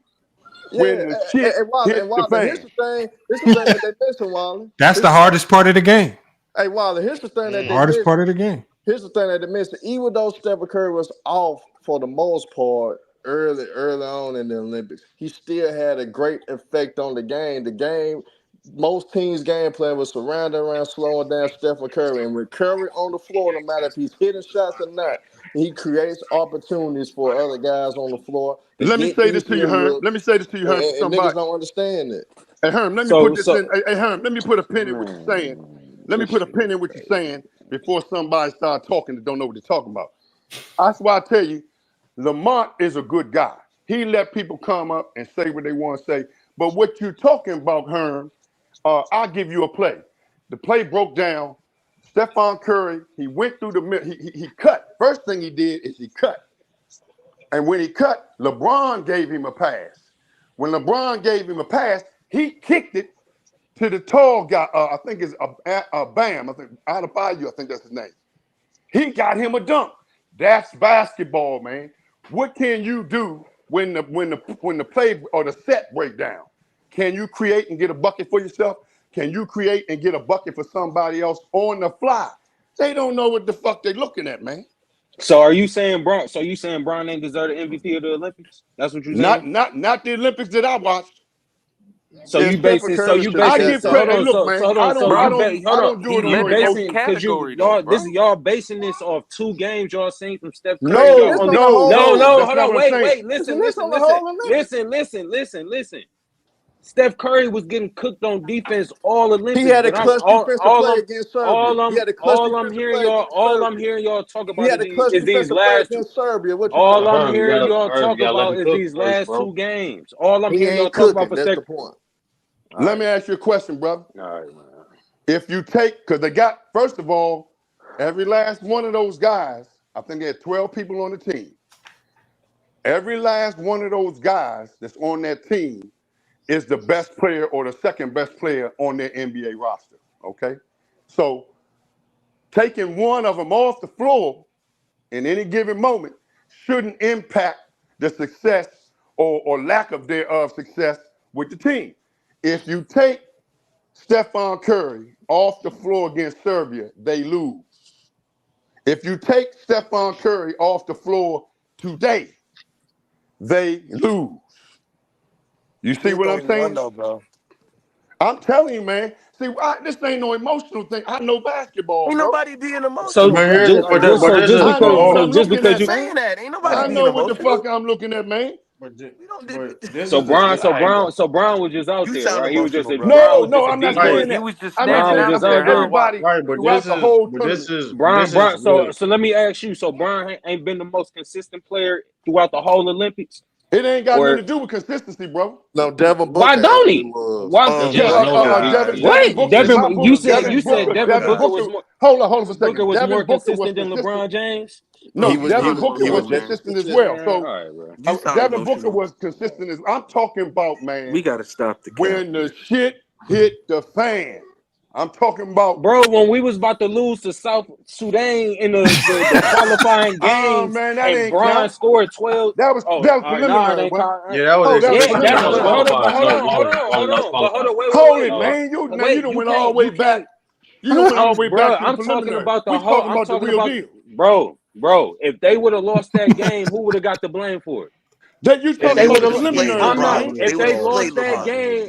Yeah, when the shit And hit the Wally, here's fan? the thing. Here's the thing that they missing, Wally. That's Here's the the thing. hardest part of the game. Hey, Wally, here's the thing that The they Mm. hardest missing. part of the game. Here's the thing that they missing. Even though Stephen Curry was off for the most part early on in the Olympics, he still had a great effect on the game. The game, most teams' game plan was surrounded around slowing down Stephen Curry. And with Curry on the floor, no matter if he's hitting shots or not, he creates opportunities for other guys on the floor to Let me get say this to you, easier Herm. looks. Let me say this to you, Herm, for And niggas somebody. don't understand that. Hey, Herm, let me put So this in. Hey, Herm, let me put a pin in what you're saying. Let me This put a shit is pin in what you're crazy. saying. before somebody start talking that don't know what they're talking about. That's why I tell you, Lamont is a good guy. He let people come up and say what they want to say. But what you're talking about, Herm, I'll give you a play. The play broke down. Stephon Curry, he went through the middle. He cut. First thing he did is he cut. And when he cut, LeBron gave him a pass. When LeBron gave him a pass, he kicked it to the tall guy. I think it's Bam. I think Adebayo, I think that's his name. He got him a dunk. That's basketball, man. What can you do when the play or the set break down? Can you create and get a bucket for yourself? Can you create and get a bucket for somebody else on the fly? They don't know what the fuck they looking at, man. So are you saying Bron? So you saying Bron ain't deserve the MVP of the Olympics? That's what you're saying. Not the Olympics that I watched. So you basing. So you I basing. give So credit. hold on. Man, So hold on. So I you don't do it on basing because y'all. This y'all basing this off 2 games y'all seen from Steph Curry. No. Hold on. Wait. Listen. Steph Curry was getting cooked on defense all Olympics. He had a clutch defensive play against Serbia. All I'm hearing y'all talk about is these last against Serbia. All I'm hearing y'all talk about is these last 2 games. All I'm hearing y'all talk about for Steph. That's the point. Let me ask you a question, brother. All right, man. If you take, because they got, first of all, every last one of those guys, I think they had 12 people on the team. Every last one of those guys that's on that team is the best player or the second best player on their NBA roster, okay? So taking one of them off the floor in any given moment shouldn't impact the success or lack of thereof success with the team. If you take Stephon Curry off the floor against Serbia, they lose. If you take Stephon Curry off the floor today, they lose. You see what I'm saying? Bro. I'm telling you, man. See, this ain't no emotional thing. I know basketball, Ain't bro. nobody being emotional. So just because you saying that, ain't nobody I being know what the emotional. fuck I'm looking at, man. So Brown was just out there, right? He was just No, I'm not saying that. He was just I'm not standing saying out there. everybody throughout the whole tournament. So let me ask you. So Brown ain't been the most consistent player throughout the whole Olympics. It ain't got nothing to do with consistency, bro. No, Devin Booker. Why don't he? Devin, you said Devin Booker was more. Hold on for a second. Booker was more consistent than LeBron James. No, Devin Booker was consistent as well. So Devin Booker was consistent as I'm talking about, man. We gotta stop the when the shit hit the fan. I'm talking about, bro, when we was about to lose to South Sudan in the qualifying games, man, that ain't Bron count. scored 12. That was preliminary. Yeah, that was hold on, wait, man. You done went all the way back. You done went all the way back to the preliminary. I'm talking about we talking about the real deal. Bro, if they would have lost that game, who would have got the blame for it? That you talking about the preliminary. If they lost that game,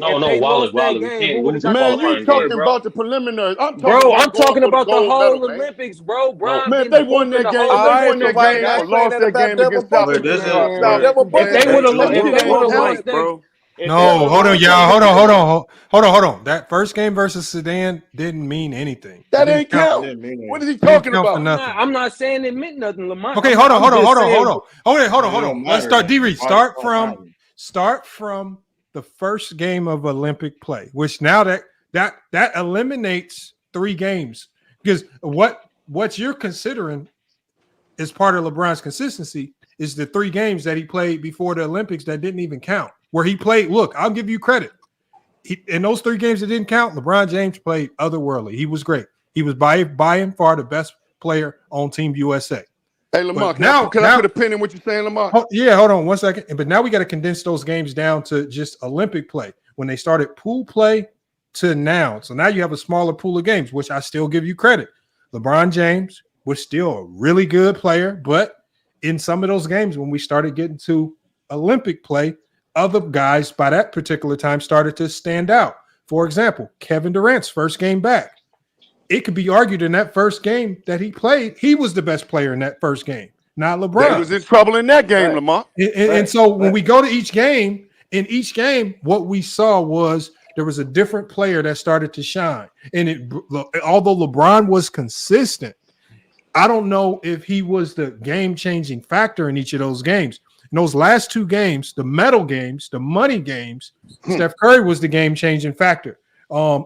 man, you talking about the preliminaries. I'm talking about the whole Olympics, bro. Man, they won that game. They won that game or lost that game against South Africa. If they would have lost that. No, hold on, y'all. Hold on. That first game versus Sudan didn't mean anything. That ain't count. What is he talking about? I'm not saying it meant nothing, Lamont. Okay, hold on. Let's start. D-Reed, start from the first game of Olympic play, which now that eliminates 3 games because what you're considering is part of LeBron's consistency is the 3 games that he played before the Olympics that didn't even count. Where he played, look, I'll give you credit. In those 3 games that didn't count, LeBron James played otherworldly. He was great. He was by and far the best player on Team USA. Hey, Lamar, can I put a pin in what you're saying, Lamar? Hold on 1 second. But now we got to condense those games down to just Olympic play. When they started pool play to now. So now you have a smaller pool of games, which I still give you credit. LeBron James was still a really good player, but in some of those games when we started getting to Olympic play, other guys by that particular time started to stand out. For example, Kevin Durant's first game back. It could be argued in that first game that he played, he was the best player in that first game, not LeBron. He was in trouble in that game, Lamar. And so when we go to each game, in each game, what we saw was there was a different player that started to shine. And although LeBron was consistent, I don't know if he was the game-changing factor in each of those games. In those last two games, the medal games, the money games, Steph Curry was the game-changing factor.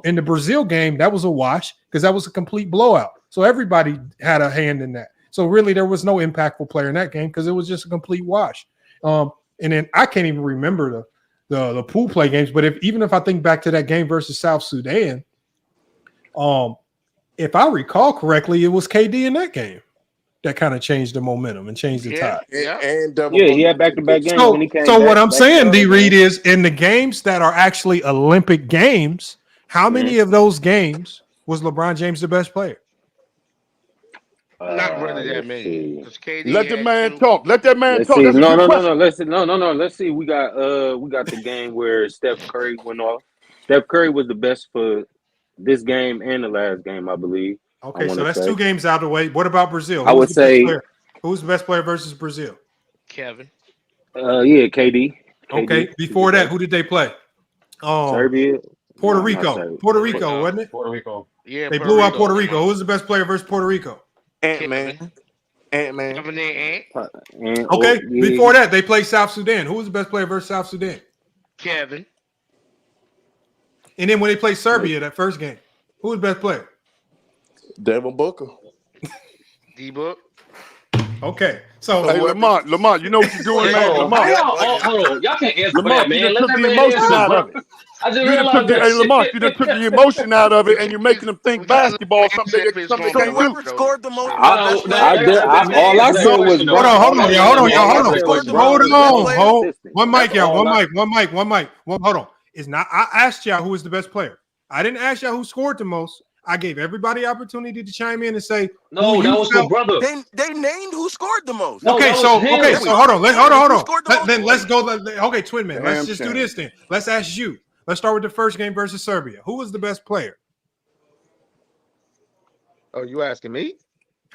In the Brazil game, that was a wash because that was a complete blowout. So everybody had a hand in that. So really, there was no impactful player in that game because it was just a complete wash. And then I can't even remember the pool play games, but even if I think back to that game versus South Sudan, if I recall correctly, it was KD in that game that kind of changed the momentum and changed the tide. He had back-to-back games when he came So back. what I'm saying, D. Reed, is in the games that are actually Olympic games, how many of those games was LeBron James the best player? Not really that many. Let the man talk. Let that man talk. That's No. question. Let's see. We got the game where Steph Curry went off. Steph Curry was the best for this game and the last game, I believe. Okay, so that's 2 games out of the way. What about Brazil? Who's the best player versus Brazil? Kevin. KD. Okay, before that, who did they play? Serbia. Puerto Rico. Puerto Rico, wasn't it? Puerto Rico. Yeah, they blew out Puerto Rico. Who's the best player versus Puerto Rico? Ant-Man. Okay, before that, they played South Sudan. Who was the best player versus South Sudan? Kevin. And then when they played Serbia, that first game, who was the best player? Devin Booker. D-Book. Okay, so hey, Lamont, you know what you're doing, man. Lamont, Hold on. Y'all can't answer Lamont, that, man. you Let took that the man emotion answer, out bro. of it. I just You done realized that. hey, Lamont, you done took the emotion out of it, and you're making them think basketball, something they can't do. Whoever scored the most. All I said was hold on, y'all. One mic. Hold on. It's not. I asked y'all who was the best player. I didn't ask y'all who scored the most. I gave everybody opportunity to chime in and say, no, that was your brother. They named who scored the most. No, so hold on. Let's go. Okay, Twin Man. Let's just do this then. Let's ask you. Let's start with the first game versus Serbia. Who was the best player? Oh, you asking me?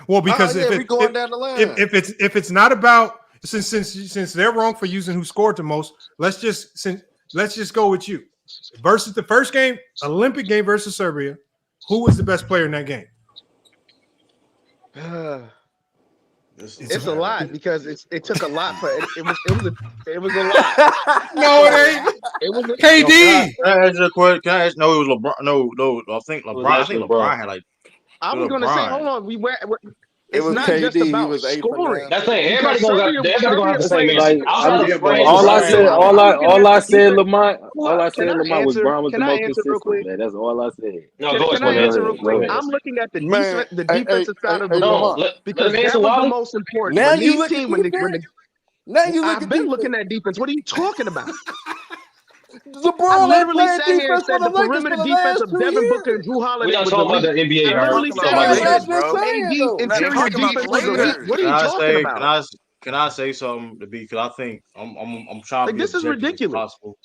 Well, because if it's not about since they're wrong for using who scored the most, let's just go with you. Versus the first game, Olympic game versus Serbia. Who was the best player in that game? It's a lot because it took a lot for it was a lot. No, it ain't. It was KD. Can I ask you a question? Can I ask? No, it was LeBron. No, I think LeBron had like. I was gonna say, hold on. It's was not KD, just he about was 8 for scoring. 9. That's it. Everybody gonna have the same answer. All I said, Lamont was Brown was the most consistent. Man. That's all I said. No, go Can I ahead. answer real quick? I'm looking at the defensive side of the ball because that was the most important. Now when you these look teams, at defense. Now you look I've at been defense. looking at defense. What are you talking about? LeBron I ain't literally playing sat here and defense said for the the Lakers perimeter for the defense last of 2 Devin years. Booker and Drew Holiday We're not was talking about the elite. NBA. I literally sat about here and Lakers, said bro. AD interior talking about defense the was elite. Lakers. What are you talking about? Can I say something to be? Because I think I'm trying to be This is objective as ridiculous. possible.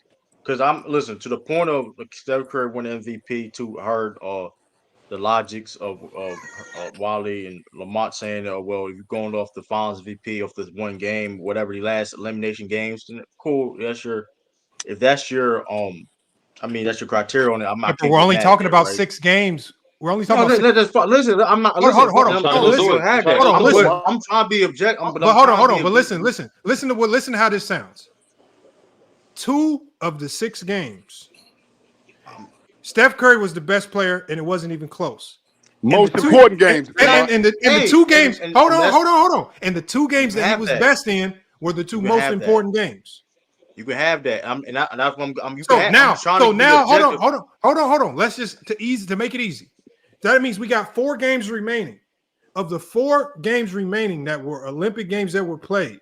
Because listen to the point of Steph Curry winning MVP. To heard the logics of Wally and Lamont saying, well, you're going off the Finals MVP of this one game, whatever the last elimination games. Then cool, that's your that's your criteria on it. I'm not. But we're only talking about 6 games. We're only talking about. Listen, I'm not. Hold on. I'm trying to be objective. But hold on. But listen to how this sounds. 2 of the 6 games, Steph Curry was the best player, and it wasn't even close. Most important games. And the 2 games. Hold on. And the 2 games that he was best in were the 2 most important games. You can have that. That's what I'm. So now, hold on. Let's just to make it easy. That means we got 4 games remaining. Of the 4 games remaining that were Olympic games that were played,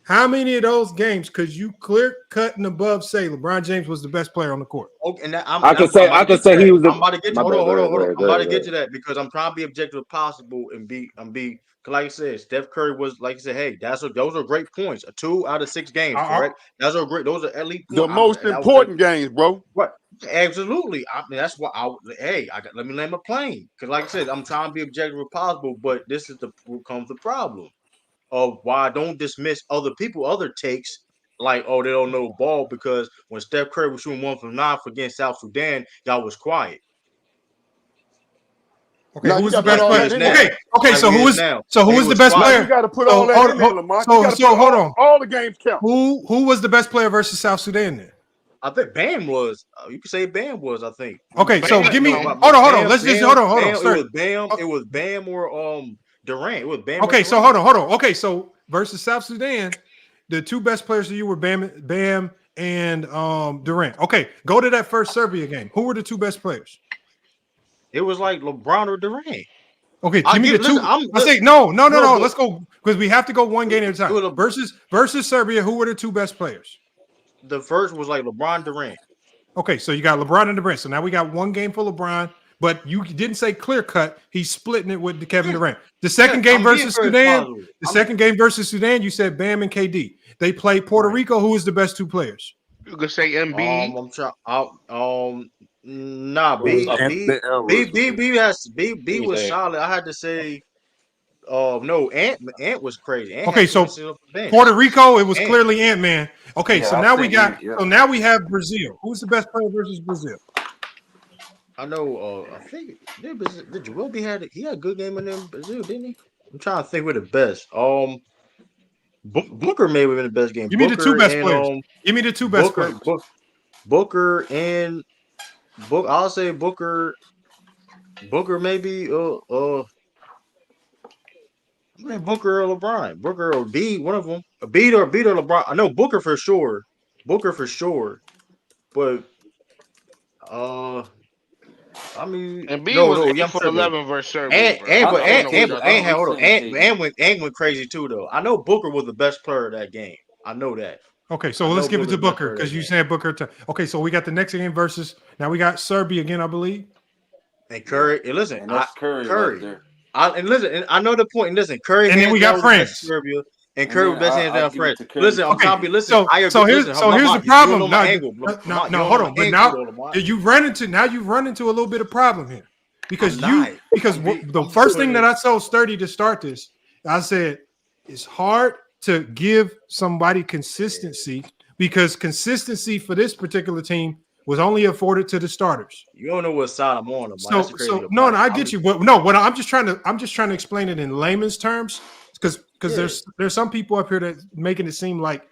how many of those games could you clear cut and above say LeBron James was the best player on the court? Okay, and I could say he was. I'm about to get to hold on. I'm about to get to that because I'm trying to be objective as possible and be. Like I said, Steph Curry was like you said. Hey, those are great points. 2 out of 6 games, correct? Those are great. Those are elite points. The most important games, bro. What? Absolutely. That's why let me land my plane because, like I said, I'm trying to be objective as possible. But this is comes the problem of why I don't dismiss other takes like, oh, they don't know ball because when Steph Curry was shooting 1 from 9 against South Sudan, y'all was quiet. Okay, who was the best like player? Okay, like so who was the best player? You got to put all that in there, Lamont. Hold on. All the games count. Who was the best player versus South Sudan then? I think Bam was. You could say Bam was. I think. Okay, Bam, so give me. hold on. Let's just hold on. It was Bam. It was Bam or Durant. It was Bam. Okay, so hold on. Okay, so versus South Sudan, the two best players to you were Bam and Durant. Okay, go to that first Serbia game. Who were the two best players? It was like LeBron or Durant. Okay, give me the two. I say no. Let's go because we have to go one game at a time. Versus Serbia, who were the two best players? The first was like LeBron Durant. Okay, so you got LeBron and Durant. So now we got one game for LeBron, but you didn't say clear cut. He's splitting it with Kevin Durant. The second game versus Sudan, you said Bam and KD. They played Puerto Rico. Who is the best two players? You could say Embiid. I'm trying. Nah, B was solid. I had to say, no, Ant was crazy. Okay, so Puerto Rico, it was clearly Ant-Man. Okay, so now we have Brazil. Who's the best player versus Brazil? I know. I think did Joel had a good game in them Brazil, didn't he? I'm trying to think who the best. Booker may have been the best game. Give me the two best players. Give me the two best players. Booker and Book. I'll say Booker. Booker maybe. Booker or LeBron. Booker or B. One of them. Beat or LeBron. I know Booker for sure. But I mean, and B was 8 for 11 versus Serbia. And went crazy too though. I know Booker was the best player of that game. I know that. Okay, so let's give it to Booker because you said Booker. Okay, so we got the next game versus. Now we got Serbia again, I believe. And Curry. And listen, and that's Curry. Right I know the point. And listen, Curry. And then we got France. Serbia. And Curry was best hands down France. Listen, I'm trying to be listening. So here's the problem. No, hold on. But now you've run into a little bit of problem here because the first thing that I told Sturdy to start this, I said it's hard to give somebody consistency because consistency for this particular team was only afforded to the starters. You don't know what side I'm on. I get you. But no, what I'm just trying to explain it in layman's terms because there's some people up here that making it seem like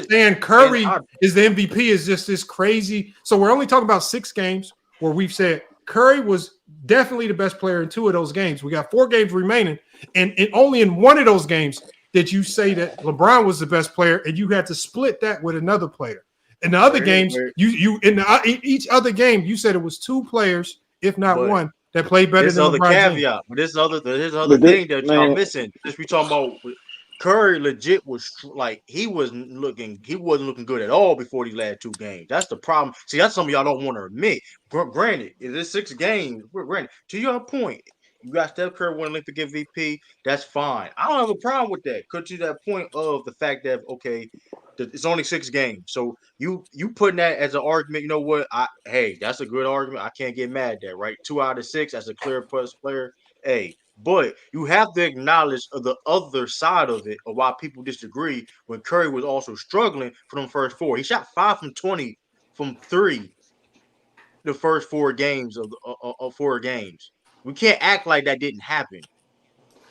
saying Curry is the MVP is just this crazy. So we're only talking about 6 games where we've said Curry was definitely the best player in 2 of those games. We got 4 games remaining, and only in 1 of those games did you say that LeBron was the best player, and you had to split that with another player. In the other games, each other game, you said it was 2 players, if not 1, that played better than LeBron James. But this other thing that y'all missing. This we talking about. Curry legit was like he wasn't looking good at all before these last 2 games. That's the problem. See, that's something y'all don't want to admit. Granted, is this 6 games? Granted, to your point. You got Steph Curry winning Olympic MVP. That's fine. I don't have a problem with that. Could to that point of the fact that it's only 6 games. So you putting that as an argument. You know what? Hey, that's a good argument. I can't get mad at that. Right? 2 out of 6. That's a clear plus player. Hey, but you have to acknowledge the other side of it, of why people disagree. When Curry was also struggling for them first 4, he shot 5 from 20 from 3. The first 4 games of 4 games. We can't act like that didn't happen.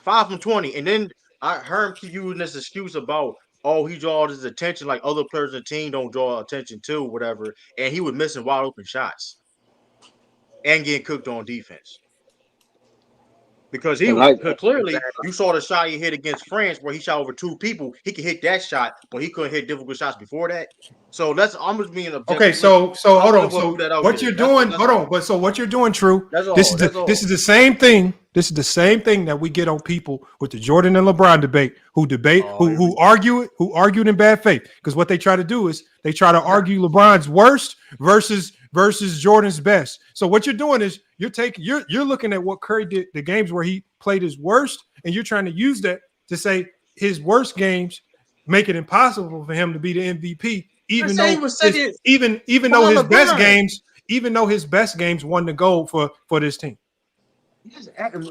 5 from 20. And then I heard him keep using this excuse about, he draws his attention like other players in the team don't draw attention to, whatever. And he was missing wide open shots and getting cooked on defense. Because clearly you saw the shot he hit against France where he shot over 2 people. He could hit that shot, but he couldn't hit difficult shots before that. So I'm just being objective. Okay, so hold on. So what you're doing, So what you're doing, True. This is the same thing. This is the same thing that we get on people with the Jordan and LeBron debate, who argued in bad faith. Because what they try to do is they try to argue LeBron's worst versus Jordan's best. So what you're doing is you're looking at what Curry did, the games where he played his worst, and you're trying to use that to say his worst games make it impossible for him to be the MVP, even though his best games won the gold for this team.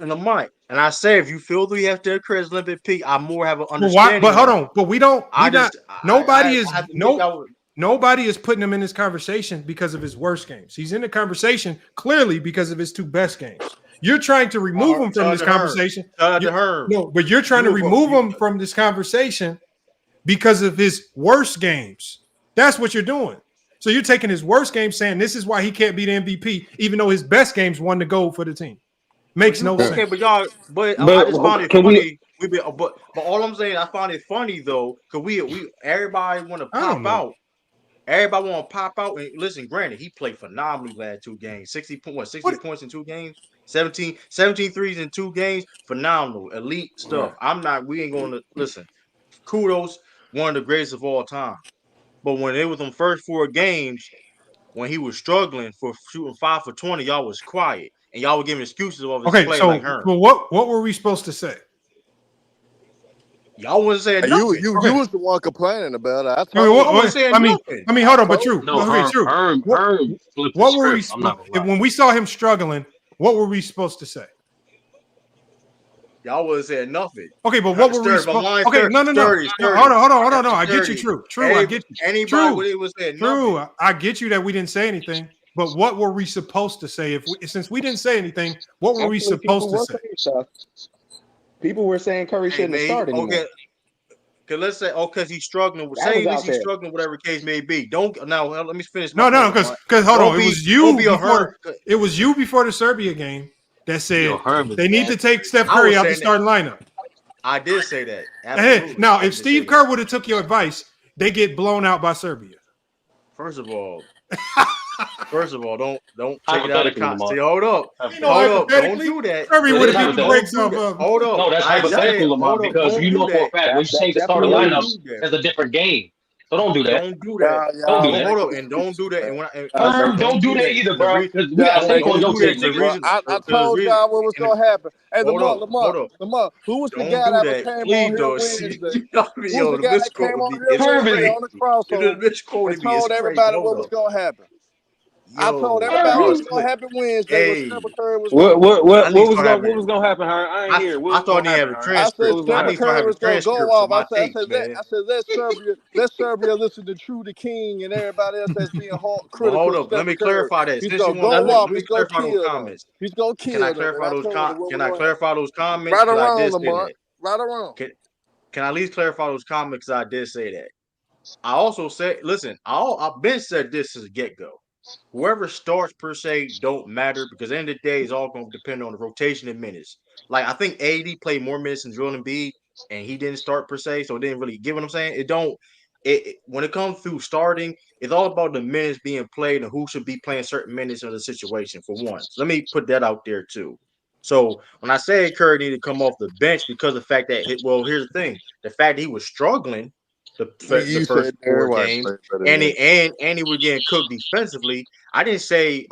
in a month. And I say, if you feel that you have Steph Curry as Olympic peak, I more have an But why? understanding But hold now. on. But we don't. We not. Nobody I is have to admit that was, Nobody is putting him in this conversation because of his worst games. He's in the conversation clearly because of his two best games. You're trying to remove him from this conversation. No, but you're trying to remove him from this conversation because of his worst games. That's what you're doing. So you're taking his worst game, saying this is why he can't be the MVP, even though his best games won the gold for the team. Makes no sense. Okay, but y'all, I just found it funny. But all I'm saying, I found it funny though, because we everybody want to pop out. Everybody want to pop out. And listen, granted, he played phenomenally last 2 games. 60 points in 2 games, 17 threes in 2 games. Phenomenal, elite stuff. We ain't going to listen. Kudos, one of the greatest of all time. But when it was them first 4 games, when he was struggling for shooting 5 for 20, y'all was quiet. And y'all were giving excuses of his play like her. Well, what were we supposed to say? Y'all wasn't saying nothing. You was the one complaining about it. I mean, hold on, but true. No, true. Herm flipped the script. I'm not gonna lie. When we saw him struggling, what were we supposed to say? Y'all wasn't saying nothing. Okay, but what were we supposed? Okay, no. Hold on. No, I get you. True. I get you. Anybody was saying true. Nothing. I get you that we didn't say anything. But what were we supposed to say? Since we didn't say anything, what were we supposed to say? People were saying Curry shouldn't have started anymore. Okay. Cause let's say, because he's struggling. He's struggling, whatever case may be. Let me finish. Because hold on, it was you before the Serbia game that said they need to take Steph Curry out the starting lineup. I did say that. Absolutely. Now, if Steve Kerr would have took your advice, they get blown out by Serbia. First of all, don't take it out of context. Hold up. Don't do that. Curry would have beat the brakes off of. Hold up. No, that's hypothetical, Lamar, because you know for a fact when you change the starting lineup, it's a different game. So don't do that. Don't do that. Don't do that. Hold up, and don't do that. Don't do that either, bro. Because we got to take on your team. I told y'all what was gonna happen. Hey, Lamar, who was the guy that came on here Wednesday? Who's the guy that came on here Wednesday on the crossover and told everybody what was gonna happen? I told everybody what was going to happen Wednesday. What was going to happen? I ain't here. I thought he had a transcript. I said Steph Curry was going to go off. I said let Serbia listen to True the King and everybody else that's being critical. Hold up, let me clarify that. He's going to go off. He's going to kill them. He's going to kill them. Can I clarify those comments? Right around, Lamar. Right around. Can I at least clarify those comments? I did say that. I also said, listen, I've been said this as a get-go. Whoever starts per se don't matter because at the end of the day, it's all going to depend on the rotation and minutes. Like I think AD played more minutes than Joel Embiid, and he didn't start per se, so it didn't really get what I'm saying. When it comes through starting, it's all about the minutes being played and who should be playing certain minutes in the situation. For one, so let me put that out there too. So when I say Curry needed to come off the bench because of the fact that here's the thing: the fact that he was struggling. The first 4 games, and he was getting cooked defensively. I didn't say,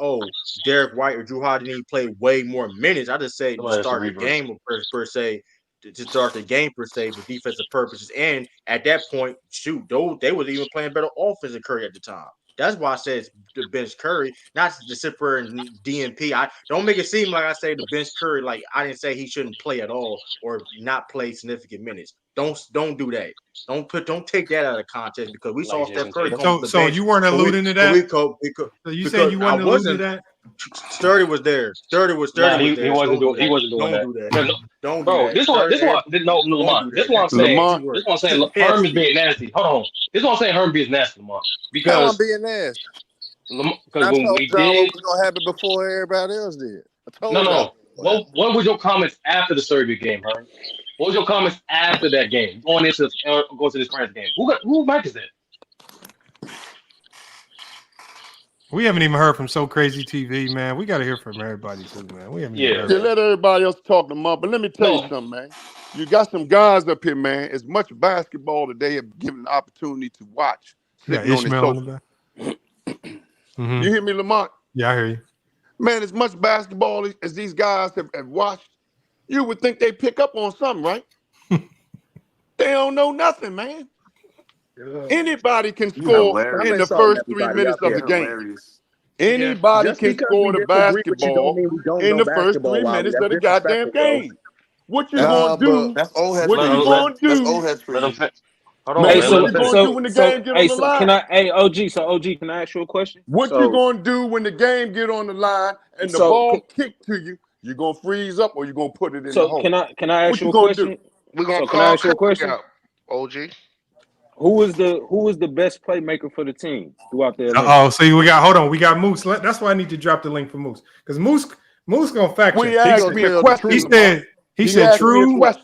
Derek White or Drew Holiday didn't play way more minutes. I just say to start the game per se, to start the game per se for defensive purposes. And at that point, they was even playing better offense than Curry at the time. That's why I said the bench Curry, not the Zipper and DNP. I don't make it seem like I say the bench Curry. Like I didn't say he shouldn't play at all or not play significant minutes. Don't do that. Don't take that out of context because we saw Steph Curry. So you weren't alluding to that. So you said you weren't alluding to that. Sturdy was there. Sturdy was there. He wasn't doing that. Don't do that. This one I'm saying. Herm is being nasty. Hold on. This one I'm saying Herm being nasty, Lamar. Because I'm being nasty. Because when we did, what was gonna happen before everybody else did. No. What was your comments after the Serbia game, Herm? What was your comments after that game? Going to this France game. Who mic is that? We haven't even heard from So Crazy TV, man. We got to hear from everybody too, man. We haven't even let everybody else talk them up. But let me tell you something, man. You got some guys up here, man. As much basketball that they have given the opportunity to watch. Ishmael on the back. You hear me, Lamont? Yeah, I hear you. Man, as much basketball as these guys have watched, you would think they pick up on something, right? They don't know nothing, man. Anybody can score in the first 3 minutes of the game. Anybody Just can because score we the disagree with you don't basketball mean we don't in know the first basketball, 3 Wally. minutes That's of the goddamn disrespectful, bro. game. What you gonna But do? that's old heads What for you you. gonna That's do? old heads for Let him you. finish. Hold on, Man, man. what Let him you finish. gonna do when the game get on the line? OG, can I ask you a question? What you gonna do when the game get on the line and the ball kicked to you? You gonna freeze up or you gonna put it in the hole? Can I ask What you you a gonna do? question? We're gonna Can I call ask you a Curry question? out, OG. Who is the best playmaker for the team throughout the Oh, Olympics? see, we got Moose. That's why I need to drop the link for Moose because Moose gonna fact check. We asked me a question. He said asked me a True. question.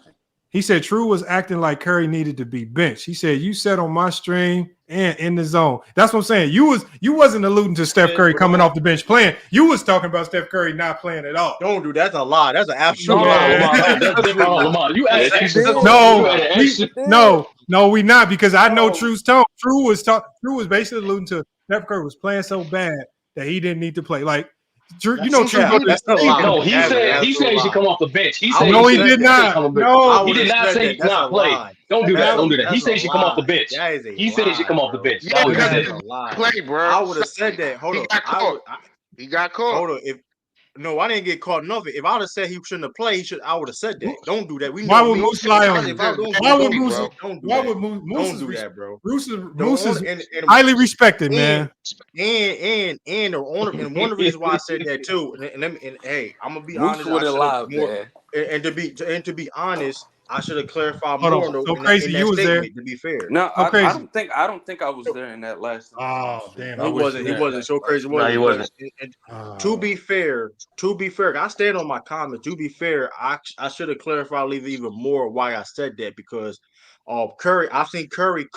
He said True was acting like Curry needed to be benched. He said you said on my stream and in the zone. That's what I'm saying. You wasn't alluding to Steph Curry coming off the bench playing. You was talking about Steph Curry not playing at all. Don't do that. That's a lie. That's an absolute No, lie. Lamar, no, that's different. No, Lamar, you added extra. You added extra. No, we not because I know True's tone. True was basically alluding to Steph Curry was playing so bad that he didn't need to play. Like True, you know, True. That's a lie. No, he said he should come off the bench. He said no, he did not. No, he did not say he cannot play. Don't do that. Don't do that. He said he should come off the bench. He said he should come off the bench. That's what he said. Play, bro. I would have said that. Hold on. He got caught. Hold on. No, I didn't get caught. Nothing. If I would have said he shouldn't have played, I would have said that. Don't do that. Why would Moose lie on you? Why would Moose? Don't do that, bro. Moose is highly respected, man. And one of the reasons why I said that too. And hey, I'm gonna be honest. And to be honest, I should have clarified more. So crazy, you was there. To be fair, no, I don't think I was there in that last. Oh damn, he wasn't so crazy. No, he wasn't. To be fair, I stand on my comment. To be fair, I should have clarified even more why I said that because Curry. I've seen Curry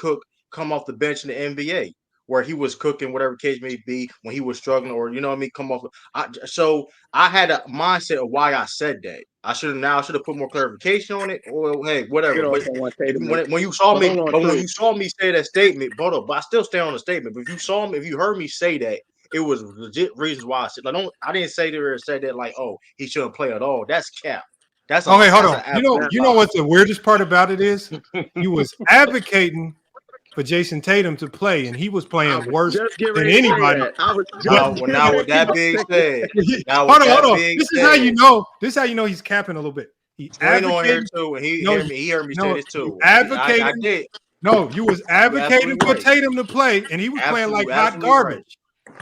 come off the bench in the NBA where he was cooking, whatever case may be, when he was struggling, or you know what I mean, come off. So I had a mindset of why I said that. I should have put more clarification on it. Or hey, whatever. But when you saw me say that statement, but I still stay on the statement. But if you heard me say that, it was legit reasons why I said. I didn't say that like, oh, he shouldn't play at all. That's cap. That's okay. Hold on. You know what the weirdest part about it is? He was advocating for Jason Tatum to play, and he was playing worse than anybody. Now with that being said, hold on. This is how you know. This is how you know he's capping a little bit. He advocated too, and he heard me say this too. Advocating. I did. No, you was advocating for Tatum to play, and he was playing like hot garbage.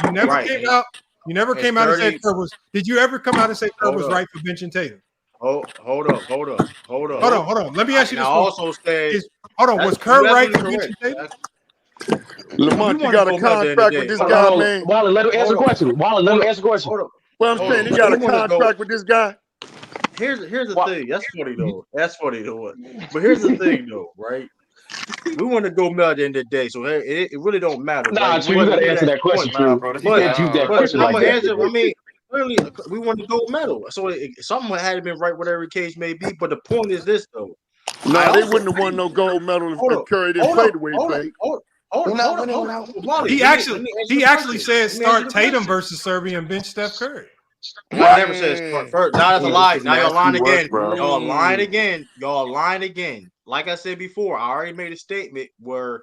You never came out. You never came out and said Kerr was. Did you ever come out and say Kerr was right for benching Tatum? Hold on. Let me ask you this. I also said, was Kerr right for benching Tatum? Lamont, you got a contract with this guy, man. Wally, let him answer the question. Well, I'm saying he got a contract with this guy. Here's the thing. That's funny though. But here's the thing though, right? We want to go mad at the end of the day, so it really don't matter. Nah, True, you gotta answer that question, True. But I'm gonna answer. I mean, clearly, we want to go medal. So something had been right, whatever the case may be. But the point is this, though. No, they wouldn't have won no gold medal if Curry didn't play the way he played. He actually said start Tatum versus Serbia and bench Steph Curry. I never said start first. Now that's a lie. Now you're lying again. Y'all lying again. Like I said before, I already made a statement where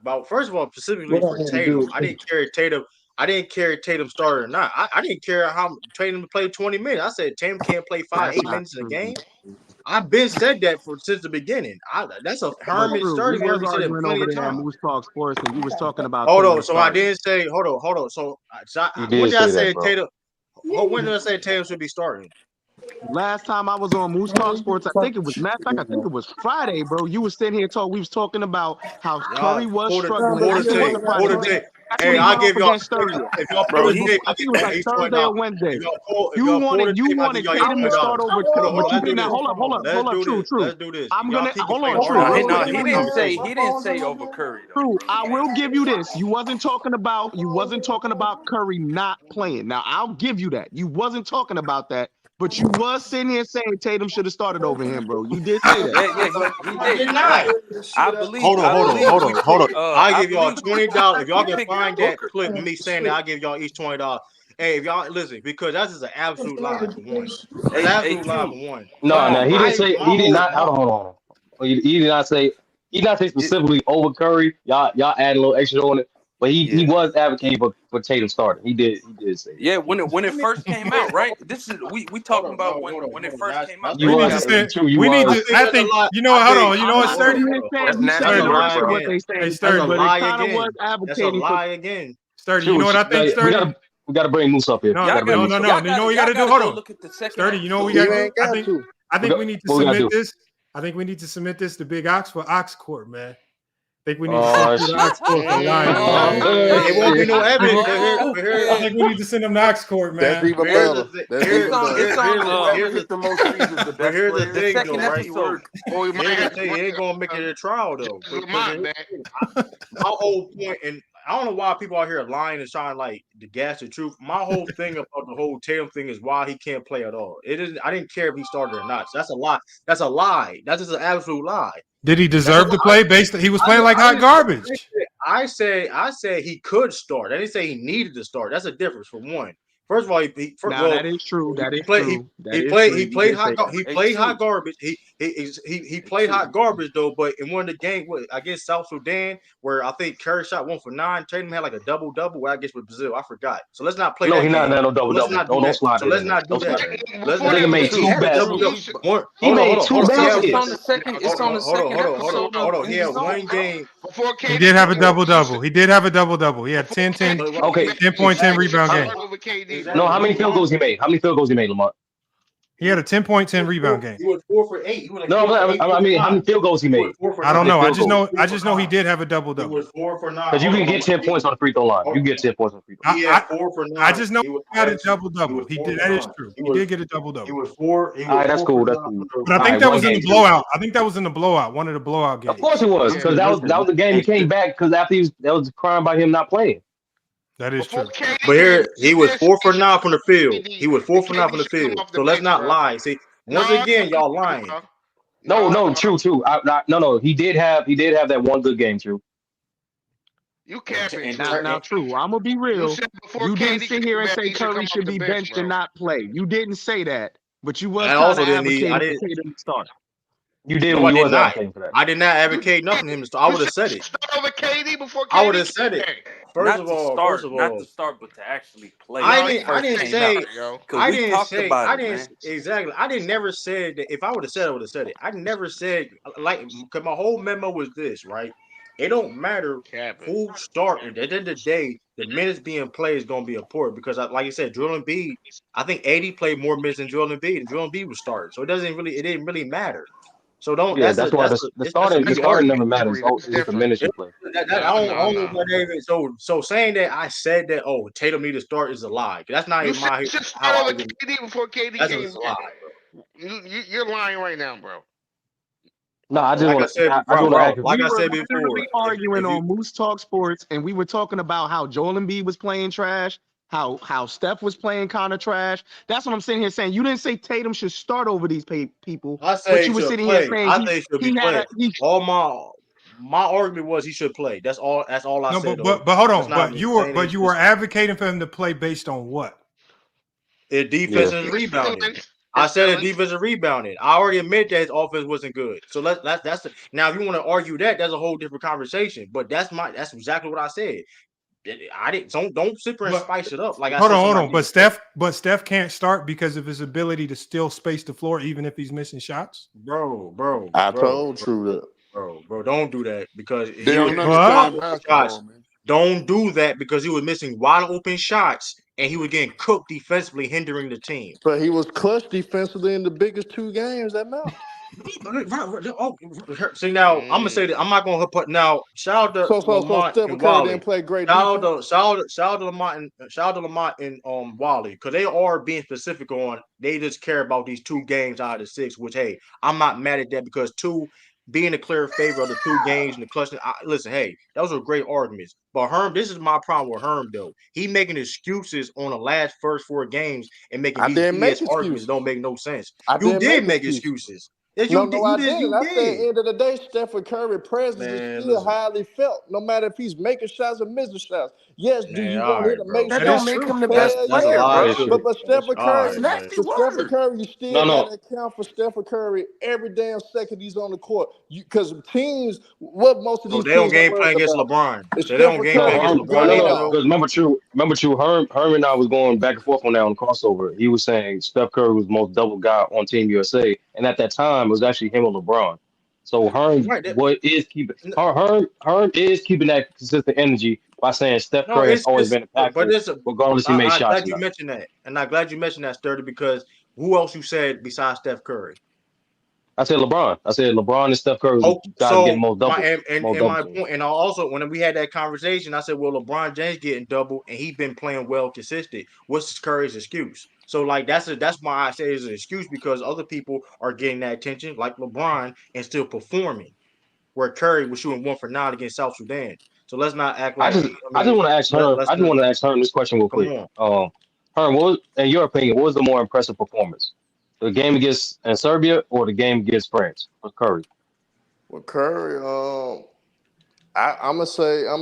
about first of all, specifically for Tatum, I didn't care Tatum started or not. I didn't care how Tatum played 20 minutes. I said Tatum can't play 5-8 minutes in a game. I've been said that since the beginning. That's a Herman starting. We said it plenty of times. Moose Talk Sports, and you was talking about. Hold on. So I didn't say. Hold on. So when did I say Tatum? When did I say Tatum should be starting? Last time I was on Moose Talk Sports, I think it was Friday, bro. You was sitting here we was talking about how Curry was struggling. Hey, I'll give y'all. If y'all I think it was like Thursday or Wednesday. You wanted Tatum to start over. Hold up, True. Let's do this. I'm gonna hold on, True. No, he didn't say over Curry. True. I will give you this. You wasn't talking about Curry not playing. Now I'll give you that. You wasn't talking about that. But you was sitting here saying Tatum should have started over him, bro. You did say that. Yeah, he did not. I believe. Hold on. I'll give y'all $20. If y'all can find that clip of me saying that, I'll give y'all each $20. Hey, if y'all listen, because that's just an absolute lie for one. An absolute lie for one. No, he didn't say. He did not. Hold on. He did not say. He did not say specifically over Curry. Y'all add a little extra on it. But he was advocating for Tatum starting. He did say that. Yeah, when it first came out, right? This is we talking about when it first came out. You We Right? need was to send. true. You We need was. to. I think. You know. Hold on. You know what, I'm Sturdy? sitting here saying That's you nasty said Sturdy. worse work, than what bro. they Hey, saying, Sturdy. but it kind of was That's a advocating for. lie again. Sturdy. You True. know what I think, Sturdy? We gotta bring Moose up here. No, We gotta bring no, Moose no, up. no. You know what we got to do? Y'all Hold gotta go on. look at the second Sturdy. half. You know what we You got to do? ain't got to. I think we need to what we gotta submit do? this. I think we need to submit this to Big Ox for Ox Court, man. I think we need to send Oh to the shit. Ox Court for lying, Oh man. It won't be shit. no evidence. Oh, I think we need to send them to Ox Court, That's man. even Here's better. the thing. That's even it's better. on Whoever hit the most threes is the But best here's the player. the thing, second though, right? episode. Or we might Here's the have thing. It ain't gonna make it a trial though. just Because Lamont back. my whole point, and I don't know why people out here are lying and trying like to gas the truth. My whole thing about the whole Tatum thing is why he can't play at all. It isn't. I didn't care if he started or not. So that's a lie. That's a lie. That's just an absolute lie. Did he That's a deserve to lie. play? He was playing like hot garbage. I said he could start. I didn't say he needed to start. That's a difference for one. First of all, Now that is true. That is true. That is true. He You played did say that. he Hey, played true. hot garbage. He played hot garbage though. But in one of the games against South Sudan, where I think Curry shot 1 for 9, Tatum had like a double. Where I guess with Brazil, I forgot. So let's not play No, that he not game. no double Let's double. not do Don't that. slide So it let's in there. not do Don't that. slide it in there. Let's That not nigga do made that. He two had a double double. baskets. He Hold on, made hold on, two hold on. It's on the baskets. second. It's on the second episode Hold on. in He the had zone, one bro. game. Before He KD did have a came double over, double. He did have a double double. He had 10, 10, Okay. 10 point, 10 rebound game. over KD, No, bro. how many field goals he made? How many field goals he made, Lamont? He had a 10 point, 10 rebound game. He was 4 for 8. He was like No, 4 for 8. I mean, how many field goals he He made? was 4 for I don't 9. know. Field goals. I just know he did have a double He double. was 4 for 9. Because you can get 10 points on the free throw line. You can get 10 points on the free throw line. He had 4 for 9. I just know He he was had a actually- double double. He 4 did. for That is 9. true. He He was did get a double he double. was 4. He All right, was that's 4 cool. for That's 9 cool. for But I All think right, that one was in the game, too. blowout. I think that was in the blowout. One of the blowout games. Of course it was, because that was the game he came back because after that was crying by him not playing. That is Before true. KD But here came, he was 4 for should 9 from the field. He was 4 for 9 from KD the should come field. off the So let's bench, not bro. lie. See, once again, y'all lying. No, true. No. He did have that one good game, true. You capping, Now, true. I'm gonna be You real. said before You didn't KD sit came here and back, say he should come Curry off should the be bench, benched bro. and not play. You didn't say that, but you was I kind also of didn't need. advocating I for didn't. Tatum to start. You did. No, I You did was not. advocating for that. I did not advocate nothing for him to start. I would have said it. Start over KD before I would KD have said came it. back. First Not of to all, start, but to actually play I when it didn't. I first didn't came out. say. Yo. Cause we talked about I it, didn't man. exactly. I didn't never said that. If I would have said, I would have said it. I never said like because my whole memo was this, right? It don't matter Capping. who starting. At the end of the day, the minutes being played is going to be important because, like you said, Joel Embiid. I think 80 played more minutes than Joel Embiid, and Joel Embiid was starting, so it didn't really matter. So don't. Yeah, that's why the That's starting an never argument. matters. That's It's the different. minutes you play. I don't know about David. So saying that I said that Tatum need to start is a lie. That's not You even said you should how start I over was. KD before KD That's came just a lie, back. bro. You're lying right now, bro. No, I just Like I want said, to bro, act. like We I were said before, literally arguing if you on Moose Talk Sports, and we were talking about how Joel Embiid was playing trash, how Steph was playing kind of trash. That's what I'm sitting here saying. You didn't say Tatum should start over these people, I but say you he were should sitting here play, saying I think he should be he had playing. a he. All my argument was he should play. That's all. That's all I No, said. but hold That's on. not But me saying that he you should were advocating for him to play based on what? His defense Yeah. is rebounding. I said his defense is rebounding. I already admit that his offense wasn't good. So now if you want to argue that, that's a whole different conversation. But that's exactly what I said. I didn't don't sit there and spice it up like I said. Hold on. But Steph can't start because of his ability to still space the floor even if he's missing shots. Bro. I told True that. Bro, don't do that because They don't understand basketball, man. Don't do that because he was missing wide open shots and he was getting cooked defensively, hindering the team. But he was clutch defensively in the biggest 2 games that matter. See now, I'm gonna say that I'm not gonna put now. Shout out to So Lamont Steph and Curry Wally. didn't play great Shout defense. out to Lamont and Wally because they are being specific on. They just care about these 2 games out of the 6. Which hey, I'm not mad at that because 2 being a clear favor of the 2 games and the clutch. Listen, hey, those are great arguments. But Herm, this is my problem with Herm though. He making excuses on the first 4 games and making I didn't make BS arguments excuses. don't make no sense. I You didn't did make make excuses. Yes, No, I didn't. You I said, did. end of the day, Stephen Curry presence is Man, still listen. highly felt, no matter if he's making shots or missing shots. Yes, do Man, you all want him right, to bro. make That That is don't shots? make true. him the best That's a Hell player, lie, yeah. bro. too. But Stephen All Curry, That's right, man. nasty but Stephen word. Curry, you still No, got no. to account for Stephen Curry every damn second he's on the court. Because teams, what most of So these they don't teams are game worried plan against about LeBron. is So they don't Stephen game No, plan Curry against Herm, no, LeBron no, going either, no. off. though. Because Herm and I was going back and forth on that on crossover. He was saying Steph Curry was the most double guy on Team USA, and at that time it was actually him and LeBron. So Right. Herm is keeping that consistent energy by saying Steph No, Curry has always it's been but impactful, it's a, regardless he made I'm shots glad or you not. mentioned that, and I'm glad you mentioned that, Sturdy, because who else you said besides Steph Curry? I said LeBron. I said LeBron and Steph Curry was the Oh, guys getting so my most and double my teams. point, and I also when we had that conversation, I said, well, LeBron James getting double, and he been playing well consistent. What's Curry's excuse? So like that's why I say it's an excuse because other people are getting that attention, like LeBron, and still performing. Where Curry was shooting 1 for 9 against South Sudan. So let's not act like I I just mean want to ask Herm. let's I just not want to ask Herm this question real come quick. on. Herm, what was, in your opinion, what was the more impressive performance? The game against Serbia or the game against France for Curry? Well, Curry, I'm gonna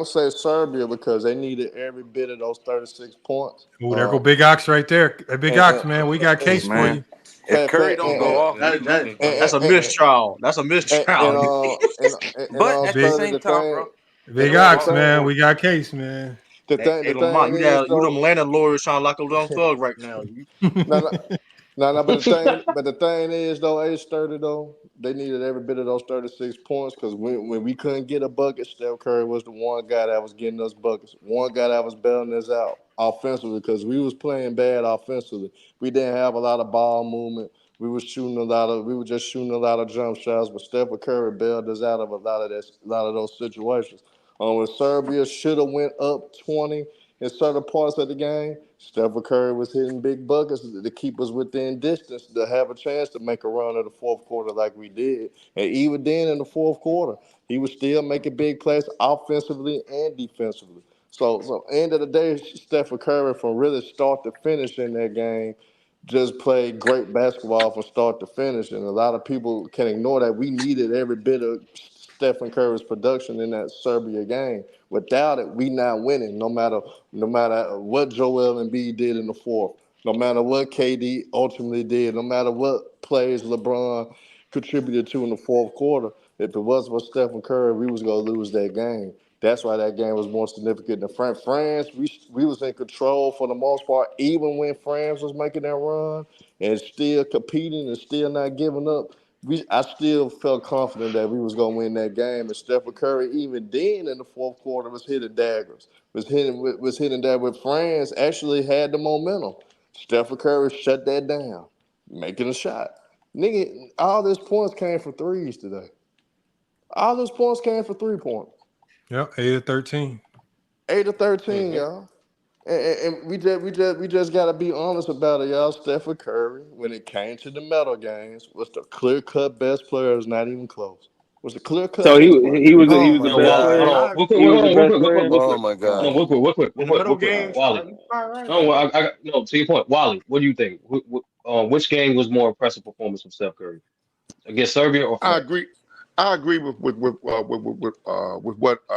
say Serbia because they needed every bit of those 36 points. Oh, there go Big Ox right there. Hey, Big And, Ox, man, we got and, case for Man, you. if and, Curry don't go and, off, we losing. That's a mistrial. That's a mistrial. But at the Sturdy, same the time, thing, bro, they Big the don't thing, the Ox, off the man, thing, we court. got case, man. the Hey, thing, hey the Lamont, thing is you them though. Atlanta lawyers trying like a dumb thug right now. No, no, no, but the thing is though, Sturdy though, they needed every bit of those 36 points because when we couldn't get a bucket, Steph Curry was the one guy that was getting us buckets, one guy that was bailing us out offensively because we was playing bad offensively. We didn't have a lot of ball movement. We were just shooting a lot of jump shots, but Steph Curry bailed us out of a lot of those situations. When Serbia should have went up 20 in certain parts of the game, Steph Curry was hitting big buckets to keep us within distance to have a chance to make a run in the fourth quarter like we did. And even then in the fourth quarter, he was still making big plays offensively and defensively. So end of the day, Steph Curry from really start to finish in that game just played great basketball from start to finish. And a lot of people can ignore that we needed every bit of Stephen Curry's production in that Serbia game. Without it, we not winning. No matter what Joel Embiid did in the fourth, no matter what KD ultimately did, no matter what plays LeBron contributed to in the fourth quarter. If it wasn't for Stephen Curry, we was gonna lose that game. That's why that game was more significant than France. We was in control for the most part, even when France was making that run and still competing and still not giving up. I still felt confident that we was gonna win that game. And Stephen Curry, even then in the fourth quarter, was hitting daggers. Was hitting that with France actually had the momentum. Stephen Curry shut that down, making a shot. Nigga, all those points came from threes today. All those points came from 3 points. Yep, 8 of 13. 8 of 13, y'all. And we just gotta be honest about it, y'all. Stephen Curry, when it came to the medal games, was the clear cut best player. It's not even close. Was the clear cut So he best player. he was Oh he was the my Yo, best Wally, God. hold player. on, real quick, He was the real best quick, real quick, player. real Oh quick. my Hold on, God. real quick, real quick, In real the quick, middle real quick. games, Wally, you right. no, no. To your point, Wally, what do you think? Which game was more impressive performance from Steph Curry against Serbia or I France? agree. I agree with what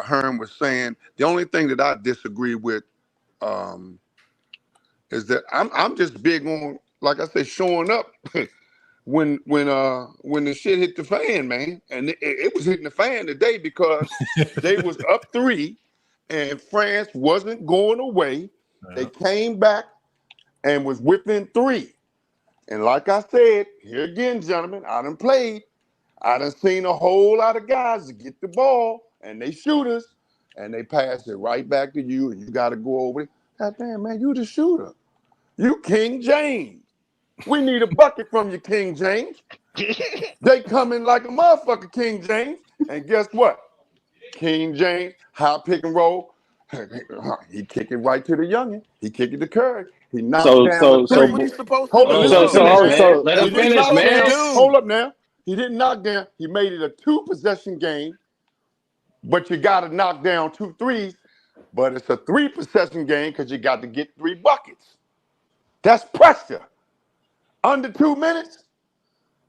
Herm was saying. The only thing that I disagree with um, is that I'm just big on, like I said, showing up when the shit hit the fan, man. And it was hitting the fan today because they was up 3 and France wasn't going away. They came back and was within 3. And like I said, here again, gentlemen, I done played. I done seen a whole lot of guys that get the ball and they shooters and they pass it right back to you and you got to go over it. God damn, man, you the shooter. You King James. We need a bucket from you, King James. They come in like a motherfucker, King James. And guess what? King James, high pick and roll. He kick it right to the youngin. He kick it to Curry. He knocked So down a so That's so three. what he's supposed to Hold up, do. listen Let him so to so me, finish, how- man. man. so Let He him didn't finish, knock what we down. man. do? Hold up now. He didn't knock down. He made it a 2-possession game, but you got to knock down 2 threes. But it's a 3-possession game because you got to get 3 buckets. That's pressure. Under 2 minutes,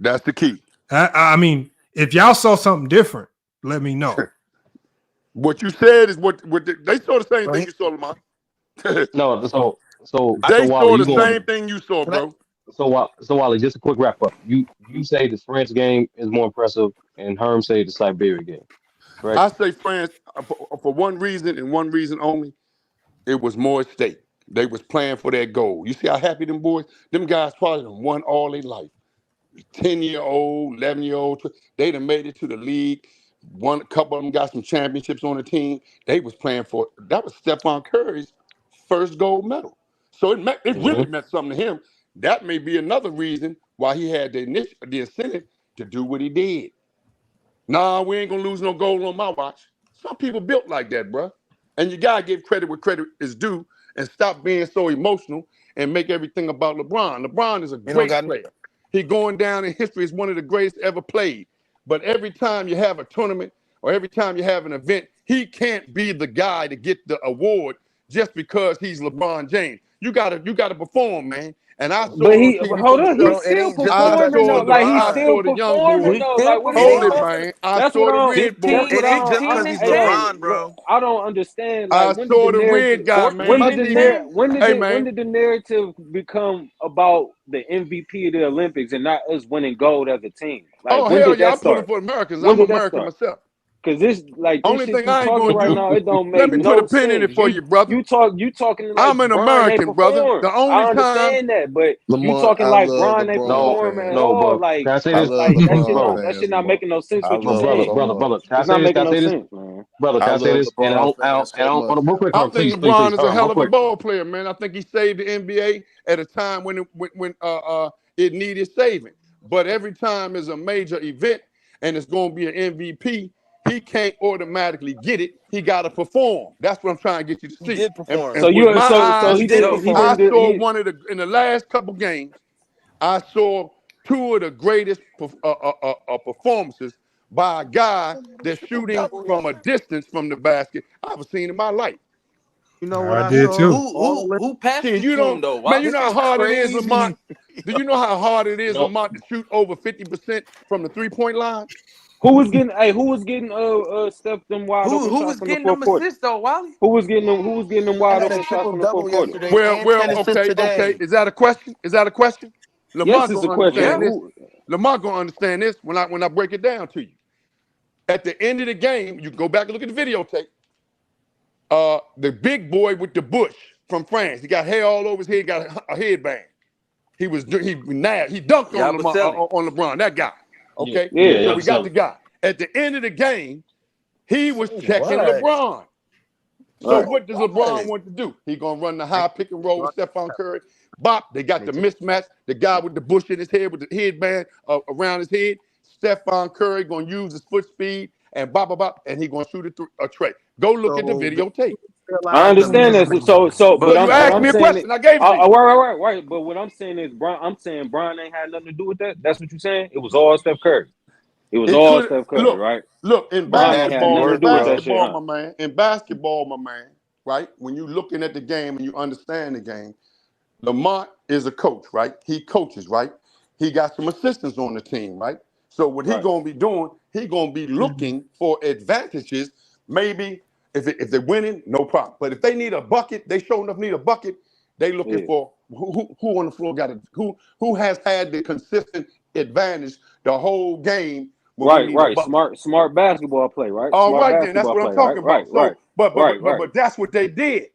That's the key. I mean, if y'all saw something different, let me know. What you said is what they saw the same thing you saw, Lamar. No, so They saw Wally, the you going same thing you saw, bro. so Wally, just a quick wrap up. You say the France game is more impressive, and Herm say the Siberia game, correct? I say France for one reason and one reason only. It was more at stake. They was playing for that goal. You see how happy them boys, them guys probably done won all their life. 10-year-old, 11-year-old, they done made it to the league. One, a couple of them got some championships on the team. They was playing for, that was Stephon Curry's first gold medal. So it really meant something to him. That may be another reason why he had the incentive to do what he did. Nah, we ain't gonna lose no gold on my watch. Some people built like that, bro. And you gotta give credit where credit is due and stop being so emotional and make everything about LeBron. LeBron is a great player. He going down in history as one of the greatest ever played. But every time you have a tournament or every time you have an event, he can't be the guy to get the award just because he's LeBron James. You gotta perform, man. And I saw But on he TV hold from on, the he's still I performing saw though. Like he's I still saw the young performing boys. though. Like what are you Hold it, talking? man. I That's saw what the I'm. red boy. That's what It ain't just I'm. because he's Hey, look, LeBron, bro. I don't understand. I Like when did saw the the red narrative? guy, man. When My did the TV. Hey, when man. did the narrative become about the MVP of the Olympics and not us winning gold as a team? Like Oh, when hell did yeah, that I'm pulling start? for Americans. When I'm did that American start? myself. Cause this Only shit thing you I ain't talking gonna right do, now, it don't let make me put a no pin in sense. it for you, brother. You talking like I'm an Bron ain't American, brother. perform. The only I time understand that, but you Lamar, talking I like love Bron ain't LeBron No, performing at fans. no, all. bro. Can I say I this? love Bro, LeBron That shit fans, not Lamar. making no sense I what you love them saying. so much. brother. Can I It's say not this? Can making I no say this? sense, man. Brother, I can I say love this? And I LeBron don't, I don't, fans and I so don't, hold much. on, real quick, I Herm, think please, LeBron is a Herm, real hell of a quick. ball player, man. I think he saved the NBA at a time when it needed saving. But every time is a major event and it's going to be an MVP, he can't automatically get it. He got to perform. That's what I'm trying to get you to He see. did perform. So And with you my so eyes, He did I perform. saw in the last couple games, I saw two of the greatest performances by a guy that's shooting from a distance from the basket I've ever seen in my life. I did too. Who passed Shit, it you to him don't, though? man, Wow, you know this how is hard it is, Lamont? crazy. Do you know how hard it is, No, Lamont, to shoot over 50% from the three-point line? who was getting Steph them wide open Who shots was from the getting fourth them quarter? assists though, Wally? Who was getting them He wide had a open shots triple from the fourth double quarter? yesterday Well, and 10 assists okay. today. Is that a question? Is that a question? Yes, Lamont it's gonna a question. Yeah. understand this. Who Lamont gonna understand this when I break it down to you. At the end of the game, you can go back and look at the videotape. The big boy with the bush from France, he got hair all over his head, got a headband. He dunked on Yabusele. on LeBron, that guy. yeah, Okay, yeah, so y'all we got sell the it. guy. At the end of the game, he was Say checking what? LeBron. So right. what does LeBron want to do? He gonna run the high pick and roll with Stephon Curry. Bop, they got the mismatch. The guy with the bush in his head with the headband around his head. Stephon Curry gonna use his foot speed and bop, and he gonna shoot it through a tray. Go look at the videotape. I understand that. But you But asked I'm me a saying it. question. I gave it to you. Right. But what I'm saying is, I'm saying Bron ain't had nothing to do with that. That's what you're saying. It was all Steph Curry. It was It all could Steph Curry, look, right? in Bron ain't had Nasty nothing to work, do with that bro. shit, huh? in basketball, my man, right? When you looking at the game and you understand the game, Lamont is a coach, right? He coaches, right? He got some assistants on the team, right? So what he Right. gonna be doing? He gonna be looking for advantages. Maybe if they're winning, no problem. But if they need a bucket, they sure enough need a bucket. They looking Yeah. for who on the floor got it? Who has had the consistent advantage the whole game when we need a Right. bucket? Smart basketball play, right? All Smart right, then that's basketball what I'm play, right? talking about. So, Right. but that's what they did.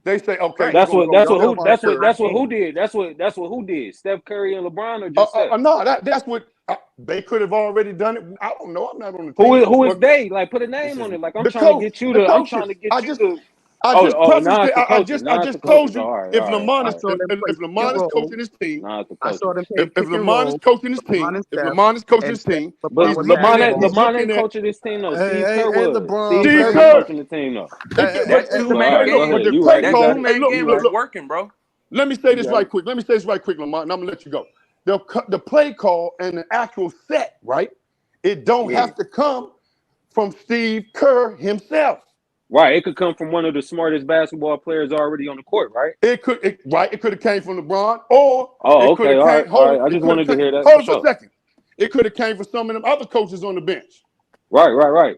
They say, okay, we're That's gonna what go with Stephon Curry. who did. That's what who did. Steph Curry and LeBron or just Steph? No, that's what they could have already done it. I don't know. I'm not on the team, Who is but they? Like put a This name is on it. Like the coach, the I'm trying coaches. to get you to I just prefaced now it's it. the coaches. I Now it's the just coaches. told Oh, you all right, if all right, Lamont all is right. if All Lamont is right. coaching his team, Now it's the coaches. if Lamont is coaching his team, if Lamont is coaching his team, But he's looking at LeBron ain't coaching this team though. Steve Kerr Hey, was. LeBron Steve Steve Kerr fans. was Kerr. coaching the team though. that Hey, two But all man right, go But ahead. the game. You right. play You That got call. two it. Hey, man look, game You look, was right. look. working, bro. Let me say You this got right it. quick. Let me say this right quick, Lamont, and I'm gonna let you go. The play call and the actual set, right? It don't Yeah. have to come from Steve Kerr himself. Right. It could come from one of the smartest basketball players already on the court, right? It could have came from LeBron, or Oh, it could okay. have All right. came. All Hold right. it. I It just could have wanted to came. hear that for Hold it for a sure. second. It could have came from some of them other coaches on the bench. Right.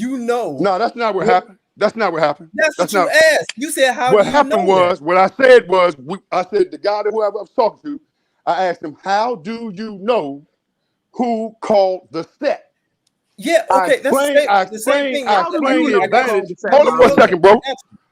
you know? No, that's not what happened. That's not what happened. That's what not you asked. You said, how what do you happened know was, what I said was, I said, the guy that whoever I was talking to, I asked him, how do you know who called the set? Yeah, okay, that's the same thing. I How do you explained know the who called advantage. the set? Hold on for a second, bro.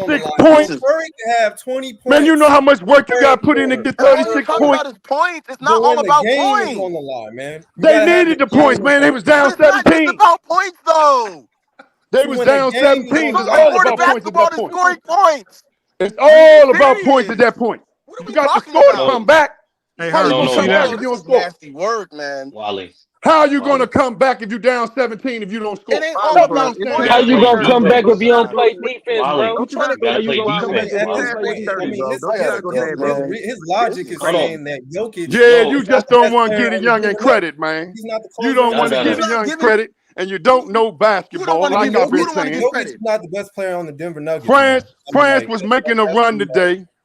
on the 36 line. points. Curry can have 20 points. Man, you know how much work you got to put in to get All you're 36 talking points? about is points. It's But not all when the about game is points. on the line, man, you They gotta have needed the game points, man. They was But down it's not just 17. about points, though. They So was when the down game is 17. on the It's Too much all more to about line, points at basketball that than point. scoring points. It's all about points Period. at that point. What are You we got to talking score to about? come back. Hey, How you Herb, gonna you come see back that? if you This don't is score? nasty work, man. Wally. How you Wally. gonna come back if you down 17 if you don't It score? ain't Wally, all Help me bro. about It's understand You How gotta that. nasty you play gonna work, come bro. back defense. if But you you gotta don't go. play defense, Wally. bro? Don't You you gotta go? How gotta you play gonna come back defense, if at you don't this Wally. play point, I I defense? mean, bro. this, Don't Go you his, ahead, gotta go his, name Steph, his, names? man. his logic is Hold on. saying that Jokic Yeah, Yo, you is not just the don't best want to player get a on the youngin' Denver Nuggets. credit, man. He's not the You closer don't on the y'all want to Denver give gotta. a Who's Nuggets. not young giving? credit, and you don't know Who don't basketball want to like give? I've Who been don't want to saying. give Jokic is credit? not the best player on the Denver Nuggets, man. France, I mean, France like was making a run today.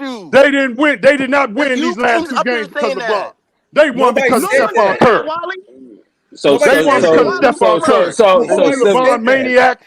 with you. They didn't win. They did not That's win you these last two up here games because saying of that. LeBron. They won Nobody because of said Nobody Stephon that. said that, Curry. Wally. So They Nobody won said because of that. Wally, Stephon slow Curry. down. All Nobody right, said LeBron that. maniacs.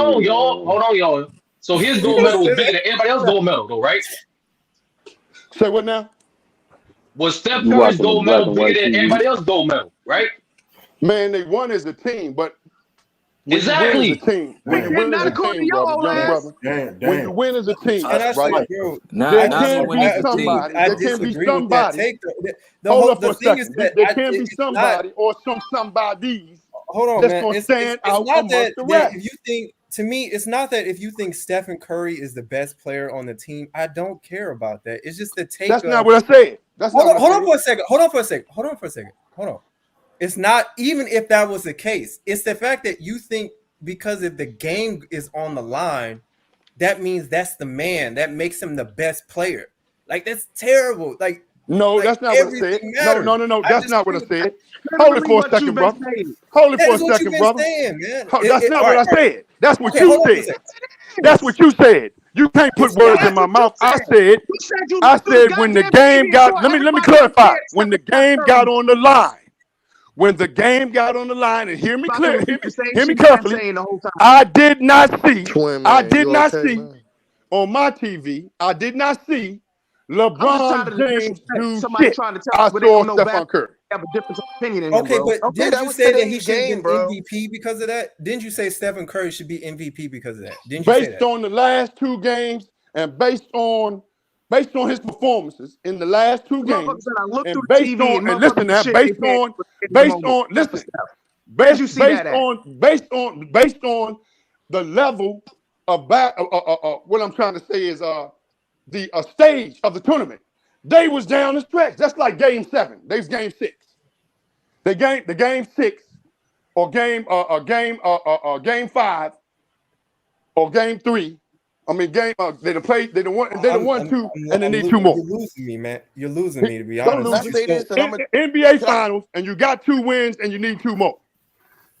on, y'all. Hold on, y'all. So his gold medal was bigger than everybody else's gold medal, though, right? Say what now? Was Steph You Curry's watching the gold black medal and bigger white than TV? everybody else's gold medal, right? Man, they won as a team, but when you win as a Exactly. team, when you And win as not a according to team, brother, your young ass. brother, when you win as a team, And I right? said, bro, There I can be agree. somebody. I There can be disagree with that somebody. take. Hold up for The a thing is second. that There can be it's not. somebody or some somebodies Hold on, that's man. gonna stand It's out not amongst that the if rest. you think, to me, it's not that if you think Stephen Curry is the best player on the team, I don't care about that. It's just the take That's not of. what I said. That's not what I Hold on said. for a second. Hold on. It's not even if that was the case. It's the fact that you think because if the game is on the line, that means that's the man. That makes him the best player. Like, that's terrible. Like, No, like that's not what I everything said. matters. No. I That's not what I disagree. said. Hold it Literally for a what you've second, been brother. saying. Hold it That for a is what you've second, been brother. saying, man. That's not All what right. I said. That's what Okay, you hold on for a said. second. That's what you said. You can't put It's words not. in my That's what mouth. you I said. said, You said you looked through the when the goddamn game TV and saw got, let me everybody else clarify. dead When the except for Steph game got Curry. on the line, when the game got on the line, and hear me About to clear, repeat the same hear me shit you've been carefully. saying the whole time. I did not see Twin man, you okay, man? on my TV, I did not see I'm just tired LeBron of the James disrespect. do Somebody shit. trying to tell I me they saw don't know Stephen basketball. Curry. Have a different opinion than him, Okay, bro. but Okay, didn't that you was say that he today's should game, get bro. MVP because of that? Didn't you say Stephen Curry should be MVP because of that? Didn't you say Based that? on the last two games and based on his performances in the last two Motherfuckers games, said I looked through and the based TV on and and listen motherfuckers now, shit they pants in the moment. Except for listen, Steph. Where did you see based that at? on the level of what I'm trying to say is the stage of the tournament. They was down the stretch. That's like game 7. They was game 6. The game 6 or game 5 or game 3. I mean they done played. They done won 2 and they need 2 more. You're losing me, man. You're losing me, to be Don't honest Can I with lose you. it. say this? And I'm a, NBA can I, Finals, and you got 2 wins, and you need 2 more.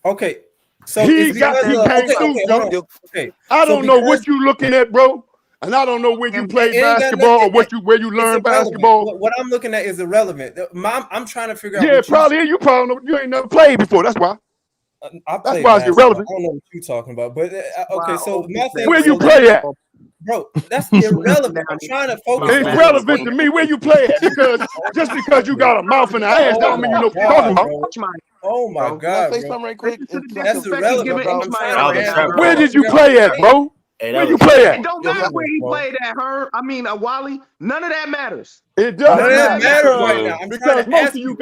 Okay, so He it's because came okay, through, hold on. Joe. Okay, I so don't know because what you looking at, bro, and I don't know where you it played ain't got nothing. basketball or where you It's learned irrelevant. basketball. What I'm looking at is irrelevant. I'm trying to figure out Yeah, what you. probably. You probably you ain't never played before. That's why. I That's played why it's basketball. irrelevant. I don't know what you're talking about, but okay. Wow, So okay, my thing. Where So you let me, play at? bro. That's Now irrelevant. I'm trying to focus It's on. relevant to me where you play at because just because you got a mouth and an ass, Oh don't mean you my know what you're talking god, about. bro. Oh my bro, can I god, say bro. something right quick? listen to the That's disrespect he irrelevant, giving bro. H I'm Mile trying to That was a right answer. now, trap I'm Where trying call. to did you figure out play what at, you're saying. bro? Hey, that Where was you a play trap It at? call. don't Come matter on, where he bro. played at, her. I mean, Wally. None of that matters. It None does of None of that that matter matters matters. right because now. I'm trying because to ask you.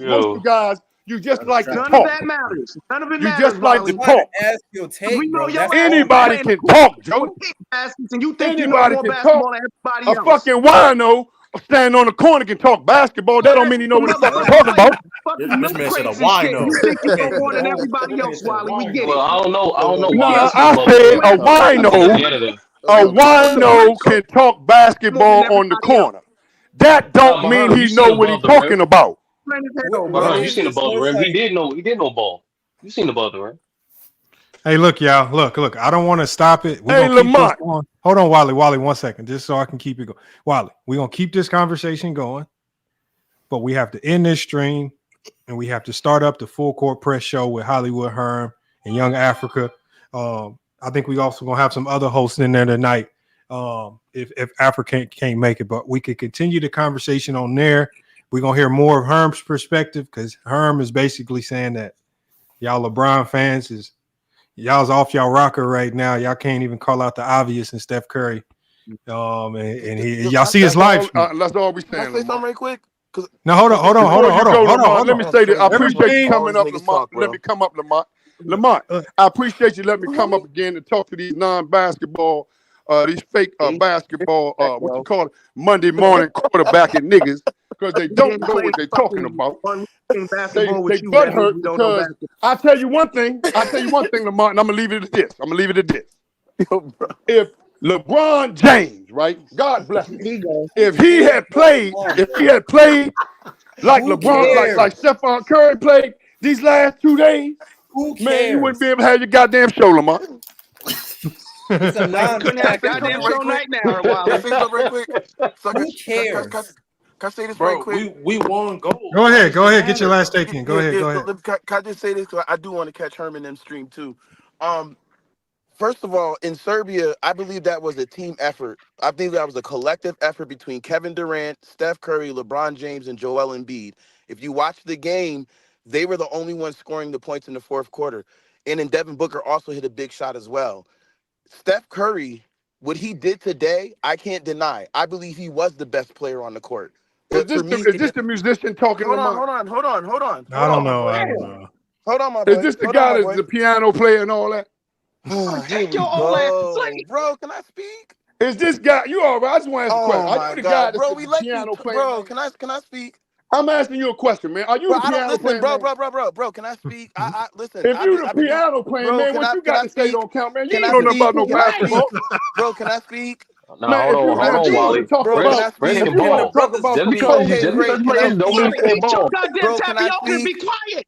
most of you guys, you just That was a like to trap None of call. talk. that matters. None of it You matters, just like to I'm Wally. trying to talk. ask your Because we take, know bro. your That's ass all be I'm Anybody playing asking. the can court talk, with Joe. big baskets, and you think you know Anybody more can talk. basketball than A everybody else. fucking wino standing on the corner can talk basketball. That Well, don't that's mean he know the what the fuck he's motherfucking talking play about. fucking This milk man said a crates and shit. You wino. think you know Okay, more than so everybody else, Wally. We get Well, it. I don't know why I Nah, seen I Bubba said Rim. a I seen a wino. janitor. A The brick wino coach can talk more than basketball on the everybody else. corner. That Nah, don't but mean Herm, he you seen know what he's above the rim. talking about. Plain as hell, But what bro. Herm, you is seen this above the rim. insight? He did know ball. You seen above the rim. Hey, look, y'all. Look. I don't want to stop it. We're Hey, gonna keep this Lamont. going. Hold on, Wally, 1 second, just so I can keep it going. Wally, we're gonna keep this conversation going, but we have to end this stream and we have to start up the full court press show with Hollywood Herm and Young Africa. I think we also gonna have some other hosts in there tonight. If Africa can't make it, but we could continue the conversation on there. We're gonna hear more of Herm's perspective because Herm is basically saying that y'all LeBron fans y'all's off y'all rocker right now. Y'all can't even call out the obvious in Steph Curry. Y'all see his live stream. That's all we can I saying, say something Lamont. right quick? Now hold Before you go, Lamont, let me say that I appreciate you Everything. coming up, Niggas Lamont. talk, Let bro. me come up, Lamont. Lamont, I appreciate you letting me come up again and talk to these non-basketball, these fake basketball, what you call it, Monday morning quarterbacking niggas, because they We don't didn't know play what they're talking fucking about. one weekend They basketball they with you. butt That means hurt we don't know because basketball. I tell you one thing, Lamont, and I'm gonna leave it at this. If LeBron James, right? God bless him. He goes. If he had played like Who LeBron, cares? like Steph Curry played these last 2 days, Who man, you wouldn't cares? be able to have your goddamn show, Lamont. It's a Couldn't have Say goddamn something right show quick. night now, Can I Wally. say something right quick? So Who can cares? I say this right Bro, quick? we won gold. Go Why ahead. does it Get your matter, last bro? take in. Go ahead. Can I just say this? 'Cause I do want to catch Herman them stream too. First of all, in Serbia, I believe that was a team effort. I think that was a collective effort between Kevin Durant, Steph Curry, LeBron James, and Joel Embiid. If you watch the game, they were the only ones scoring the points in the fourth quarter. And then Devin Booker also hit a big shot as well. Steph Curry, what he did today, I can't deny. I believe he was the best player on the court. Is But for me, this the musician talking, hold Lamont? on, I don't my know. boy. I don't know. Hold on, my Is boy. this the Hold on, guy my that's boy. the piano player and all that? Here Take we your old ass to go. sleep. Bro, can I speak? Is this guy? You all right? I just want to ask a question. Oh Are my you the guy God, that's bro, the we like you, piano player, bro. man? Can I speak? I'm asking you a question, man. Are you Bro, the I don't piano listen, playing bro, man? bro. Can I speak? I listen. If you the I've been doing, piano playing bro. man, what you Can got I to say speak? don't count, man. You Can ain't I know nothing speak? about no Can I speak? basketball. Bro, can I speak? Nah, Man, hold on, hold if on, you want to Wally. talk Bro, can Prince, about, I Prince speak? can if you Can want the to ball. talk brothers about Just speak? because Okay, composing, great. Can play I in don't mean speak? he can't Get your ball. goddamn Bro, can I tapioca and speak? be quiet.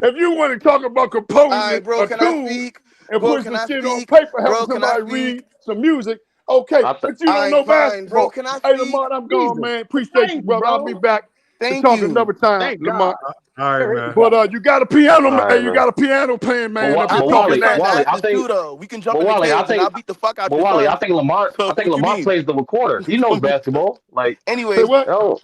if you want to talk about All composing right, bro, a can I tune speak? and Bro, put can some I shit on speak? paper, helping Bro, can I somebody speak? read some music, okay, I th- but you All don't right, know fine. Bro, basketball. can I Hey, speak? Lamont, I'm gone, Jesus. man. Appreciate you, Thank you, brother. I'll be bro. back to Thank talk you. another time, Thank God. Lamont. All right, man. But you got a piano, all right, you man. got a piano playing man up I'll here But beat your talking Wally, fat that. Wally, I asses too, think, though. We can jump but in the Wally, I cage and I'll think, beat the fuck out but your Wally, I sons. think Lamar, So I think what you Lamar mean? plays the recorder. He knows basketball. Like, Say anyways, what? yo,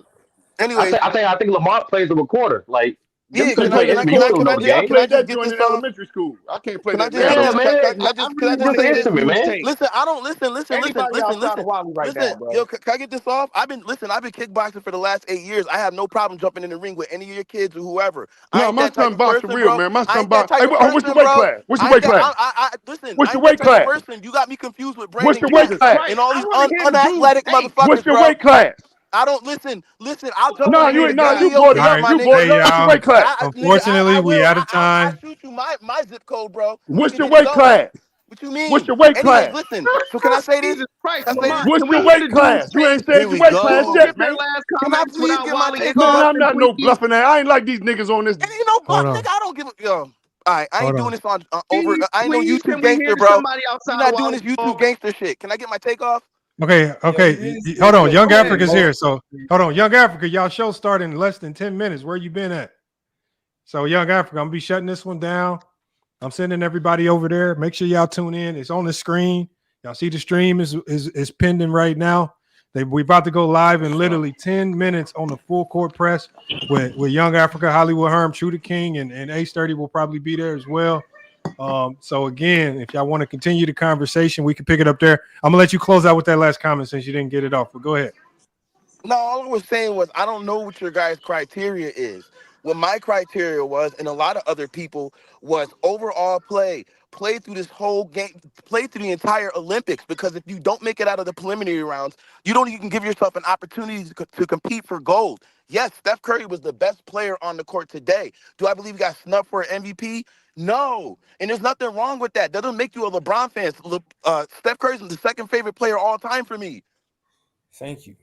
anyways, I think Lamar plays the recorder. Like, just yeah. because Say he Can I? play what? Can I? instrument, Can you I? still Can I know the just? Yeah, I game. Can I played just that get joint this in off? elementary school. I can't play Can I that just now, get Yeah, though. this? Can, man. can I just? Can I I just Just really an say want to this? hear instrument, W's man. take. Listen, I don't Anybody outside of Wally right now, listen. bro. Yo, can I get this off? I've been I've been kickboxing for the last 8 years. I have no problem jumping in the ring with any of your kids or whoever. I No, ain't my that type son of boxed for person, real, bro. man. My I son ain't that boxed. type Hey, of what's your person, weight bro. class? What's your I ain't weight that. class? Listen. What's I your ain't that weight type of class? person. You got me confused with What's Brandon your weight Clark Jesus class? Christ. and all I these want to hear the dude's unathletic take. What's motherfuckers, your bro. weight class? I don't listen. I'll jump on Nah, the you ring ain't. to Nah, get you PO'd bought it. up, All my right. You nigga. bought Hey, it. What's your y'all. weight class? Nigga, Unfortunately, I we will. out of I'll time. shoot you my zip code, bro. We What's can your get it weight going. class? What you What's mean? your weight Anyways, class? listen. So can I say this? Jesus Christ, Can I say this? Lamont. What's Can your we hear weight the dude's class? You take? ain't Here said your we weight class Can we go. yet, get their man. last Can I comments please without get my Wally Man, takeoff? I'm interjecting, not no please? bluffing that. I ain't like these niggas on this. It ain't no Hold bluff, on. nigga. I don't give a yo. All right, I ain't Hold doing on. this on over. Please, I ain't no please, YouTube can we hear gangster, bro. somebody We outside of not doing Wally? this YouTube gangster shit. Can I get my takeoff? Okay. Yo, you Okay. didn't say Hold on. that. Young Go ahead, Africa's bro. here. So hold on. Young Africa, y'all show starting in less than 10 minutes. Where you been at? So Young Africa, I'm gonna be shutting this one down. I'm sending everybody over there. Make sure y'all tune in. It's on the screen. Y'all see the stream is pending right now. We about to go live in literally 10 minutes on the full court press with Young Africa, Hollywood Herm, True the King, and Ace 30 will probably be there as well. So again, if y'all want to continue the conversation, we can pick it up there. I'm gonna let you close out with that last comment since you didn't get it off. But go ahead. No, all I was saying was I don't know what your guys' criteria is. What my criteria was, and a lot of other people, was overall play through this whole game, play through the entire Olympics. Because if you don't make it out of the preliminary rounds, you don't even give yourself an opportunity to compete for gold. Yes, Steph Curry was the best player on the court today. Do I believe he got snubbed for an MVP? No, and there's nothing wrong with that. That doesn't make you a LeBron fan. Steph Curry's the second favorite player all time for me. Thank you.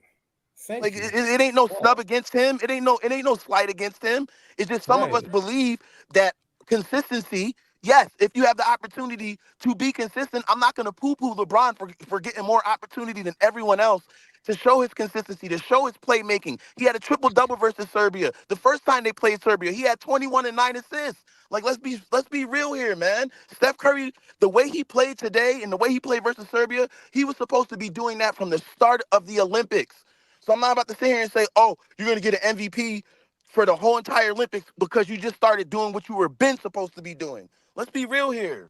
Thank Like you. it ain't no snub against him. It ain't no slight against him. It's just some of us Right. believe that consistency. Yes, if you have the opportunity to be consistent, I'm not going to poo-poo LeBron for getting more opportunity than everyone else to show his consistency, to show his playmaking. He had a triple-double versus Serbia. The first time they played Serbia, he had 21 and 9 assists. Like let's be real here, man. Steph Curry, the way he played today and the way he played versus Serbia, he was supposed to be doing that from the start of the Olympics. So I'm not about to sit here and say, oh, you're going to get an MVP for the whole entire Olympics because you just started doing what you were been supposed to be doing. Let's be real here.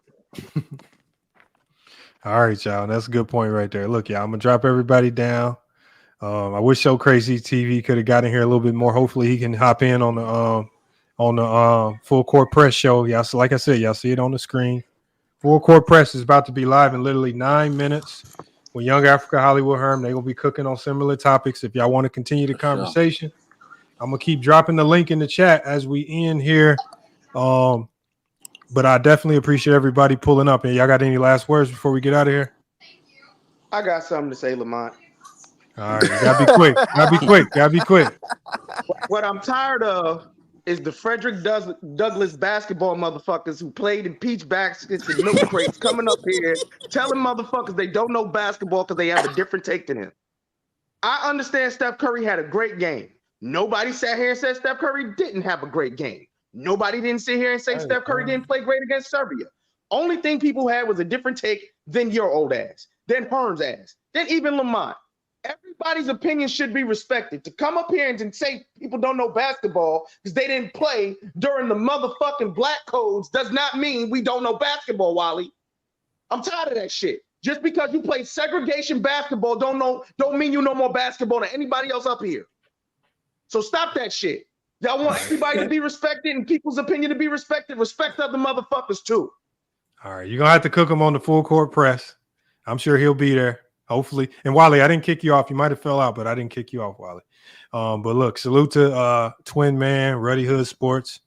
All right, y'all. That's a good point right there. Look, y'all, I'm gonna drop everybody down. I wish So Crazy TV could have got in here a little bit more. Hopefully, he can hop in on the full court press show. Y'all, so like I said, y'all see it on the screen. Full court press is about to be live in literally 9 minutes. With Young Africa, Hollywood Herm, they're gonna be cooking on similar topics. If y'all want to continue the conversation, I'm gonna keep dropping the link in the chat as we end here. But I definitely appreciate everybody pulling up. And y'all got any last words before we get out of here? I got something to say, Lamont. All right, you gotta be quick. Gotta be quick. What I'm tired of is the Frederick Douglass basketball motherfuckers who played in peach baskets and milk crates coming up here telling motherfuckers they don't know basketball because they have a different take than him. I understand Steph Curry had a great game. Nobody sat here and said Steph Curry didn't have a great game. Nobody didn't sit here and say Steph Curry didn't play great against Serbia. Only thing people had was a different take than your old ass, than Hearn's ass, than even Lamont. Everybody's opinion should be respected. To come up here and say people don't know basketball because they didn't play during the motherfucking black codes does not mean we don't know basketball, Wally. I'm tired of that shit. Just because you play segregation basketball don't mean you know more basketball than anybody else up here. So stop that shit. Y'all want everybody to be respected and people's opinion to be respected. Respect other motherfuckers too. All right, you're gonna have to cook him on the full court press. I'm sure he'll be there. Hopefully. And Wally, I didn't kick you off. You might have fell out, but I didn't kick you off, Wally. But look, salute to Twin Man, Ruddy Hood Sports,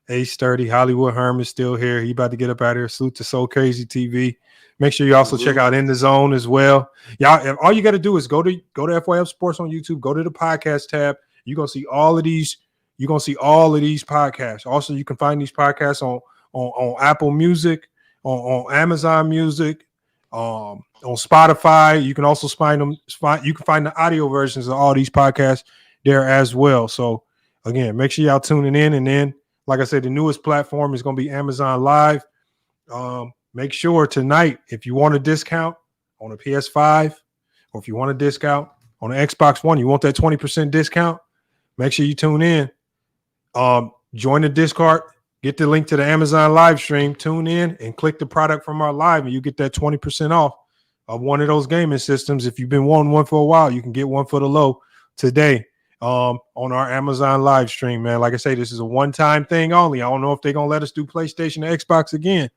Ace Sturdy, Hollywood Herm is still here. He about to get up out of here. Salute to So Crazy TV. Make sure you also check out In the Zone as well. Y'all, all you got to do is go to FYF Sports on YouTube. Go to the podcast tab. You're gonna see all of these. You're gonna see all of these podcasts. Also, you can find these podcasts on Apple Music, on Amazon Music, on Spotify. You can also find them. You can find the audio versions of all these podcasts there as well. So again, make sure y'all tuning in. And then, like I said, the newest platform is going to be Amazon Live. Make sure tonight, if you want a discount on a PS5, or if you want a discount on an Xbox One, you want that 20% discount, make sure you tune in. Join the Discord, get the link to the Amazon live stream, tune in, and click the product from our live, and you get that 20% off of one of those gaming systems. If you've been wanting one for a while, you can get one for the low today on our Amazon live stream, man. Like I say, this is a one-time thing only. I don't know if they're going to let us do PlayStation or Xbox again.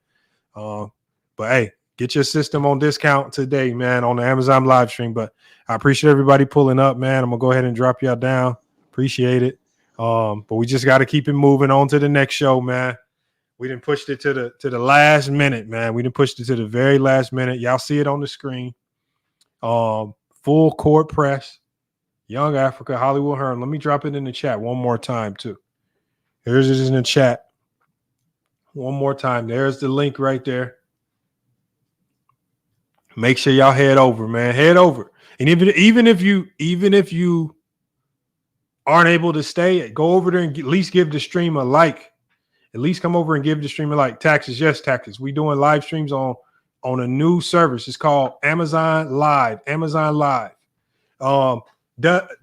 But hey, get your system on discount today, man, on the Amazon live stream. But I appreciate everybody pulling up, man. I'm gonna go ahead and drop y'all down. Appreciate it. But we just got to keep it moving on to the next show, man. We done pushed it to the last minute, man. We done pushed it to the very last minute. Y'all see it on the screen. Full court press, Young Africa, Hollywood Hearn. Let me drop it in the chat one more time too. Here's it in the chat. One more time. There's the link right there. Make sure y'all head over, man. Head over. And even if you aren't able to stay, go over there and at least give the stream a like. At least come over and give the stream a like. Taxes, yes, taxes. We doing live streams on a new service. It's called Amazon Live. Amazon Live.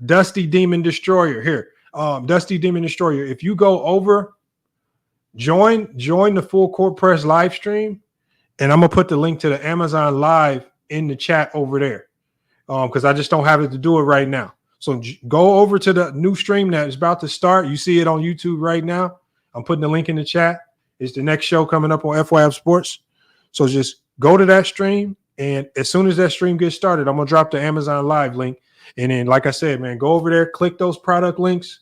Dusty Demon Destroyer here. Dusty Demon Destroyer. If you go over, join the Full Court Press live stream. And I'm going to put the link to the Amazon Live in the chat over there because I just don't have it to do it right now. So go over to the new stream that is about to start. You see it on YouTube right now. I'm putting the link in the chat. It's the next show coming up on FYF Sports. So just go to that stream. And as soon as that stream gets started, I'm going to drop the Amazon Live link. And then, like I said, man, go over there, click those product links.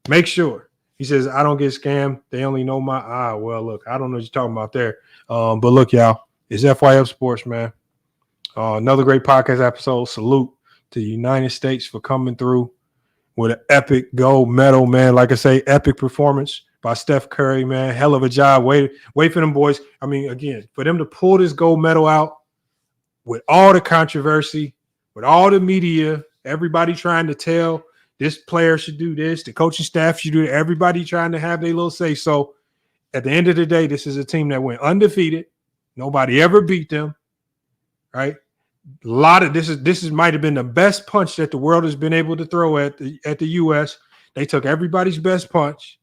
Make sure. He says, I don't get scammed. They only know my well, look, I don't know what you're talking about there. But look, y'all, it's FYF Sports, man. Another great podcast episode. Salute to the United States for coming through with an epic gold medal, man. Like I say, epic performance by Steph Curry, man. Hell of a job. Wait for them boys. I mean, again, for them to pull this gold medal out with all the controversy, with all the media, everybody trying to tell this player should do this, the coaching staff should do it, everybody trying to have their little say. So at the end of the day, this is a team that went undefeated. Nobody ever beat them, right? A lot of this might have been the best punch that the world has been able to throw at the U.S. They took everybody's best punch.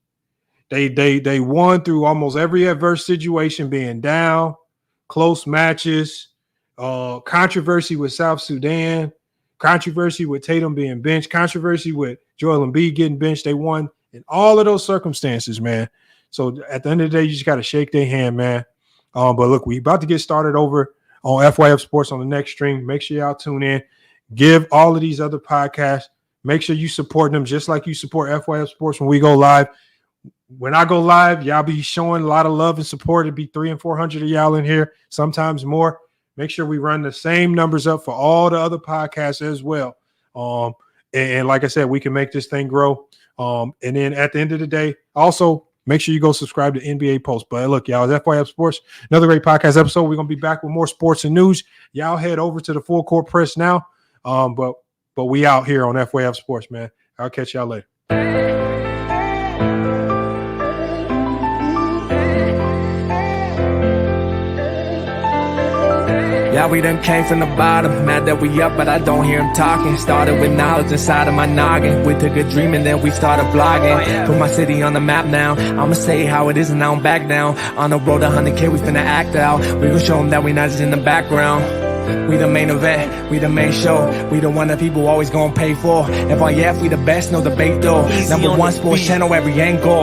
They won through almost every adverse situation, being down, close matches, controversy with South Sudan, controversy with Tatum being benched, controversy with Joel Embiid getting benched. They won in all of those circumstances, man. So at the end of the day, you just got to shake their hand, man. But look, we about to get started over on FYF Sports on the next stream. Make sure y'all tune in. Give all of these other podcasts. Make sure you support them just like you support FYF Sports when we go live. When I go live, y'all be showing a lot of love and support. It'd be 300 and 400 of y'all in here, sometimes more. Make sure we run the same numbers up for all the other podcasts as well. And like I said, we can make this thing grow. And then at the end of the day, also make sure you go subscribe to NBA Post. But look, y'all, it's FYF Sports. Another great podcast episode. We're going to be back with more sports and news. Y'all head over to the Full Court Press now. But we out here on FYF Sports, man. I'll catch y'all later. Yeah, we done came from the bottom, mad that we up, but I don't hear him talking. Started with knowledge inside of my noggin. We took a dream and then we started vlogging. Put my city on the map now. I'ma say how it is and I don't back down. On the road to 100K, we finna act out. We gon' show them that we not just in the background. We the main event, we the main show. We the one that people always gonna pay for. FYF, we the best, no debate though. Number one sports channel, every angle.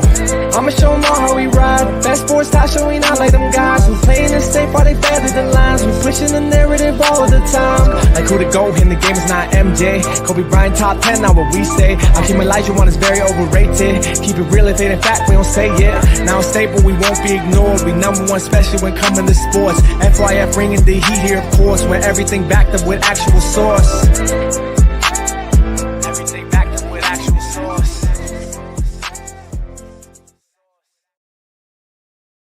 I'ma show them all how we ride. Best sports talk showing out like them guys. We playing it safe while they feather the lines. We pushing the narrative all of the time. Like who to go in the game is not MJ. Kobe Bryant top 10, not what we say. Hakeem Olajuwon is very overrated. Keep it real if it ain't fact, we don't say it. Now it's stable, we won't be ignored. We number one, especially when coming to sports. FYF ringing the heat here, of course, where everything backed up with actual source.